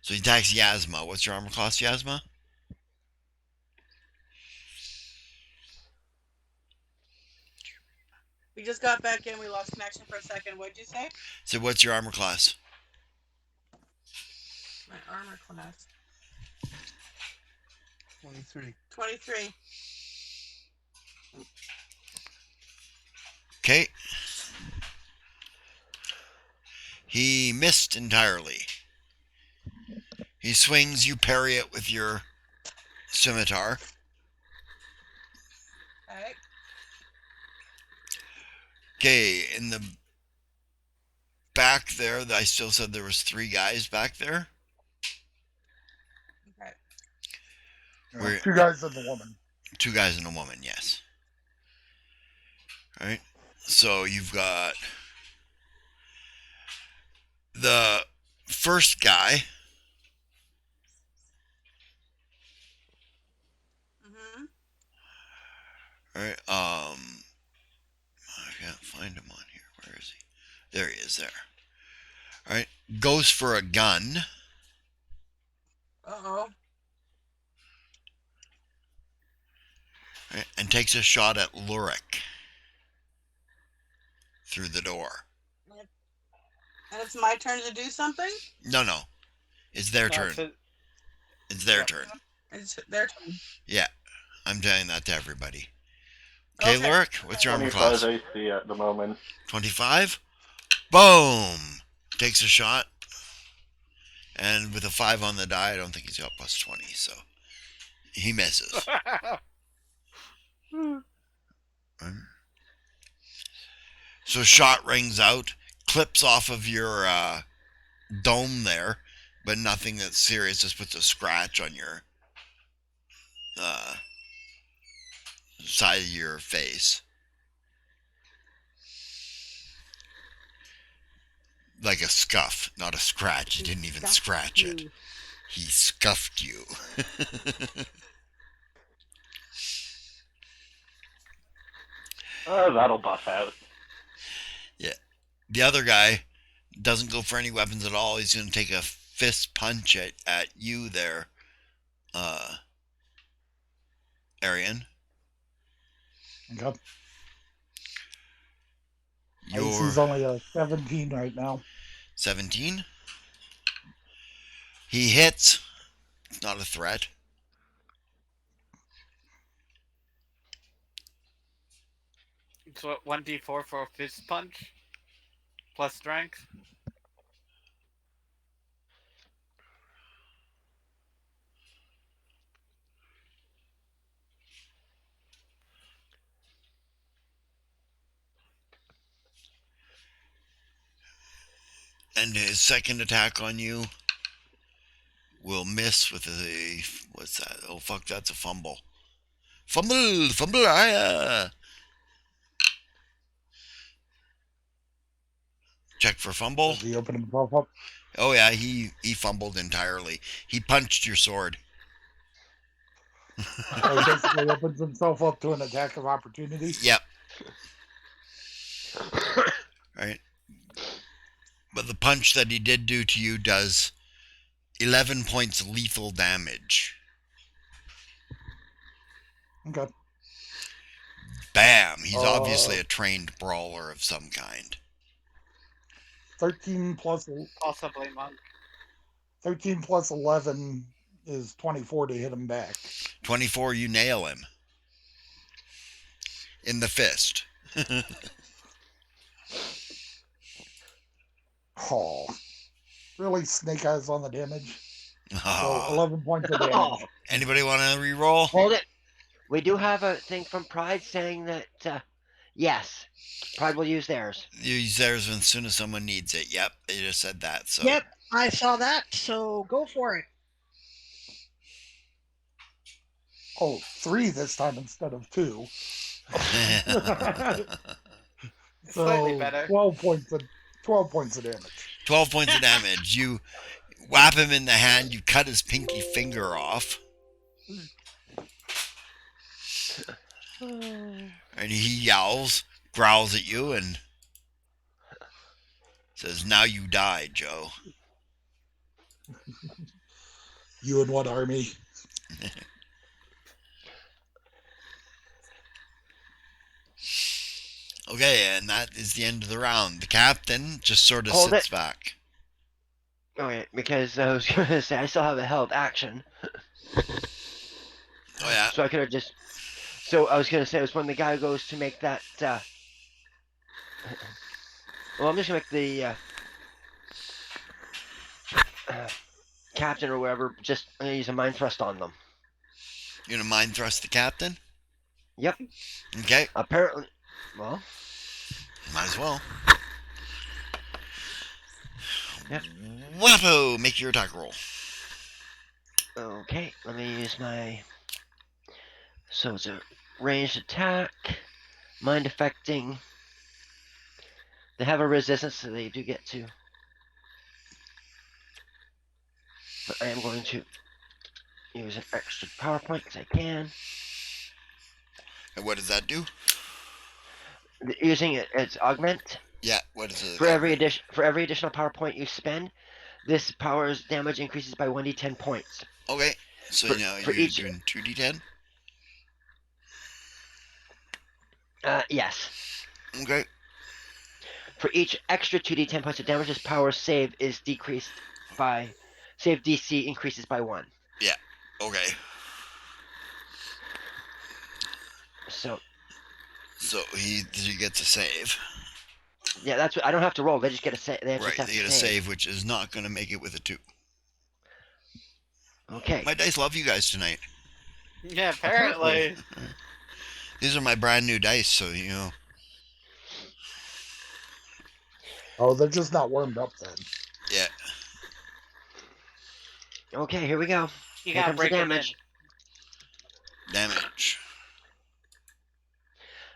So he attacks Yasma. What's your armor class, Yasma? We just got back in. We lost connection for a second. What'd you say? So what's your armor class? My armor class. 23. 23. Okay. He missed entirely. He swings, you parry it with your scimitar. Alright. Okay, in the back there, I still said there was 3 guys back there. Okay. We're 2 guys and the woman. 2 guys and a woman, yes. All right. So you've got the first guy. Mhm. All right. I can't find him on here. Where is he? There he is. There. All right. Goes for a gun. Uh-oh. Right, and takes a shot at Lurik through the door. And it's my turn to do something? No. It's their turn. It's their turn. It's their turn. Yeah. I'm telling that to everybody. Okay, Okay. Lurik, what's your armor 25 class? AC at the moment. 25? Boom! Takes a shot. And with a 5 on the die, I don't think he's got plus 20, so he misses. So shot rings out, clips off of your dome there, but nothing that's serious, just puts a scratch on your side of your face. Like a scuff, not a scratch. He didn't even scratch it. He scuffed you. That'll buff out. Yeah. The other guy doesn't go for any weapons at all. He's going to take a fist punch at you there, Arian. Okay. You're He's only a 17 right now. 17. He hits. It's not a threat. So 1d4 for a fist punch? Plus strength? And his second attack on you will miss with a... What's that? Oh, fuck, that's a fumble. Fumble! Check for fumble. Does he open himself up? Oh, yeah, he fumbled entirely. He punched your sword. So he basically opens himself up to an attack of opportunity. Yep. Right. But the punch that he did do to you does 11 points lethal damage. Okay. Bam! He's obviously a trained brawler of some kind. 13 plus Possibly monk. 13 plus 11 is 24 to hit him back. 24, you nail him. In the fist. Oh. Really? Snake Eyes on the damage? So 11 points of damage. Anybody want to re-roll? Hold it. We do have a thing from Pride saying that, yes, Pride will use theirs. Use theirs as soon as someone needs it. Yep, they just said that. So. Yep, I saw that, so go for it. Oh, 3 this time instead of 2. Slightly better. 12 points of damage. 12 points of damage. You whap him in the hand. You cut his pinky finger off. And he yowls, growls at you, and says, "Now you die, Joe." You and what army? Okay, and that is the end of the round. The captain just sort of Hold sits it. back. Okay, because I was going to say I still have a held action. Oh, yeah. So I could have just... So I was going to say it was when the guy goes to make that... Well, I'm just going to make the captain or whatever, just I'm going to use a mind thrust on them. You're going to mind thrust the captain? Yep. Okay. Apparently... Well... Might as well. Yep. Wappo, make your attack roll. Okay, let me use my. So it's a ranged attack, mind affecting. They have a resistance, so they do get to. But I am going to use an extra power point because I can. And what does that do? Using it as augment. Yeah, what is it? For every additional power point you spend, this power's damage increases by 1d10 points. Okay, so now for you're each- doing 2d10? Yes. Okay. For each extra 2d10 points of damage, this power save is decreased by. Save DC increases by 1. Yeah, okay. So he gets a save. yeah, that's what I don't have to roll. They just get a save. They Right, just have they to get a save, which is not going to make it with a 2. Okay. My dice love you guys tonight. Yeah, apparently. These are my brand new dice, so you know. Oh, they're just not warmed up then. Yeah. Okay, here we go. You Here gotta comes the break them in. damage. Damage.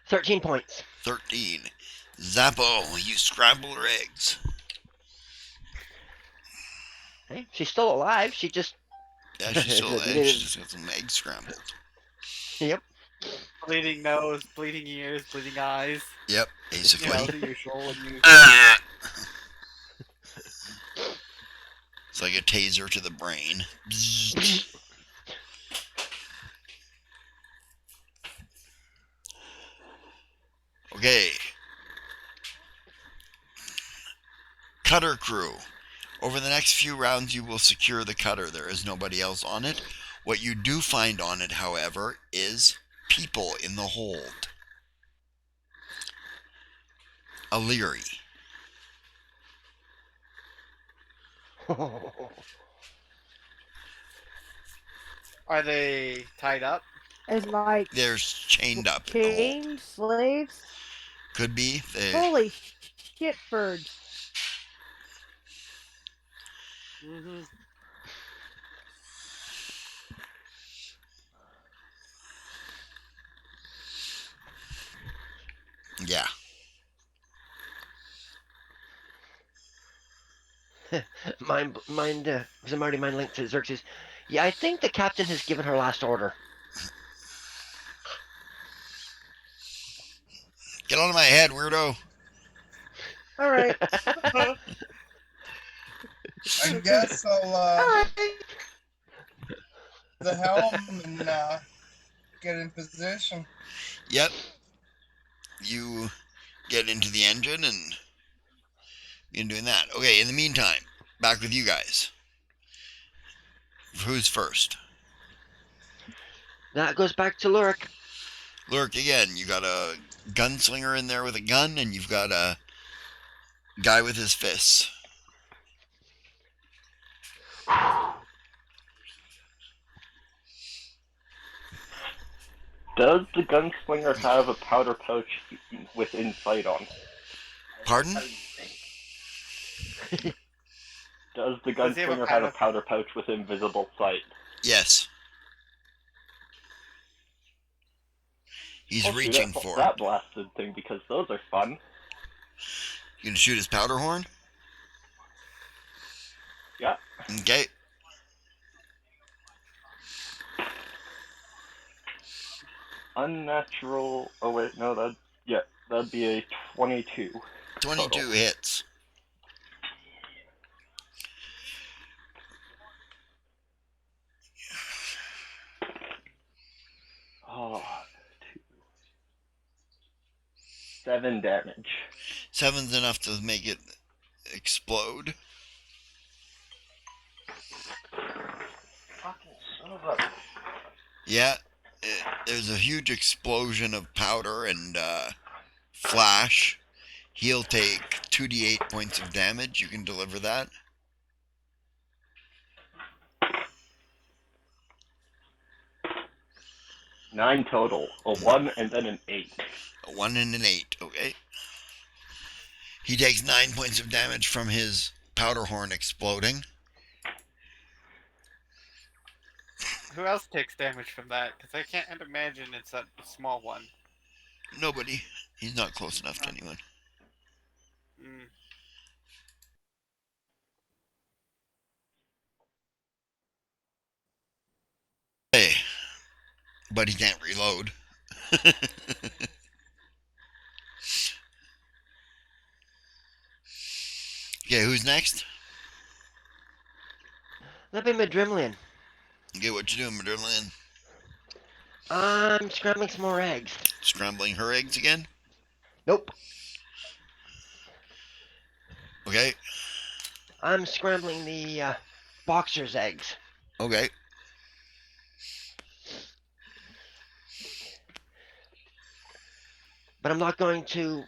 13 points. 13. Zappo, you scramble her eggs. Hey, she's still alive. She just. Yeah, she's still alive. She just got some eggs scrambled. Yep. Bleeding nose, bleeding ears, bleeding eyes. Yep, basically. You know, the usual. It's like a taser to the brain. Okay. Cutter crew. Over the next few rounds, you will secure the cutter. There is nobody else on it. What you do find on it, however, is people in the hold. O'Leary. Are they tied up? It's like They're chained up. chained slaves. Could be. Holy shit birds. Mm-hmm. Yeah. I'm already mind linked to Xerxes. Yeah, I think the captain has given her last order. Get out of my head, weirdo. All right. I guess I'll the helm and get in position. Yep. You get into the engine and you're doing that. Okay, in the meantime, back with you guys. Who's first? That goes back to Lurk. Lurk, again, you got a gunslinger in there with a gun, and you've got a guy with his fists. Does the gunslinger have a powder pouch with insight on? Pardon? Does the Does he have a gunslinger have a powder- powder pouch with invisible sight? Yes. He's I'll reaching shoot for that it. blasted thing because those are fun. You gonna shoot his powder horn? Yeah. Okay. Unnatural. Oh wait, no, that'd be a 22. 22 total. hits. Oh, 7 damage. 7's enough to make it explode. Fucking son of a... Yeah, there's a huge explosion of powder and flash. He'll take 2d8 points of damage. You can deliver that. Nine total. A 1 and then an 8. A 1 and an 8, okay. He takes 9 points of damage from his powder horn exploding. Who else takes damage from that? Because I can't imagine it's a small one. Nobody. He's not close enough to anyone. Mm. Hey, but he can't reload. Okay, who's next? That'd be Madrimlian. Okay, what you doing, Madeline? I'm scrambling some more eggs. Scrambling her eggs again? Nope. Okay. I'm scrambling the boxer's eggs. Okay. But I'm not going to...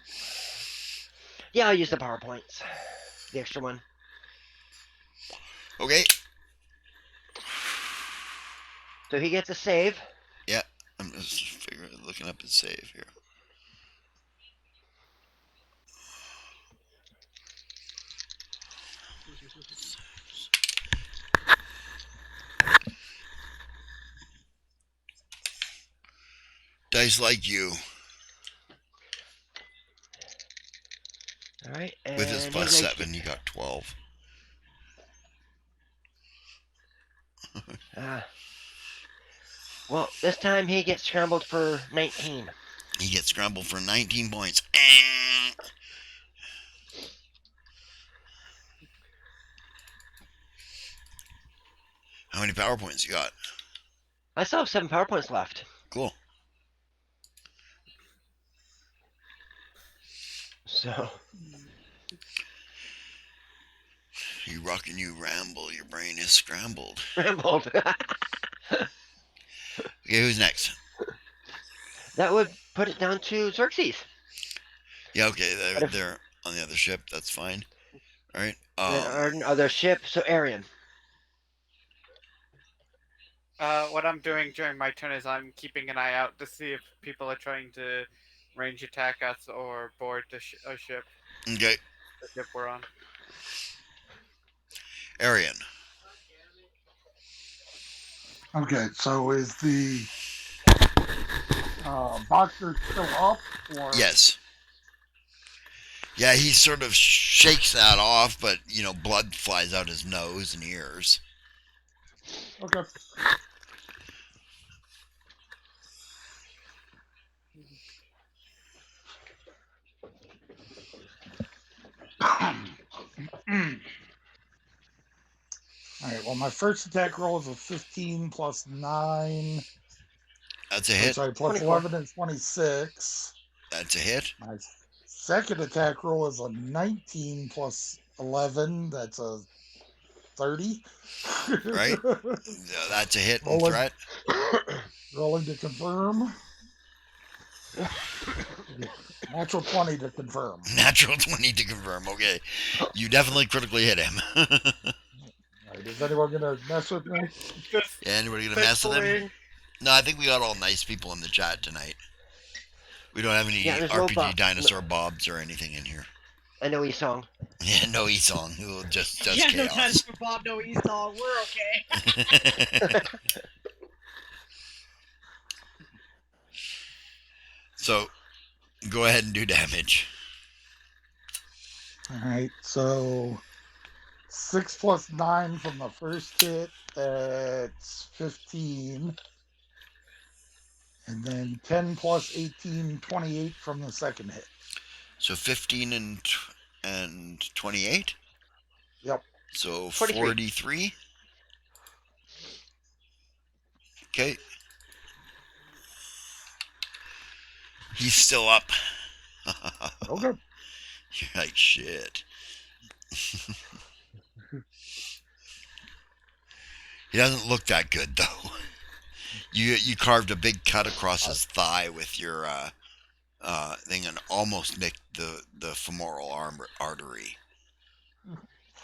Yeah, I'll use the PowerPoints. The extra one. Okay. So he gets a save. Yeah, I'm just looking up his save here. Dice like you. Alright, and With his plus his 7, you got 12. Well, this time he gets scrambled for 19. He gets scrambled for 19 points. How many power points you got? I still have 7 PowerPoints left. Cool. So... You rock and you ramble. Your brain is scrambled. Scrambled. Okay, who's next? That would put it down to Xerxes. Yeah, okay, they're on the other ship. That's fine. All right. Our other ship, so Arian. What I'm doing during my turn is I'm keeping an eye out to see if people are trying to range attack us or board a ship. Okay. The ship we're on. Arian. Okay, so is the boxer still up? Or... Yes. Yeah, he sort of shakes that off, but, blood flies out his nose and ears. Okay. Alright, well, my first attack roll is a 15 plus 9. That's a hit. Sorry, plus 24. 11 is 26. That's a hit. My second attack roll is a 19 plus 11. That's a 30. Right? Yeah, that's a hit and Rolling. threat. Rolling to confirm. Natural 20 to confirm. Natural 20 to confirm. Okay. You definitely critically hit him. Right, is anyone going to mess with me? Yeah, anybody going to mess with him? No, I think we got all nice people in the chat tonight. We don't have any RPG dinosaur bobs or anything in here. And no E-Song. Yeah, no E-Song. Who just does Yeah, chaos. no dinosaur Bob, no Esau. We're okay. So, go ahead and do damage. Alright, so 6 plus 9 from the first hit, that's 15. And then 10 plus 18, 28 from the second hit. So 15 and 28? Yep. So 43? Okay. He's still up. Okay. You're like, shit. He doesn't look that good, though. You carved a big cut across his thigh with your thing and almost nicked the femoral artery.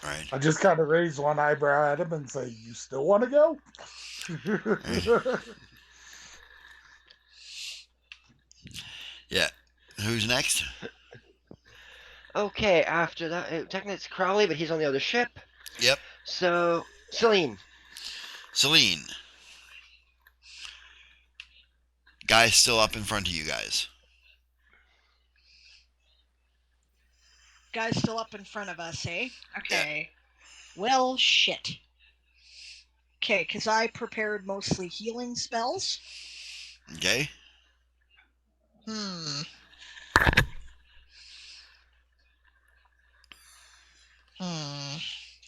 Right. I just kind of raised one eyebrow at him and say, "You still want to go?" Yeah. Who's next? Okay, after that, technically it's Crowley, but he's on the other ship. Yep. So, Celine. Celine. Guy's still up in front of you guys. Guy's still up in front of us, eh? Okay. Well, shit. Okay, because I prepared mostly healing spells. Okay.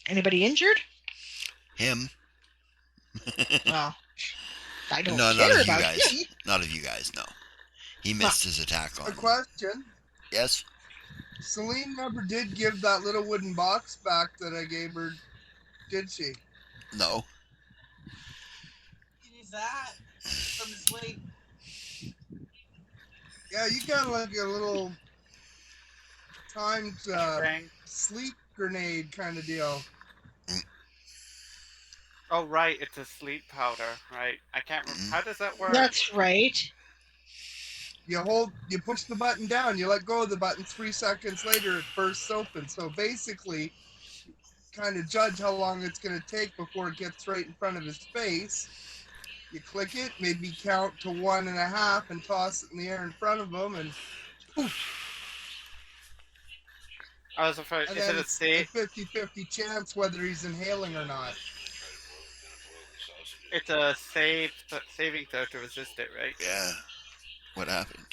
Anybody injured? Him. Well, I don't No, care not of you about guys. him. Not of you guys, no. He missed his attack A on. question. Yes? Celine never did give that little wooden box back that I gave her, did she? No. Use that from sleep. Yeah, you got like a little timed Bang. sleep grenade kind of deal. Oh, right, it's a sleep powder, right? I can't remember. How does that work? That's right. You push the button down, you let go of the button, 3 seconds later it bursts open. So basically, kind of judge how long it's going to take before it gets right in front of his face. You click it, maybe count to 1.5 and toss it in the air in front of him, and poof. I was afraid. And Is then it a it's save? a 50-50 chance whether he's inhaling or not. It's a saving throw to resist it, right? Yeah. What happened?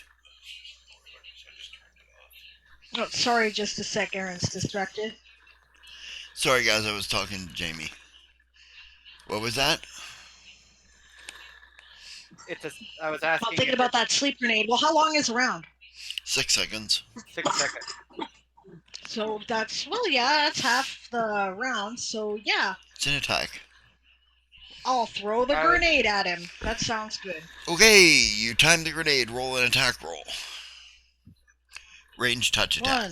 Oh, sorry, just a sec. Aaron's distracted. Sorry, guys, I was talking to Jamie. What was that? I was I'm asking. thinking about that sleep grenade. Well, how long is a round? 6 seconds. 6 seconds. So that's, well, yeah, that's half the round. So, yeah, It's an attack. I'll throw the grenade at him. That sounds good. Okay, you time the grenade. Roll an attack roll. Range touch attack.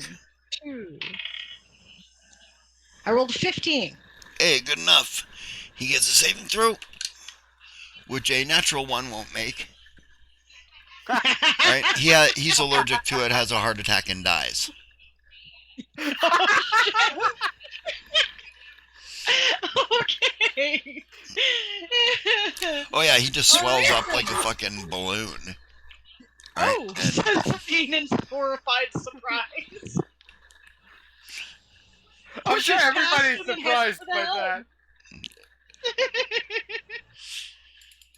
1, 2. I rolled 15. Hey, good enough. He gets a saving throw, which a natural one won't make. Right? He's allergic to it, has a heart attack, and dies. Okay. Oh yeah, he just swells up like a fucking balloon. Right? Oh, Samson in horrified surprise. I'm sure Pushes everybody's past him and surprised heads by down. that.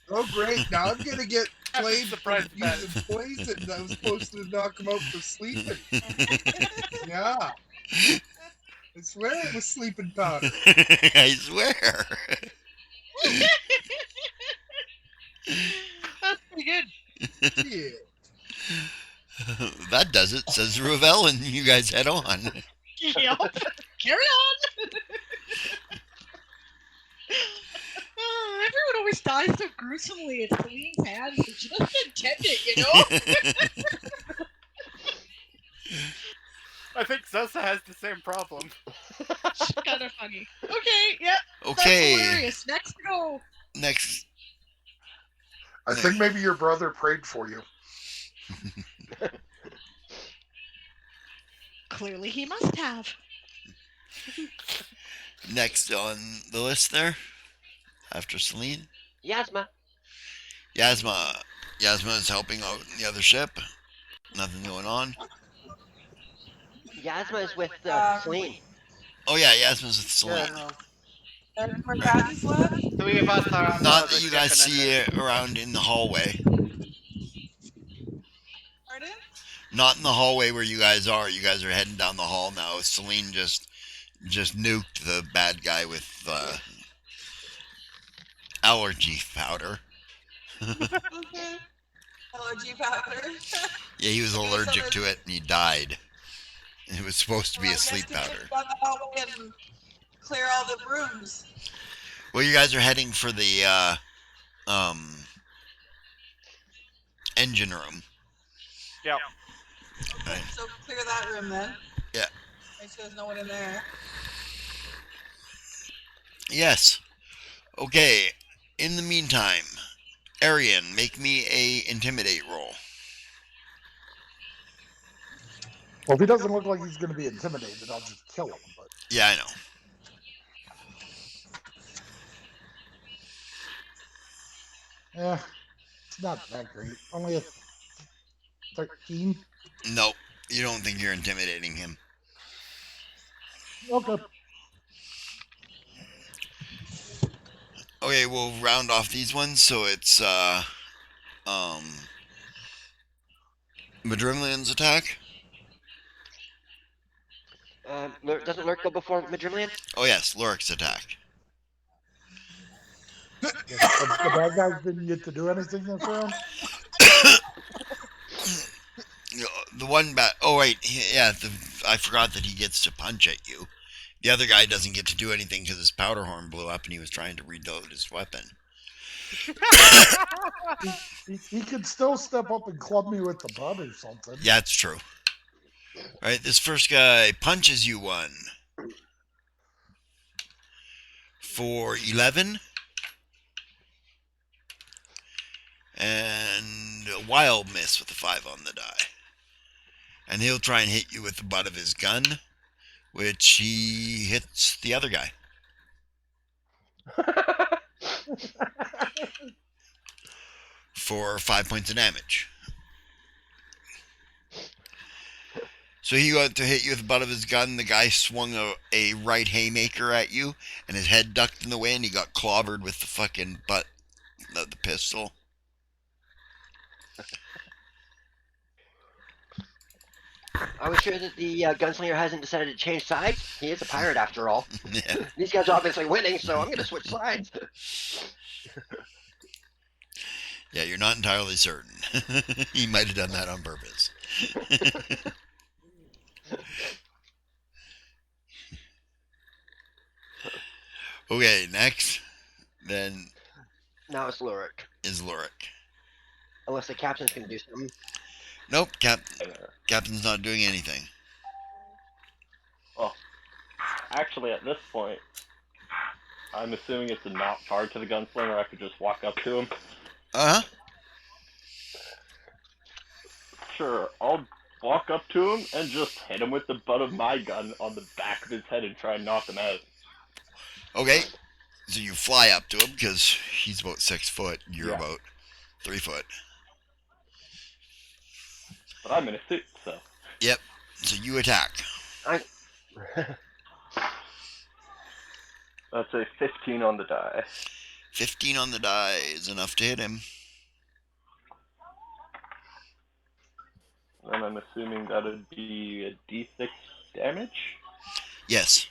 Oh great, now I'm gonna get I'm played for surprised about using poison that was supposed to knock him out for sleeping. Yeah. I swear it was sleeping powder. I swear. That's pretty good. Yeah. That does it, says Ravel, and you guys head on. Yep. Carry on. Everyone always dies so gruesomely at Celine's hands. She doesn't intend it, you know? I think Zosa has the same problem. It's kind of funny. Okay, yeah. Okay. That's hilarious. Next, go. Next. I think maybe your brother prayed for you. Clearly he must have. Next on the list there, after Celine. Yasma. Yasma is helping out in the other ship. Nothing going on. Yasma is with Celine. Oh yeah, Yasma's with Celine. Any more baddies left? 3 of us are on the Not other that you ship, guys and see then it around in the hallway. Pardon? Not in the hallway where you guys are. You guys are heading down the hall now. Celine just nuked the bad guy with allergy powder. Allergy powder. Yeah, he was allergic to it and he died. It was supposed to be a sleep powder. Down the hallway and clear all the rooms. Well, you guys are heading for the engine room. Yep. Right. So clear that room then. Yeah. Make sure there's no one in there. Yes. Okay. In the meantime, Arian, make me a intimidate roll. Well, if he doesn't look like he's going to be intimidated, I'll just kill him. But Yeah, I know. it's not that great. Only a 13. Nope. You don't think you're intimidating him. Okay. Okay, we'll round off these ones. So it's Madrimlian's attack. Doesn't Lurk go before Madrimlian? Oh yes, Lurik's attack. The bad guys didn't get to do anything this round. The one bat. Oh wait, yeah. I forgot that he gets to punch at you. The other guy doesn't get to do anything because his powder horn blew up and he was trying to reload his weapon. He could still step up and club me with the butt or something. Yeah, it's true. All right, this first guy punches you one for 11. And a wild miss with a 5 on the die. And he'll try and hit you with the butt of his gun, which he hits the other guy. For 5 points of damage. So he went to hit you with the butt of his gun. The guy swung a right haymaker at you, and his head ducked in the way, and he got clobbered with the fucking butt of the pistol. Are we sure that the gunslinger hasn't decided to change sides? He is a pirate after all. Yeah. These guys are obviously winning, so I'm going to switch sides. Yeah, you're not entirely certain. He might have done that on purpose. Okay, next. Then now it's Lurik. Is Lurik. Unless the captain's going to do something. Nope, Captain's not doing anything. Well, actually, at this point, I'm assuming it's a not far to the gunslinger. I could just walk up to him. Uh-huh. Sure, I'll walk up to him and just hit him with the butt of my gun on the back of his head and try and knock him out. Okay, so you fly up to him because he's about 6 foot. You're about 3 foot. But I'm in a suit, so. Yep. So you attack. That's a 15 on the die. 15 on the die is enough to hit him. And I'm assuming that would be a D6 damage? Yes.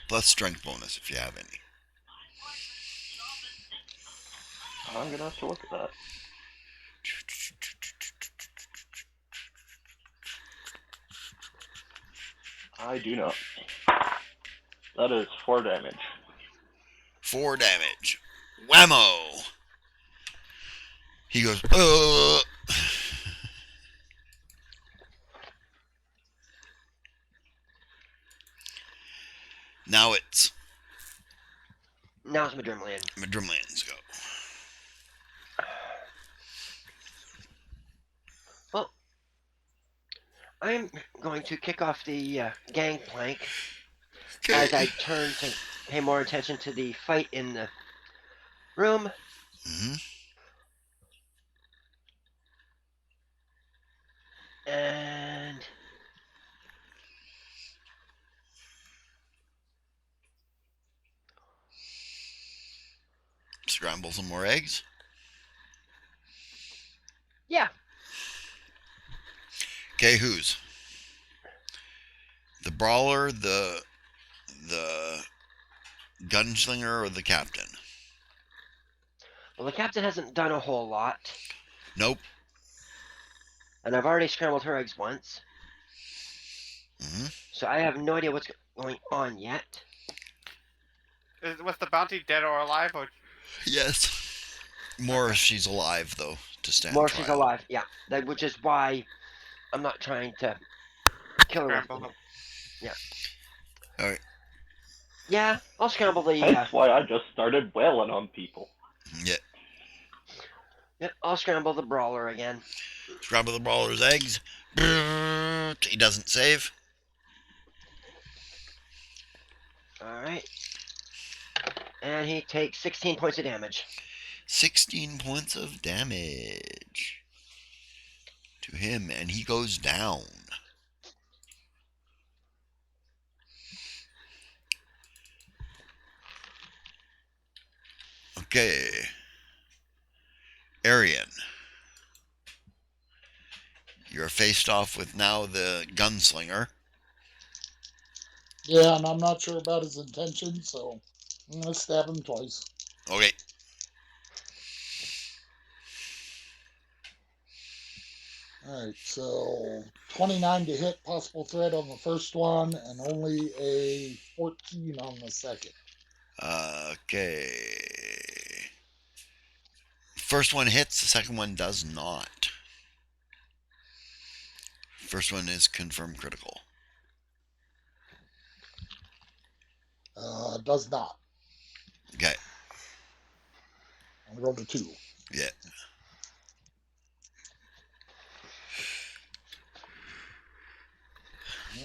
Plus strength bonus if you have any. I'm gonna have to look at that. I do not. That is 4 damage. 4 damage. Whammo! He goes, Now it's Madrimlian. Madrimlian's go. Well, I'm going to kick off the gangplank as I turn to pay more attention to the fight in the room. Mm-hmm. And scramble some more eggs. Yeah. Okay, who's? The brawler, the gunslinger, or the captain? Well, the captain hasn't done a whole lot. Nope. And I've already scrambled her eggs once. Mm-hmm. So I have no idea what's going on yet. Was the bounty dead or alive? Or... Yes. More if she's alive, though, to stand More if trial. she's alive, yeah. Which is why I'm not trying to kill her. Yeah. Alright. Yeah, I'll scramble the... That's why I just started wailing on people. Yeah. Yep, I'll scramble the brawler again. Scramble the brawler's eggs. He doesn't save. Alright. And he takes 16 points of damage. 16 points of damage to him, and he goes down. Okay. Arian. You're faced off with now the gunslinger. Yeah, and I'm not sure about his intentions, so I'm going to stab him twice. Okay. Alright, so 29 to hit, possible threat on the first one, and only a 14 on the second. Okay. First one hits, the second one does not. First one is confirmed critical. Does not. Okay. I rolled a 2. Yeah.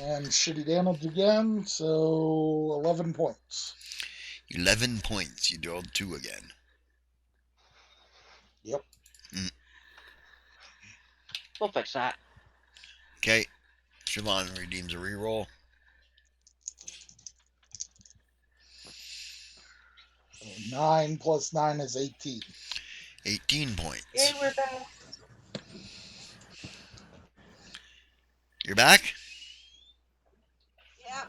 And shitty damage again, so 11 points. 11 points. You rolled 2 again. Yep. We'll fix that. Okay. Siobhan redeems a reroll. So 9 plus 9 is 18. 18 points. Yay, we're back. You're back? Yeah.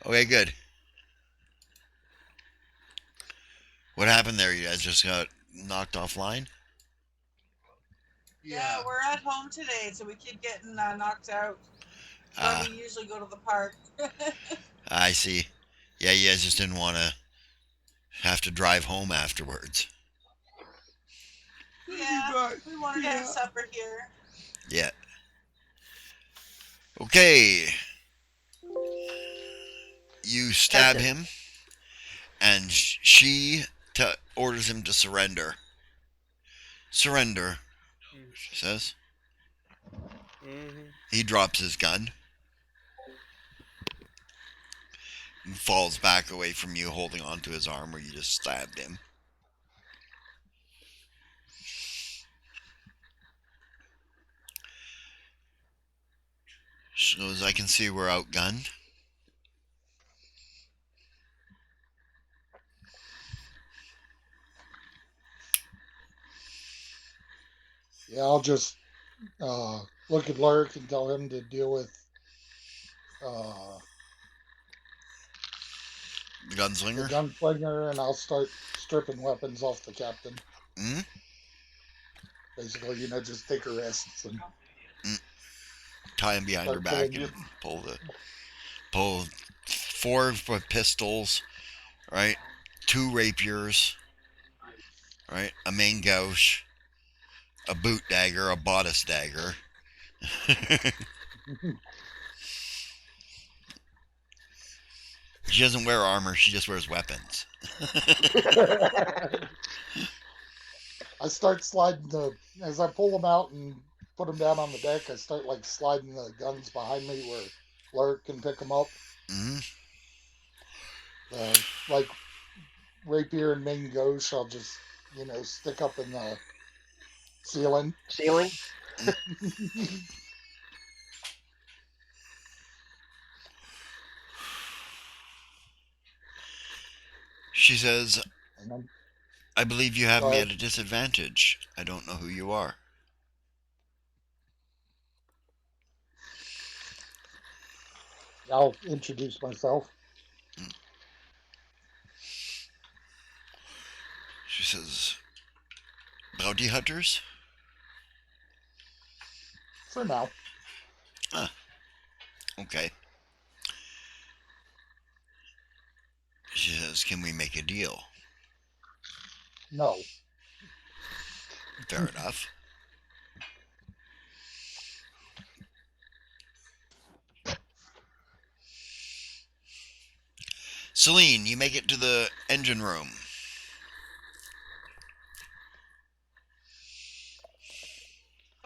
Okay, good. What happened there? You guys just got knocked offline? Yeah, we're at home today, so we keep getting knocked out. Where we usually go to the park. I see. Yeah, you guys just didn't want to have to drive home afterwards. Yeah, we wanted to have supper here. Yeah. Okay. You stab him, and she orders him to surrender. Surrender, she says. He drops his gun and falls back away from you, holding onto his arm where you just stabbed him. So as I can see, we're outgunned. Yeah, I'll just look at Lurk and tell him to deal with The gunslinger? the gunslinger, and I'll start stripping weapons off the captain. Basically, just take her wrists and tie him behind her back and pull 4 pistols, right? 2 rapiers, right? A main gauche, a boot dagger, a bodice dagger. She doesn't wear armor, she just wears weapons. I start sliding as I pull them out and put them down on the deck, I start sliding the guns behind me where Lurk can pick them up. Like rapier and main gauche, I'll just, stick up in the ceiling. She says, I believe you have me at a disadvantage. I don't know who you are. I'll introduce myself. She says, bounty hunters? For now. Okay. She says, can we make a deal? No. Fair enough. Celine, you make it to the engine room.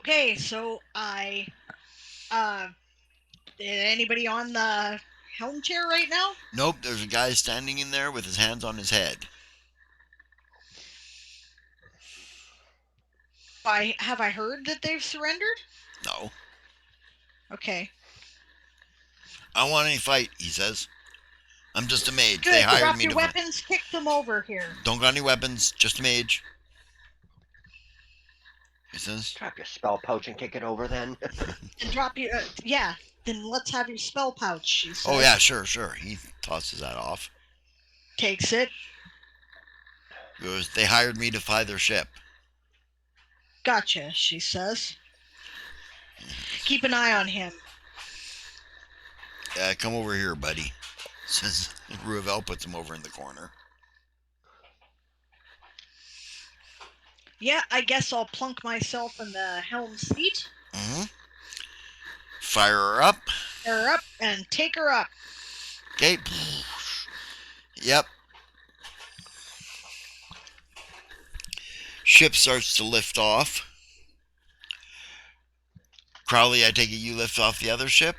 Okay, so anybody on the helm chair right now? Nope, there's a guy standing in there with his hands on his head. Have I heard that they've surrendered? No. Okay. I don't want any fight, he says. I'm just a mage. Good. They hired Drop me your to... weapons, kick them over here. Don't got any weapons, just a mage. He says. Drop your spell pouch and kick it over then. And drop your... yeah, then let's have your spell pouch, she says. Oh, yeah, sure. He tosses that off. Takes it. Goes, they hired me to fly their ship. Gotcha, she says. Keep an eye on him. Come over here, buddy. Says Ruavel, puts him over in the corner. Yeah, I guess I'll plunk myself in the helm seat. Mm-hmm. Fire her up. Fire her up and take her up. Okay. Yep. Ship starts to lift off. Crowley, I take it you lift off the other ship?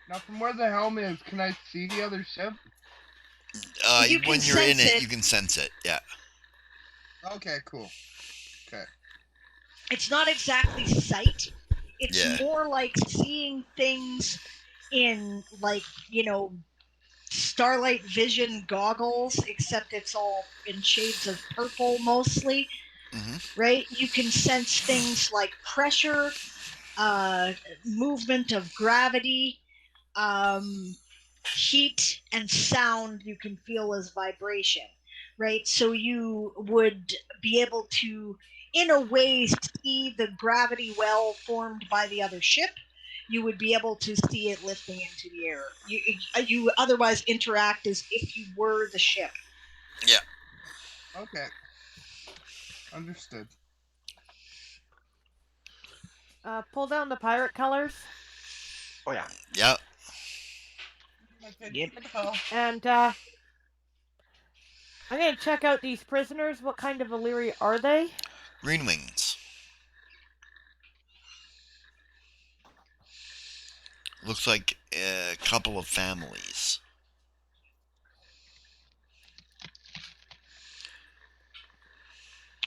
Now, from where the helm is, can I see the other ship? When you're in it, you can sense it. Yeah. Okay, cool. Okay. It's not exactly sight. It's more like seeing things in, like, starlight vision goggles, except it's all in shades of purple mostly. Mm-hmm. Right? You can sense things like pressure, movement of gravity, heat, and sound you can feel as vibration. Right? So you would be able to, in a way, see the gravity well formed by the other ship. You would be able to see it lifting into the air. You otherwise interact as if you were the ship. Yeah. Okay. Understood. Pull down the pirate colors. Oh, yeah. Yep. Yep. And I'm going to check out these prisoners. What kind of Illyri are they? Green wings. Looks like a couple of families.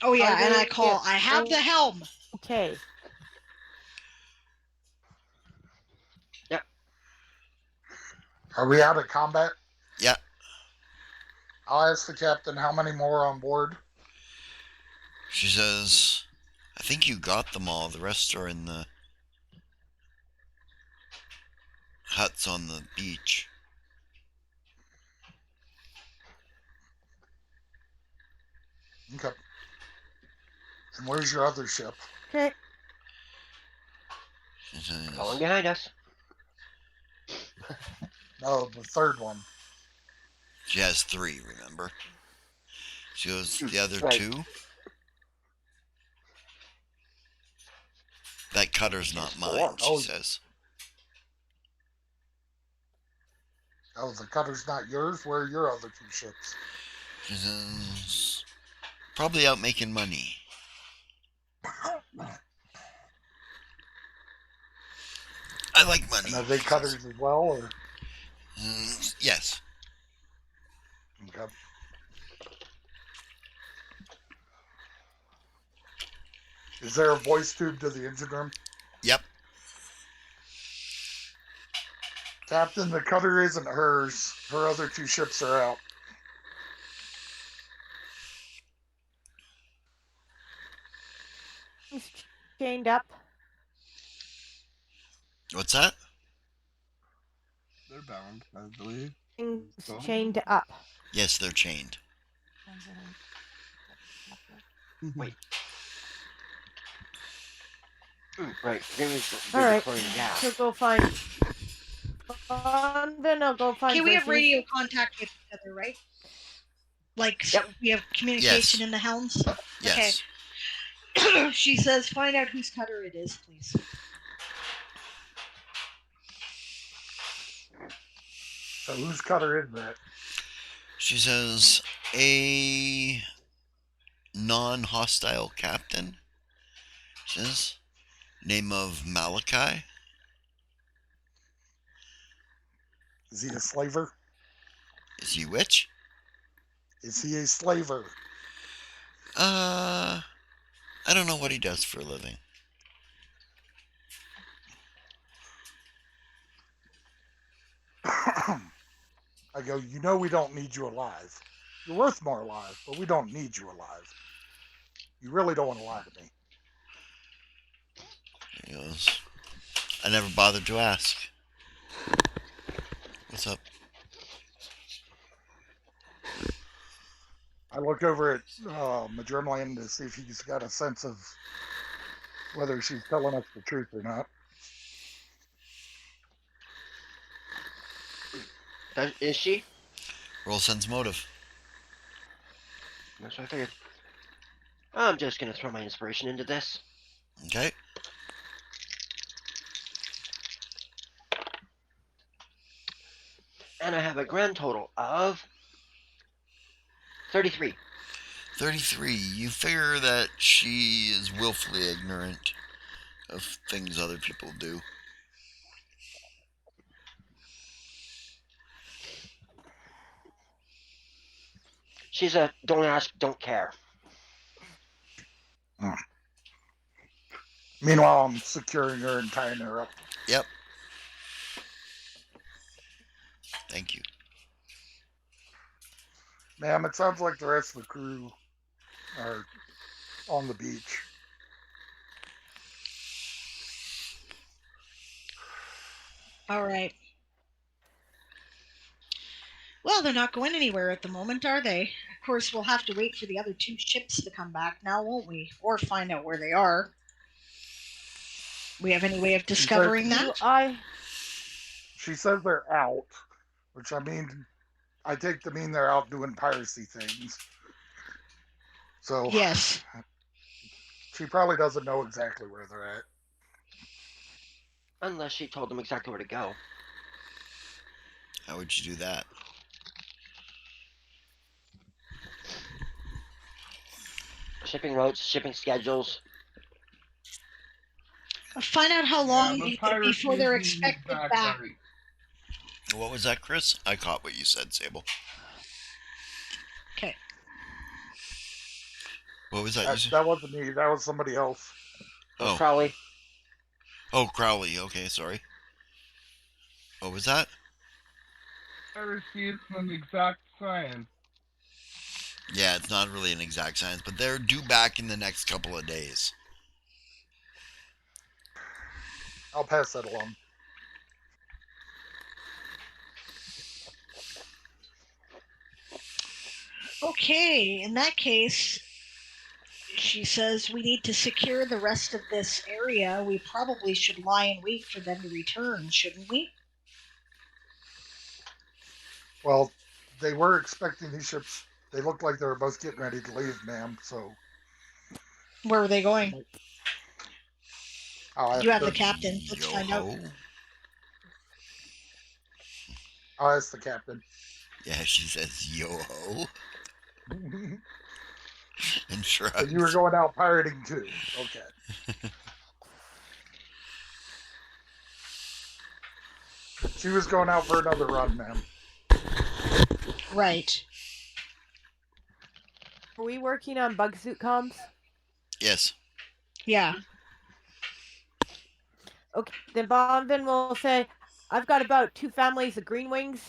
Oh yeah, and I have the helm. Okay. Yeah. Are we out of combat? Yeah. I'll ask the captain how many more on board. She says, I think you got them all. The rest are in the huts on the beach. Okay. And where's your other ship? Okay. Falling behind us. No, the third one. She has 3, remember? She goes, the other Right. 2? That cutter's not mine, she says. Oh, the cutter's not yours? Where are your other 2 ships? She says, probably out making money. I like money. And are they cutters as well, or? Yes. Okay. Is there a voice tube to the engine room? Yep. Captain, the cutter isn't hers. Her other 2 ships are out. He's chained up. What's that? They're bound, I believe. He's chained up. Yes, they're chained. Wait. Right. All right. Yeah. So go find. Then I'll go find. Okay, we have Percy. radio contact with each other, right? Like, Yep. we have communication in the helms? Yes. Okay. She says, find out whose cutter it is, please. So whose cutter is that? She says a non-hostile captain. She says name of Malachi. Is he a slaver? Is he which? Is he a slaver? I don't know what he does for a living. I go, you know we don't need you alive. You're worth more alive, but we don't need you alive. You really don't want to lie to me. He goes, I never bothered to ask. What's up? I look over at Madrimlian to see if he's got a sense of whether she's telling us the truth or not. Is she? Roll sense motive. That's what I figured. I'm just gonna throw my inspiration into this. Okay. And I have a grand total of 33. 33. You figure that she is willfully ignorant of things other people do. She's a don't ask, don't care. Meanwhile, I'm securing her and tying her up. Yep. Thank you. Ma'am, it sounds like the rest of the crew are on the beach. All right. Well, they're not going anywhere at the moment, are they? Of course, we'll have to wait for the other two ships to come back now, won't we? Or find out where they are. We have any way of discovering that? She says they're out, which I mean, I take to mean they're out doing piracy things. So yes, she probably doesn't know exactly where they're at. Unless she told them exactly where to go. How would you do that? Shipping routes, shipping schedules. Find out how long before they're expected back. What was that, Chris? I caught what you said, Sable. Okay. What was that? That wasn't me. That was somebody else. Oh. Crowley. Oh, Crowley. Okay, sorry. What was that? Piracy is an exact science. Yeah, it's not really an exact science, but they're due back in the next couple of days. I'll pass that along. Okay, in that case, she says we need to secure the rest of this area. We probably should lie in wait for them to return, shouldn't we? Well, they were expecting these ships. They looked like they were both getting ready to leave, ma'am. So where are they going? You have the to, captain. Let's find out. I'll ask the captain. Yeah, she says yo-ho. And shrugs. So you were going out pirating too. Okay. She was going out for another run, ma'am. Right. Are we working on bug suit comms? Yes. Yeah. Okay, then Bonvin will say, I've got about 2 families of green wings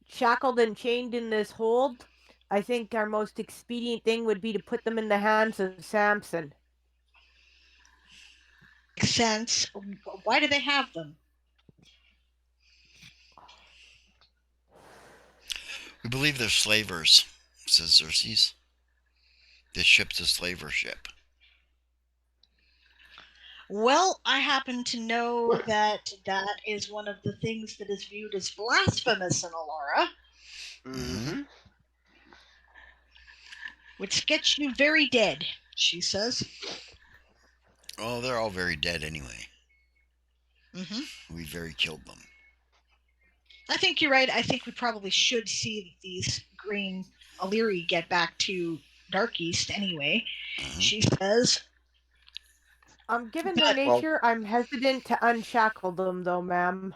shackled and chained in this hold. I think our most expedient thing would be to put them in the hands of Samson. Makes sense. Why do they have them? We believe they're slavers, says Xerxes. This ship's a slaver ship. Well, I happen to know that that is one of the things that is viewed as blasphemous in Alara. Mm-hmm. Which gets you very dead, she says. Oh, they're all very dead anyway. Mm-hmm. We very killed them. I think you're right. I think we probably should see these green Illyri get back to Darkeast anyway. She says. Given their nature, I'm hesitant to unshackle them, though, ma'am.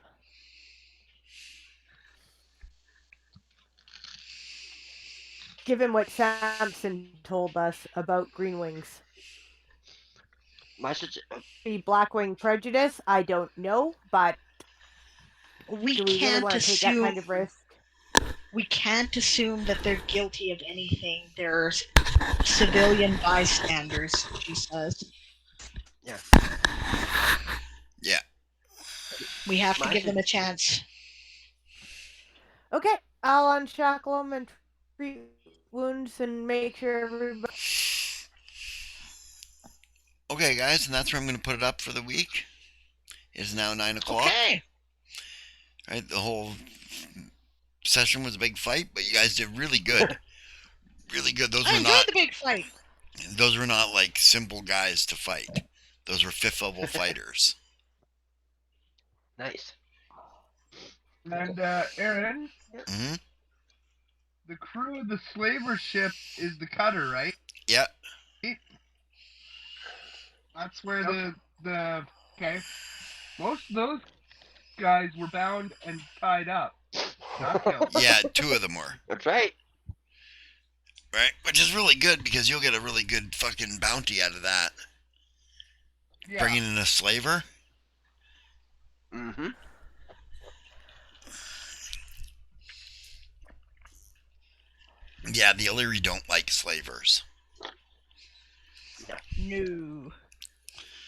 Given what Samson told us about green wings. The Blackwing prejudice, I don't know, but we do we really want to take that kind of risk? We can't assume that they're guilty of anything. They're civilian bystanders, she says. Yeah. Yeah. We have to give them a chance. Okay, I'll unshackle them and treat wounds and make sure everybody. Okay, guys, and that's where I'm going to put it up for the week. It is now 9 o'clock. Okay. Right, the whole session was a big fight, but you guys did really good. Really good. Those I were enjoyed not the big fight. Those were not like simple guys to fight. Those were 5th level fighters. Nice. And Aaron, Mm-hmm. the crew of the slaver ship is the cutter, right? Yeah. That's where the okay. Most of those guys were bound and tied up, not killed. Yeah, 2 of them were. That's right. Right, which is really good because you'll get a really good fucking bounty out of that. Yeah. Bringing in a slaver. Mm-hmm. Yeah, the Illyri don't like slavers. No.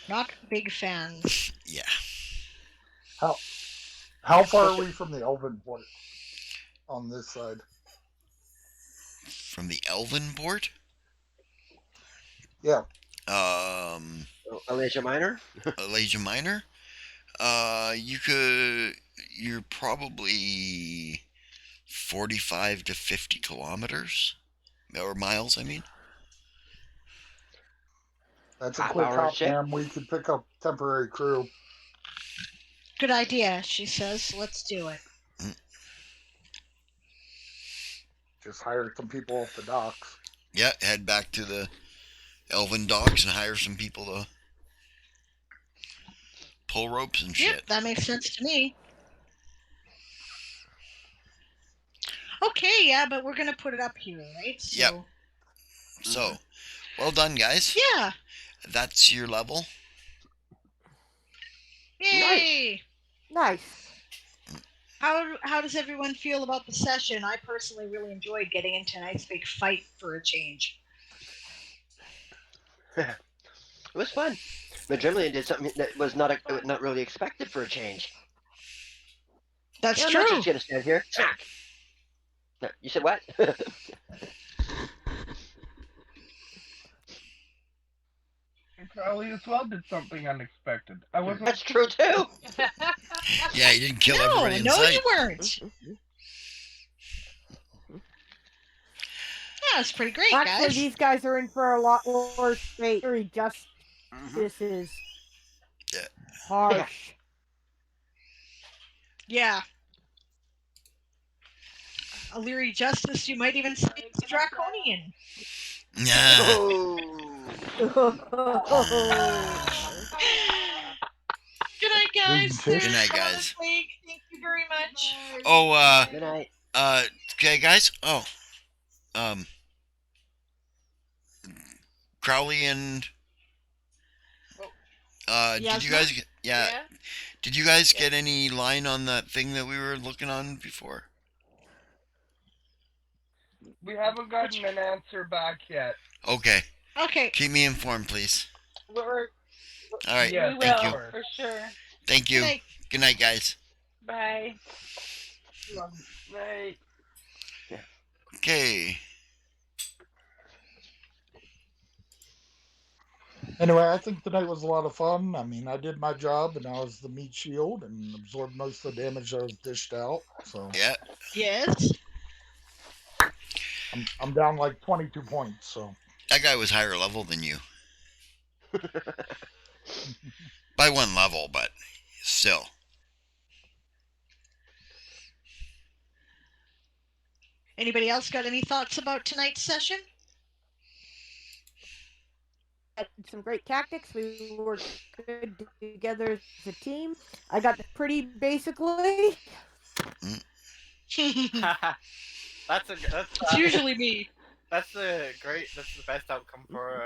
Not big fans. Yeah. How far are we from the Elven port on this side? From the Elven port? Yeah. Alasia Minor? Alasia Minor? You're probably 45 to 50 kilometers. Or miles, I mean. That's a quick hop, ma'am. We could pick up temporary crew. Good idea, she says. Let's do it. Just hire some people off the docks. Yeah, head back to the Elven docks and hire some people to pull ropes and shit. Yep, that makes sense to me. Okay, yeah, but we're going to put it up here, right? So... Yep. So, well done, guys. Yeah. That's your level. Yay! Nice. How does everyone feel about the session? I personally really enjoyed getting into a nice big fight for a change. It was fun. Madrimlian did something that was not really expected for a change. That's true. I'm not just gonna stand here. Smack. No, you said what? Crowley as well did something unexpected. I wasn't. That's true too. Yeah, you didn't kill everybody in No, sight. you weren't. Yeah, it's pretty great, Actually, guys. these guys are in for a lot worse fate. This is harsh. Yeah. Illyri justice, you might even say it's draconian. Nah. Good night, guys. Good night, guys. Thank you very much. Oh, Good night. Okay, guys. Crowley and did you guys get, Did you guys get any line on that thing that we were looking on before? We haven't gotten an answer back yet. Okay. Okay. Keep me informed, please. All right. We will, Thank you. for sure. Thank you. Good night, guys. Bye. Right. Okay. Anyway, I think the night was a lot of fun. I mean, I did my job, and I was the meat shield and absorbed most of the damage that was dished out. So yeah. Yes. I'm down like 22 points. So that guy was higher level than you. By 1 level, but still. Anybody else got any thoughts about tonight's session? Had some great tactics. We worked good together as a team. I got pretty basically. That's It's usually me. That's the best outcome for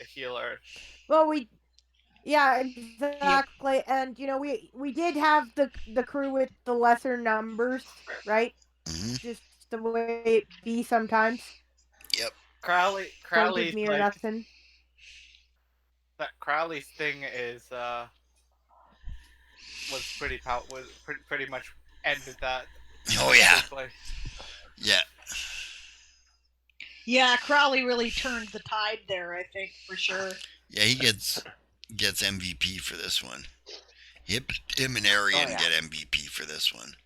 a healer. Well, yeah, exactly. And we did have the crew with the lesser numbers, right? Just the way it be sometimes. Yep. Don't Crowley's give me or nothing. That Crowley's thing is was pretty much ended that. Oh yeah. Quickly. Yeah. Yeah, Crowley really turned the tide there, I think, for sure. Yeah, he gets MVP for this one. Him and Arian get MVP for this one.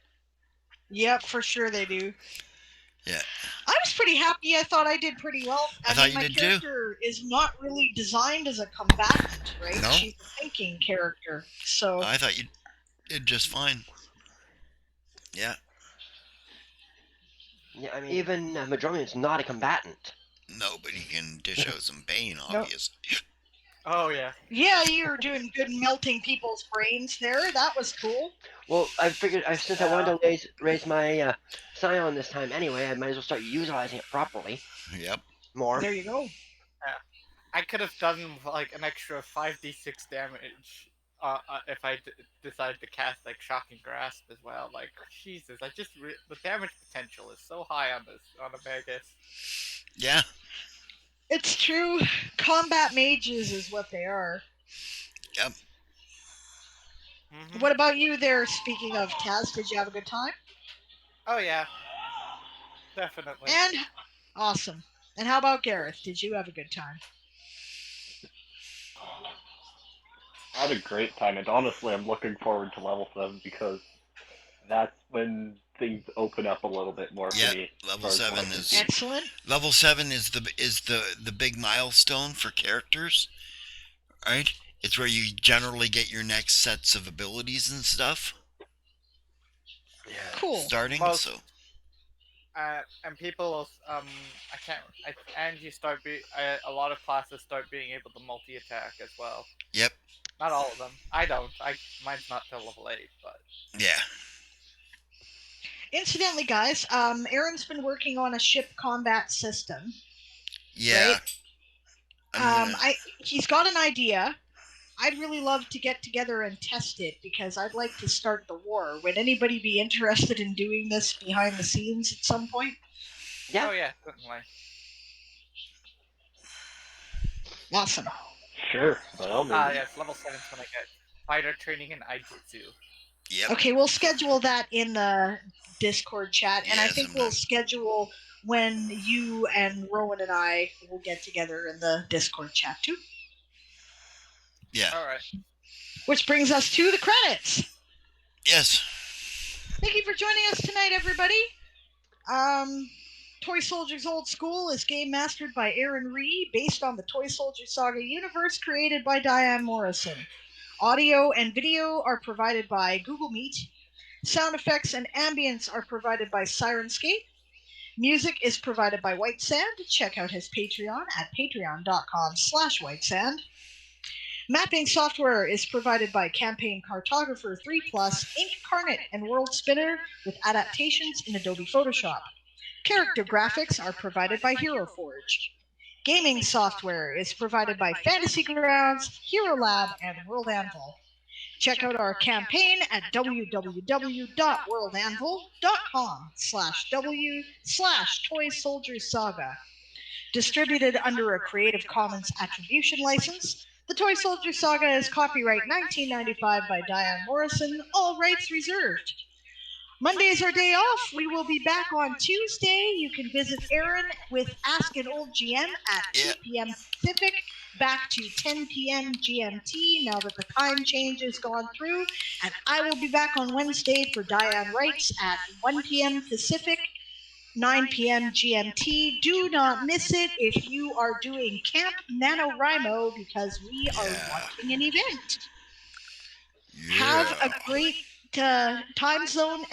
Yep, for sure they do. Yeah. I was pretty happy. I thought I did pretty well. I thought you my did character is not really designed as a combatant, right? No? She's a thinking character. So I thought you did just fine. Yeah. Yeah, I mean, even Madromian's not a combatant. No, but he can dish out some pain, obviously. Oh, yeah. Yeah, you were doing good melting people's brains there. That was cool. Well, I figured since I wanted to raise my Scion this time anyway, I might as well start utilizing it properly. Yep. More. There you go. I could have done like an extra 5d6 damage if I decided to cast like Shocking Grasp as well. Like, Jesus, the damage potential is so high on a Magus. Yeah. It's true. Combat mages is what they are. Yep. Mm-hmm. What about you there, speaking of Taz? Did you have a good time? Oh, yeah. Definitely. And awesome. And how about Gareth? Did you have a good time? I had a great time, and honestly, I'm looking forward to level 7 because that's when things open up a little bit more for me. Level 7 is excellent. Level 7 is the big milestone for characters, right? It's where you generally get your next sets of abilities and stuff. Yeah. Cool. Starting so. And people, a lot of classes start being able to multi-attack as well. Yep. Not all of them. I don't. Mine's not till level 8, but. Yeah. Incidentally, guys, Aaron's been working on a ship combat system. Yeah. Right? He's got an idea. I'd really love to get together and test it because I'd like to start the war. Would anybody be interested in doing this behind the scenes at some point? Yeah. Oh, yeah, certainly. Awesome. Sure, by all means. Yes, level 7 is when I get fighter training in Aijutsu. Yep. Okay, we'll schedule that in the Discord chat, and I think we'll schedule when you and Rowan and I will get together in the Discord chat too. Yeah. All right. Which brings us to the credits. Yes. Thank you for joining us tonight, everybody. Toy Soldiers Old School is game mastered by Aaron Ree, based on the Toy Soldier Saga universe created by Diane Morrison. Audio and video are provided by Google Meet. Sound effects and ambience are provided by Sirenscape. Music is provided by White Sand. Check out his Patreon at patreon.com/whitesand. Mapping software is provided by Campaign Cartographer 3+, Incarnate, and World Spinner with adaptations in Adobe Photoshop. Character graphics are provided by Hero Forge. Gaming software is provided by Fantasy Grounds, Hero Lab, and World Anvil. Check out our campaign at www.worldanvil.com/w/Toy Soldiers Saga. Distributed under a Creative Commons Attribution License, the Toy Soldier Saga is copyright 1995 by Diane Morrison, all rights reserved. Monday's our day off. We will be back on Tuesday. You can visit Aaron with Ask an Old GM at 2 p.m. Pacific, back to 10 p.m. GMT now that the time change has gone through. And I will be back on Wednesday for Diane Writes at 1 p.m. Pacific, 9 p.m. GMT. Do not miss it if you are doing Camp NaNoWriMo because we are launching an event. Have a great time zone.